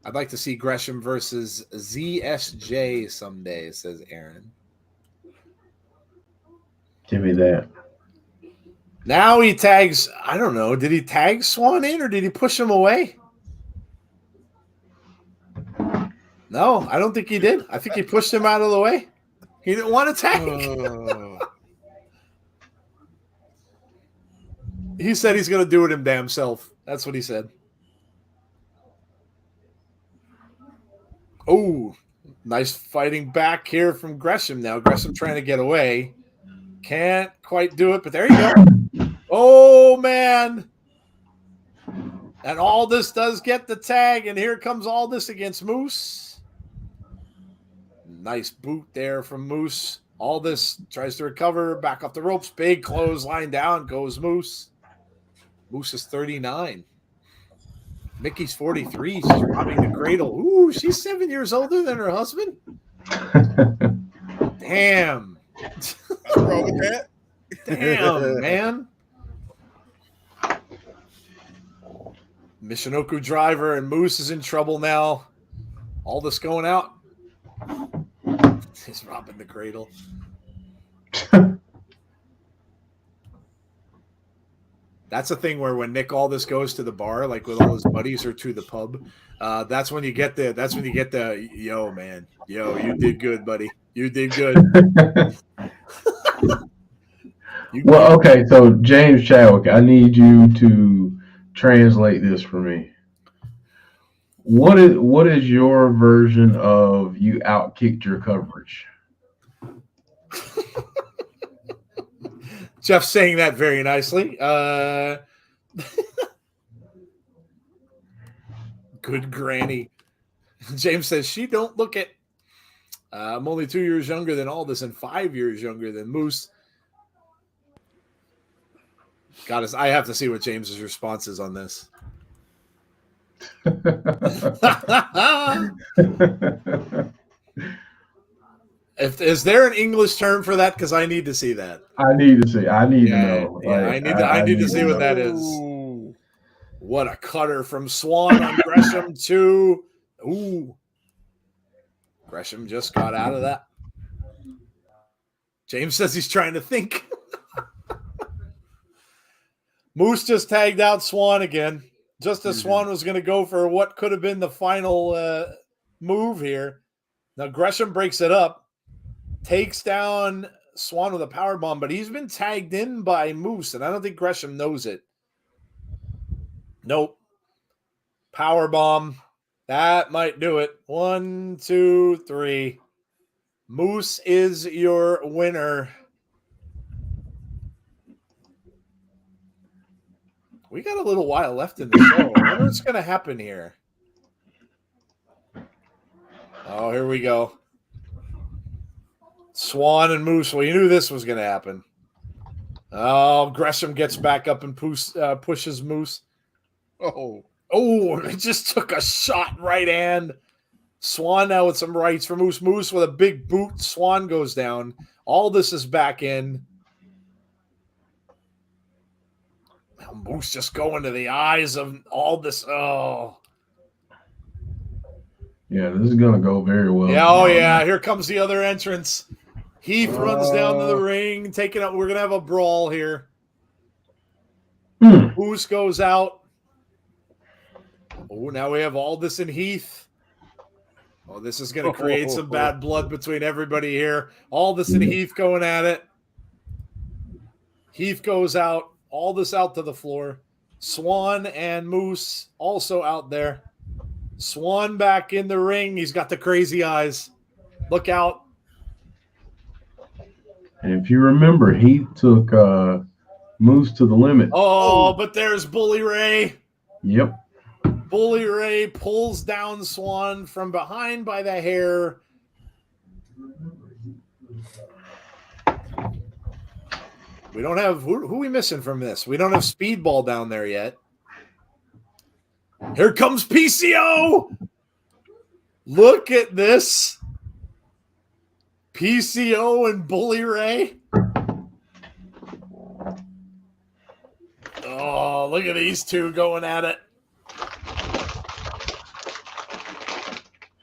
I'd like to see Gresham versus ZSJ someday, says Aaron. Give me that. Now he tags, I don't know, did he tag Swann in or did he push him away? No, I don't think he did. I think he pushed him out of the way. He didn't want to tag. He said he's going to do it him damn self. That's what he said. Oh, nice fighting back here from Gresham now. Gresham trying to get away. Can't quite do it, but there you go. Oh, man. And Aldis does get the tag, and here comes Aldis against Moose. Nice boot there from Moose. Aldis tries to recover, back off the ropes. Big clothesline down goes Moose. Moose is 39. Mickey's 43. She's robbing the cradle. Ooh, she's 7 years older than her husband. Damn. What's wrong with that? Damn, man. Michinoku driver and Moose is in trouble now. Aldis going out. He's robbing the cradle. That's a thing where when Nick Aldis goes to the bar, like with all his buddies, or to the pub, that's when you get the yo, man. Yo, you did good, buddy. You did good. Well, okay, so James Chadwick, I need you to translate this for me. What is your version of you outkicked your coverage? Jeff saying that very nicely. Good granny. James says she don't look it. I'm only 2 years younger than Aldis and 5 years younger than Moose. God, I have to see what James's response is on this. Is there an English term for that? Because I need to see that. I need to see. I need to know. Yeah, I need to see what that is. What a cutter from Swann on Gresham too. Ooh. Gresham just got out of that. James says he's trying to think. Moose just tagged out Swann again. Just as Swann was going to go for what could have been the final move here. Now Gresham breaks it up. Takes down Swann with a power bomb, but he's been tagged in by Moose, and I don't think Gresham knows it. Nope. Power bomb. That might do it. 1, 2, 3. Moose is your winner. We got a little while left in the show. I wonder what's going to happen here. Oh, here we go. Swann and Moose. Well, you knew this was going to happen. Oh, Gresham gets back up and pushes Moose. Oh, it just took a shot right hand. Swann now with some rights for Moose. Moose with a big boot. Swann goes down. Aldis is back in. Now Moose just going to the eyes of Aldis. Oh. Yeah, this is going to go very well. Yeah, oh, yeah. Here comes the other entrance. Heath runs down to the ring, taking up. We're going to have a brawl here. Moose goes out. Oh, now we have Aldis and Heath. Oh, this is going to create some bad blood between everybody here. Aldis and Heath going at it. Heath goes out. Aldis out to the floor. Swann and Moose also out there. Swann back in the ring. He's got the crazy eyes. Look out. And if you remember, he took Moose to the limit. Oh, but there's Bully Ray. Yep. Bully Ray pulls down Swann from behind by the hair. We don't have who are we missing from this? We don't have Speedball down there yet. Here comes PCO. Look at this. PCO and Bully Ray. Oh, look at these two going at it.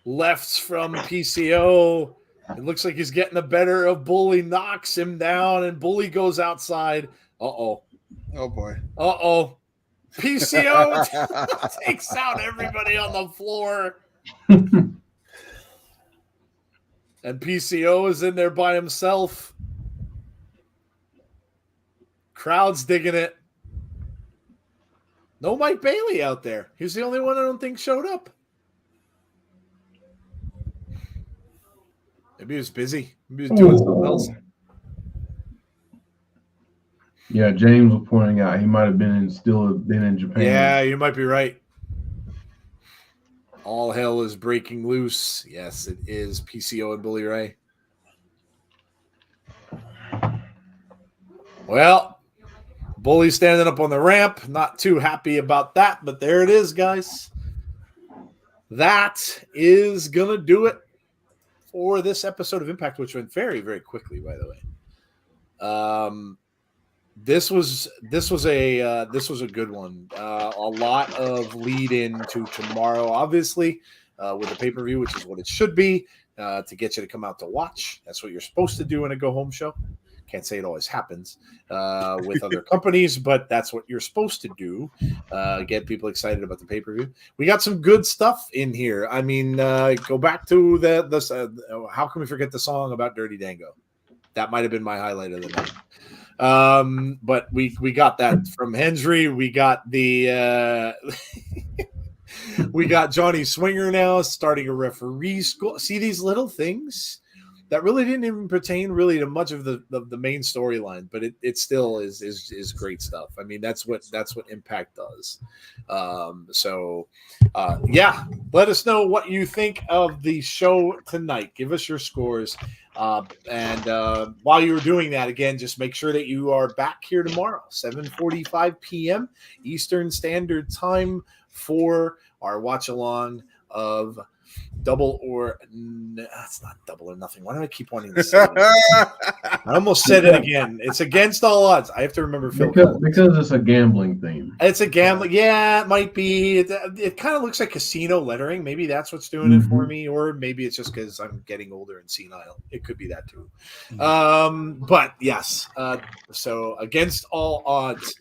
Lefts from PCO. It looks like he's getting the better of Bully, knocks him down, and Bully goes outside. Uh-oh. Oh, boy. Uh-oh. PCO takes out everybody on the floor. And PCO is in there by himself. Crowd's digging it. No Mike Bailey out there. He's the only one I don't think showed up. Maybe he was busy. Maybe he was doing something else. Yeah, James was pointing out he might have still been in Japan. Yeah, you might be right. All hell is breaking loose. Yes, it is PCO and Bully Ray. Well, Bully standing up on the ramp. Not too happy about that, but there it is, guys. That is going to do it for this episode of Impact, which went very, very quickly, by the way. This was a good one. A lot of lead in to tomorrow, obviously, with the pay-per-view, which is what it should be, to get you to come out to watch. That's what you're supposed to do in a go-home show. Can't say it always happens with other companies, but that's what you're supposed to do. Get people excited about the pay-per-view. We got some good stuff in here. I mean, go back to the how can we forget the song about Dirty Dango? That might have been my highlight of the night. But we got that from Hendry. We got the we got Johnny Swinger now starting a referee school. See these little things that really didn't even pertain really to much of the main storyline, but it still is great stuff. I mean, that's what Impact does. Yeah, let us know what you think of the show tonight. Give us your scores. And while you're doing that, again, just make sure that you are back here tomorrow, 7:45 p.m. Eastern Standard Time for our watch along of Double or that's not Double or Nothing. Why do I keep wanting to say it? I almost said it again. It's against all odds. I have to remember Phil because it's a gambling theme. It's a gambling. Yeah, it might be. It kind of looks like casino lettering. Maybe that's what's doing it for me, or maybe it's just because I'm getting older and senile. It could be that too. But yes. So against all odds,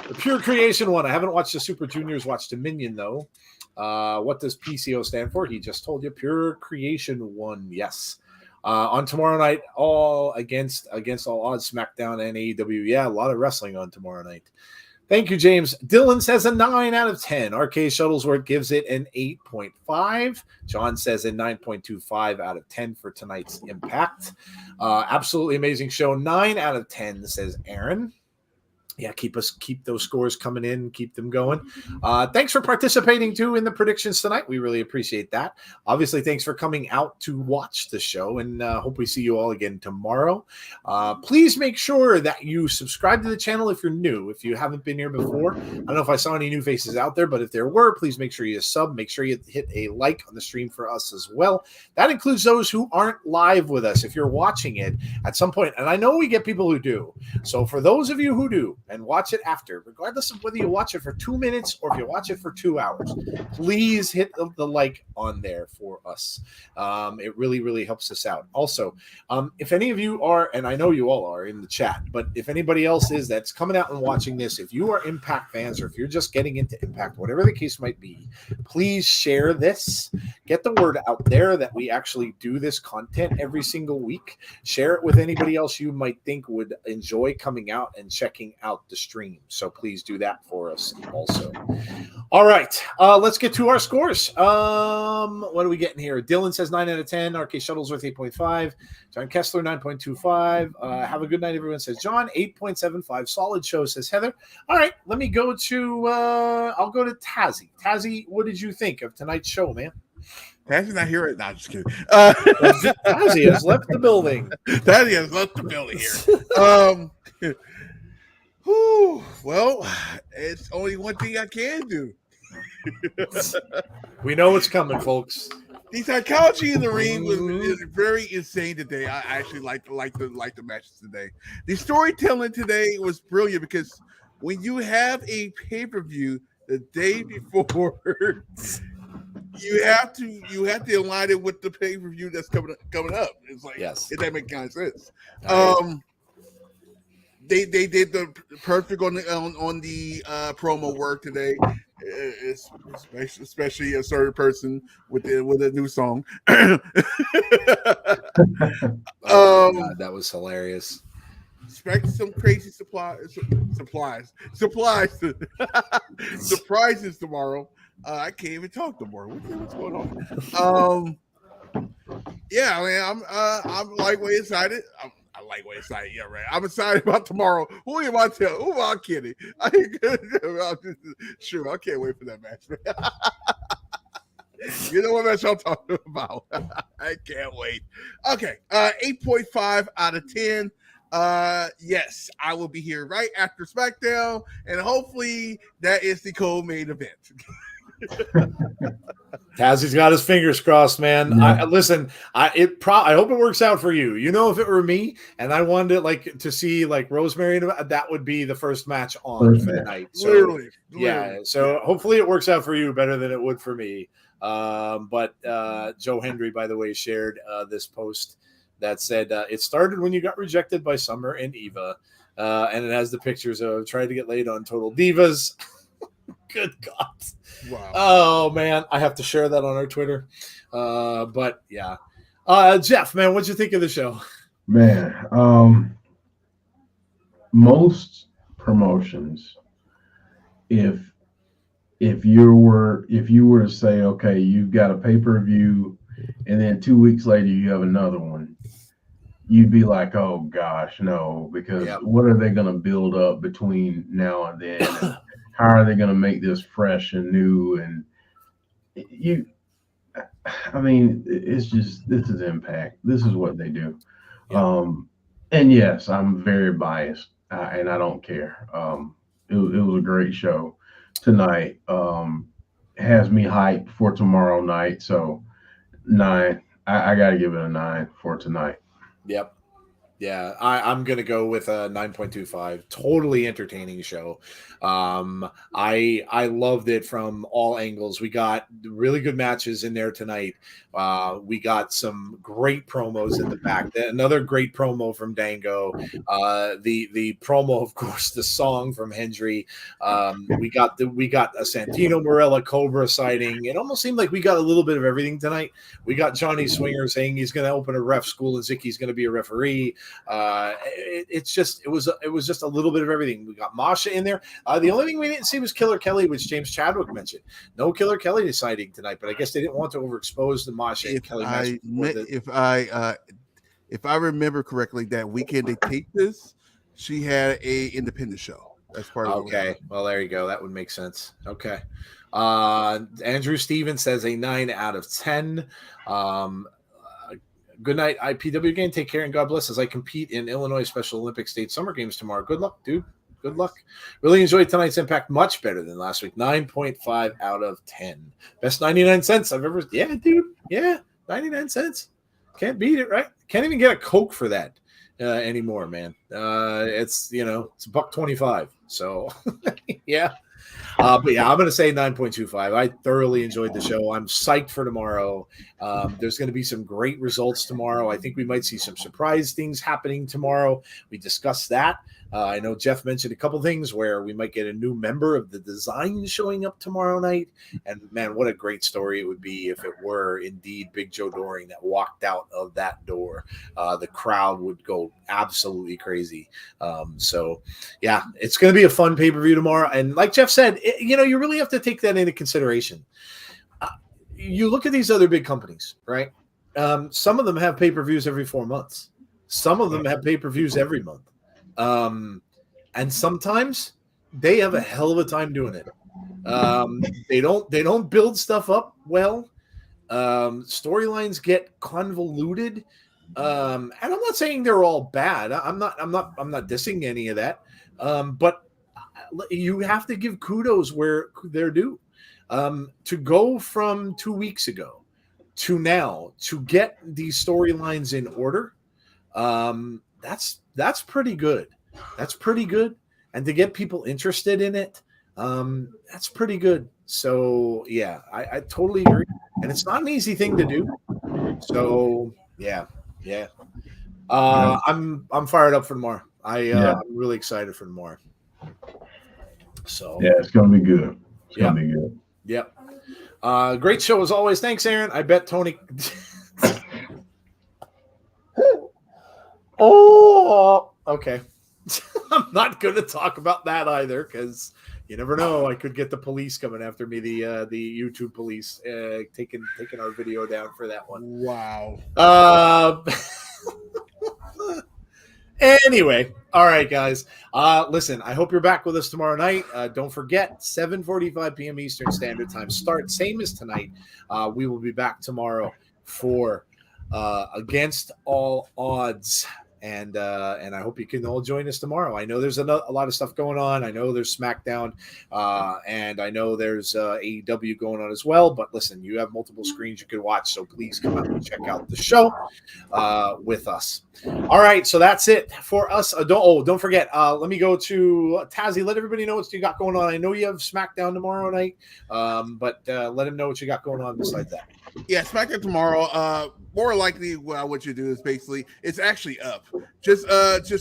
the Pure Creation one. I haven't watched the Super Juniors. Watched Dominion though. What does PCO stand for? He just told you. Pure Creation 1. Yes. On tomorrow night, all against all odds, SmackDown and AEW. Yeah, a lot of wrestling on tomorrow night. Thank you, James. Dylan says a 9 out of 10. RK Shuttlesworth gives it an 8.5. John says a 9.25 out of 10 for tonight's Impact. Absolutely amazing show. 9 out of 10, says Aaron. Yeah, keep those scores coming in, keep them going. Thanks for participating too in the predictions tonight. We really appreciate that. Obviously, thanks for coming out to watch the show, and hope we see you all again tomorrow. Please make sure that you subscribe to the channel if you're new. If you haven't been here before, I don't know if I saw any new faces out there, but if there were, please make sure you sub. Make sure you hit a like on the stream for us as well. That includes those who aren't live with us. If you're watching it at some point, and I know we get people who do. So for those of you who do, and watch it after, regardless of whether you watch it for 2 minutes or if you watch it for 2 hours, please hit the like on there for us. It really, really helps us out. Also, if any of you are, and I know you all are in the chat, but if anybody else is that's coming out and watching this, if you are Impact fans or if you're just getting into Impact, whatever the case might be, please share this. Get the word out there that we actually do this content every single week. Share it with anybody else you might think would enjoy coming out and checking out the stream. So please do that for us also. All right, let's get to our scores. What are we getting here? Dylan says 9 out of 10. RK Shuttlesworth 8.5. John Kessler 9.25. Have a good night, everyone, says John. 8.75. Solid show, says Heather. All right, let me go to I'll go to Tazzy. Tazzy, what did you think of tonight's show, man? Tazzy's not here right now. Just kidding. Tazzy has left the building. Tazzy has left the building here. Well, it's only one thing I can do. We know what's coming, folks. The psychology in the ring was very insane today. I actually like the matches today. The storytelling today was brilliant because when you have a pay-per-view the day before, you have to align it with the pay-per-view that's coming up. It's like, yes, if that makes kind of sense. They did the perfect on the promo work today, especially a certain person with a new song. Oh my God, that was hilarious. Expect some crazy surprises tomorrow. I can't even talk no more. What's going on? Yeah, I mean, I'm like way excited. I like what excited. Yeah, right. I'm excited about tomorrow. Who am I telling? Who am I kidding? Sure, I can't wait for that match. You know what match I'm talking about. I can't wait. Okay, 8.5 out of 10. Yes, I will be here right after SmackDown, and hopefully that is the co-main event. Tazzy's got his fingers crossed, man. Yeah. I hope it works out for you. You know, if it were me and I wanted to see Rosemary, that would be the first match on for the night. So, Literally. yeah. So hopefully it works out for you better than it would for me. But Joe Hendry, by the way, shared this post that said it started when you got rejected by Summer and Eva, and it has the pictures of trying to get laid on Total Divas. Good God. Wow. Oh, man. I have to share that on our Twitter. But, yeah. Jeff, man, what'd you think of the show? Man, most promotions, if you were to say, okay, you've got a pay-per-view and then 2 weeks later you have another one, you'd be like, oh, gosh, no, because what are they going to build up between now and then? And how are they going to make this fresh and new? And it's just, this is Impact. This is what they do. Yeah. And yes, I'm very biased, and I don't care. It was a great show tonight. Has me hyped for tomorrow night. So 9. I got to give it a 9 for tonight. Yep. Yeah, I'm going to go with a 9.25. Totally entertaining show. I loved it from all angles. We got really good matches in there tonight. We got some great promos in the back. Another great promo from Dango. The promo, of course, the song from Hendry. We got a Santino Marella Cobra sighting. It almost seemed like we got a little bit of everything tonight. We got Johnny Swinger saying he's going to open a ref school and Zicky's going to be a referee. It was just a little bit of everything. We got Masha in there. The only thing we didn't see was Killer Kelly, which James Chadwick mentioned. No Killer Kelly sighting tonight, but I guess they didn't want to overexpose the Masha and Kelly match. If I remember correctly, that weekend they taped this, she had a independent show. That's part of okay. Well, there you go. That would make sense. Okay. Andrew Stevens says a 9 out of 10. Good night, IPW game. Take care and God bless as I compete in Illinois Special Olympics State Summer Games tomorrow. Good luck, dude. Good luck. Really enjoyed tonight's Impact. Much better than last week. 9.5 out of 10. Best 99 cents I've ever. Yeah, dude. Yeah, 99 cents. Can't beat it, right? Can't even get a Coke for that anymore, man. It's $1.25. So, yeah. But yeah, I'm going to say 9.25. I thoroughly enjoyed the show. I'm psyched for tomorrow. There's going to be some great results tomorrow. I think we might see some surprise things happening tomorrow. We discussed that. I know Jeff mentioned a couple things where we might get a new member of the design showing up tomorrow night. And man, what a great story it would be if it were indeed Big Joe Doring that walked out of that door. The crowd would go absolutely crazy. So yeah, it's going to be a fun pay-per-view tomorrow. And like Jeff said, you really have to take that into consideration. You look at these other big companies, right? Some of them have pay-per-views every 4 months. Some of them have pay-per-views every month. And sometimes they have a hell of a time doing it. They don't build stuff up well. Storylines get convoluted. And I'm not saying they're all bad. I'm not dissing any of that. But you have to give kudos where they're due. To go from 2 weeks ago to now to get these storylines in order, that's pretty good. That's pretty good. And to get people interested in it, that's pretty good. So yeah, I totally agree. And it's not an easy thing to do. So yeah. I'm fired up for tomorrow. I'm really excited for tomorrow. So yeah, it's gonna be good. It's gonna be good. Yep. Great show as always. Thanks, Aaron. I bet Tony. Oh, okay. I'm not going to talk about that either because you never know. I could get the police coming after me. The YouTube police taking our video down for that one. Wow. Anyway, all right, guys. Listen, I hope you're back with us tomorrow night. Don't forget, 7:45 p.m. Eastern Standard Time start, same as tonight. We will be back tomorrow for Against All Odds. And I hope you can all join us tomorrow. I know there's a lot of stuff going on. I know there's SmackDown, and I know there's AEW going on as well. But listen, you have multiple screens you can watch, so please come out and check out the show with us. All right, so that's it for us. Don't forget. Let me go to Tazzy. Let everybody know what you got going on. I know you have SmackDown tomorrow night, but let him know what you got going on besides that. Yeah, SmackDown tomorrow. More likely, what I want you to do is basically, it's actually up. Just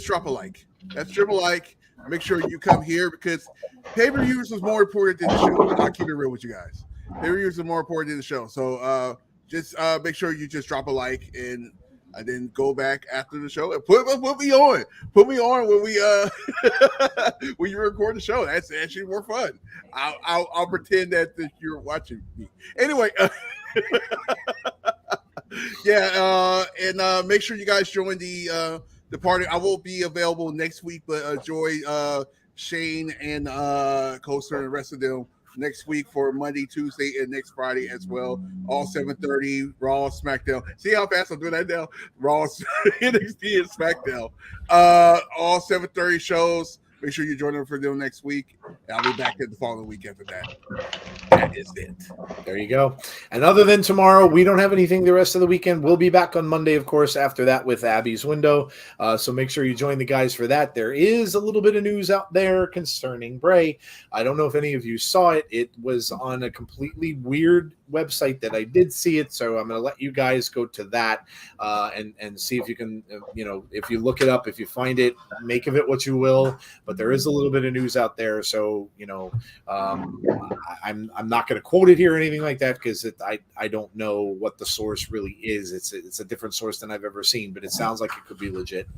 drop a like. That's drop a like. Make sure you come here because pay-per-views is more important than the show. I'll keep it real with you guys. Pay-per-views is more important than the show. So just make sure you just drop a like and then go back after the show and put me on. Put me on when we when you record the show. That's actually more fun. I'll pretend that you're watching me. Anyway. And make sure you guys join the party. I will be available next week, but Joy, Shane, and Coaster and the rest of them next week for Monday, Tuesday, and next Friday as well. All 7:30 Raw, SmackDown. See how fast I'm doing that now? Raw, NXT, and SmackDown. All 7:30 shows. Make sure you join them for them next week. And I'll be back the following week after that. That is it. There you go. And other than tomorrow, we don't have anything the rest of the weekend. We'll be back on Monday, of course, after that with Abby's Window. So make sure you join the guys for that. There is a little bit of news out there concerning Bray. I don't know if any of you saw it. It was on a completely weird website that I did see it. So I'm going to let you guys go to that and see if you can, if you look it up, if you find it, make of it what you will. But there is a little bit of news out there. So, I'm not going to quote it here or anything like that because I don't know what the source really is. It's a different source than I've ever seen, but it sounds like it could be legit.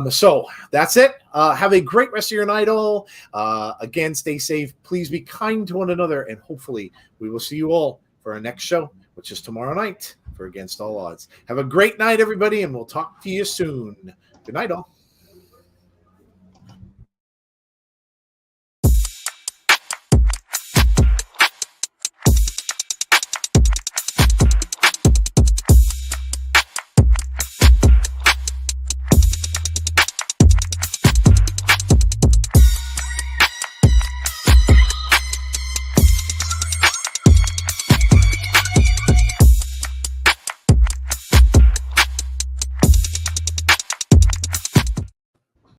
So that's it. Have a great rest of your night, all. Again, stay safe. Please be kind to one another, and hopefully we will see you all for our next show, which is tomorrow night for Against All Odds. Have a great night, everybody, and we'll talk to you soon. Good night, all.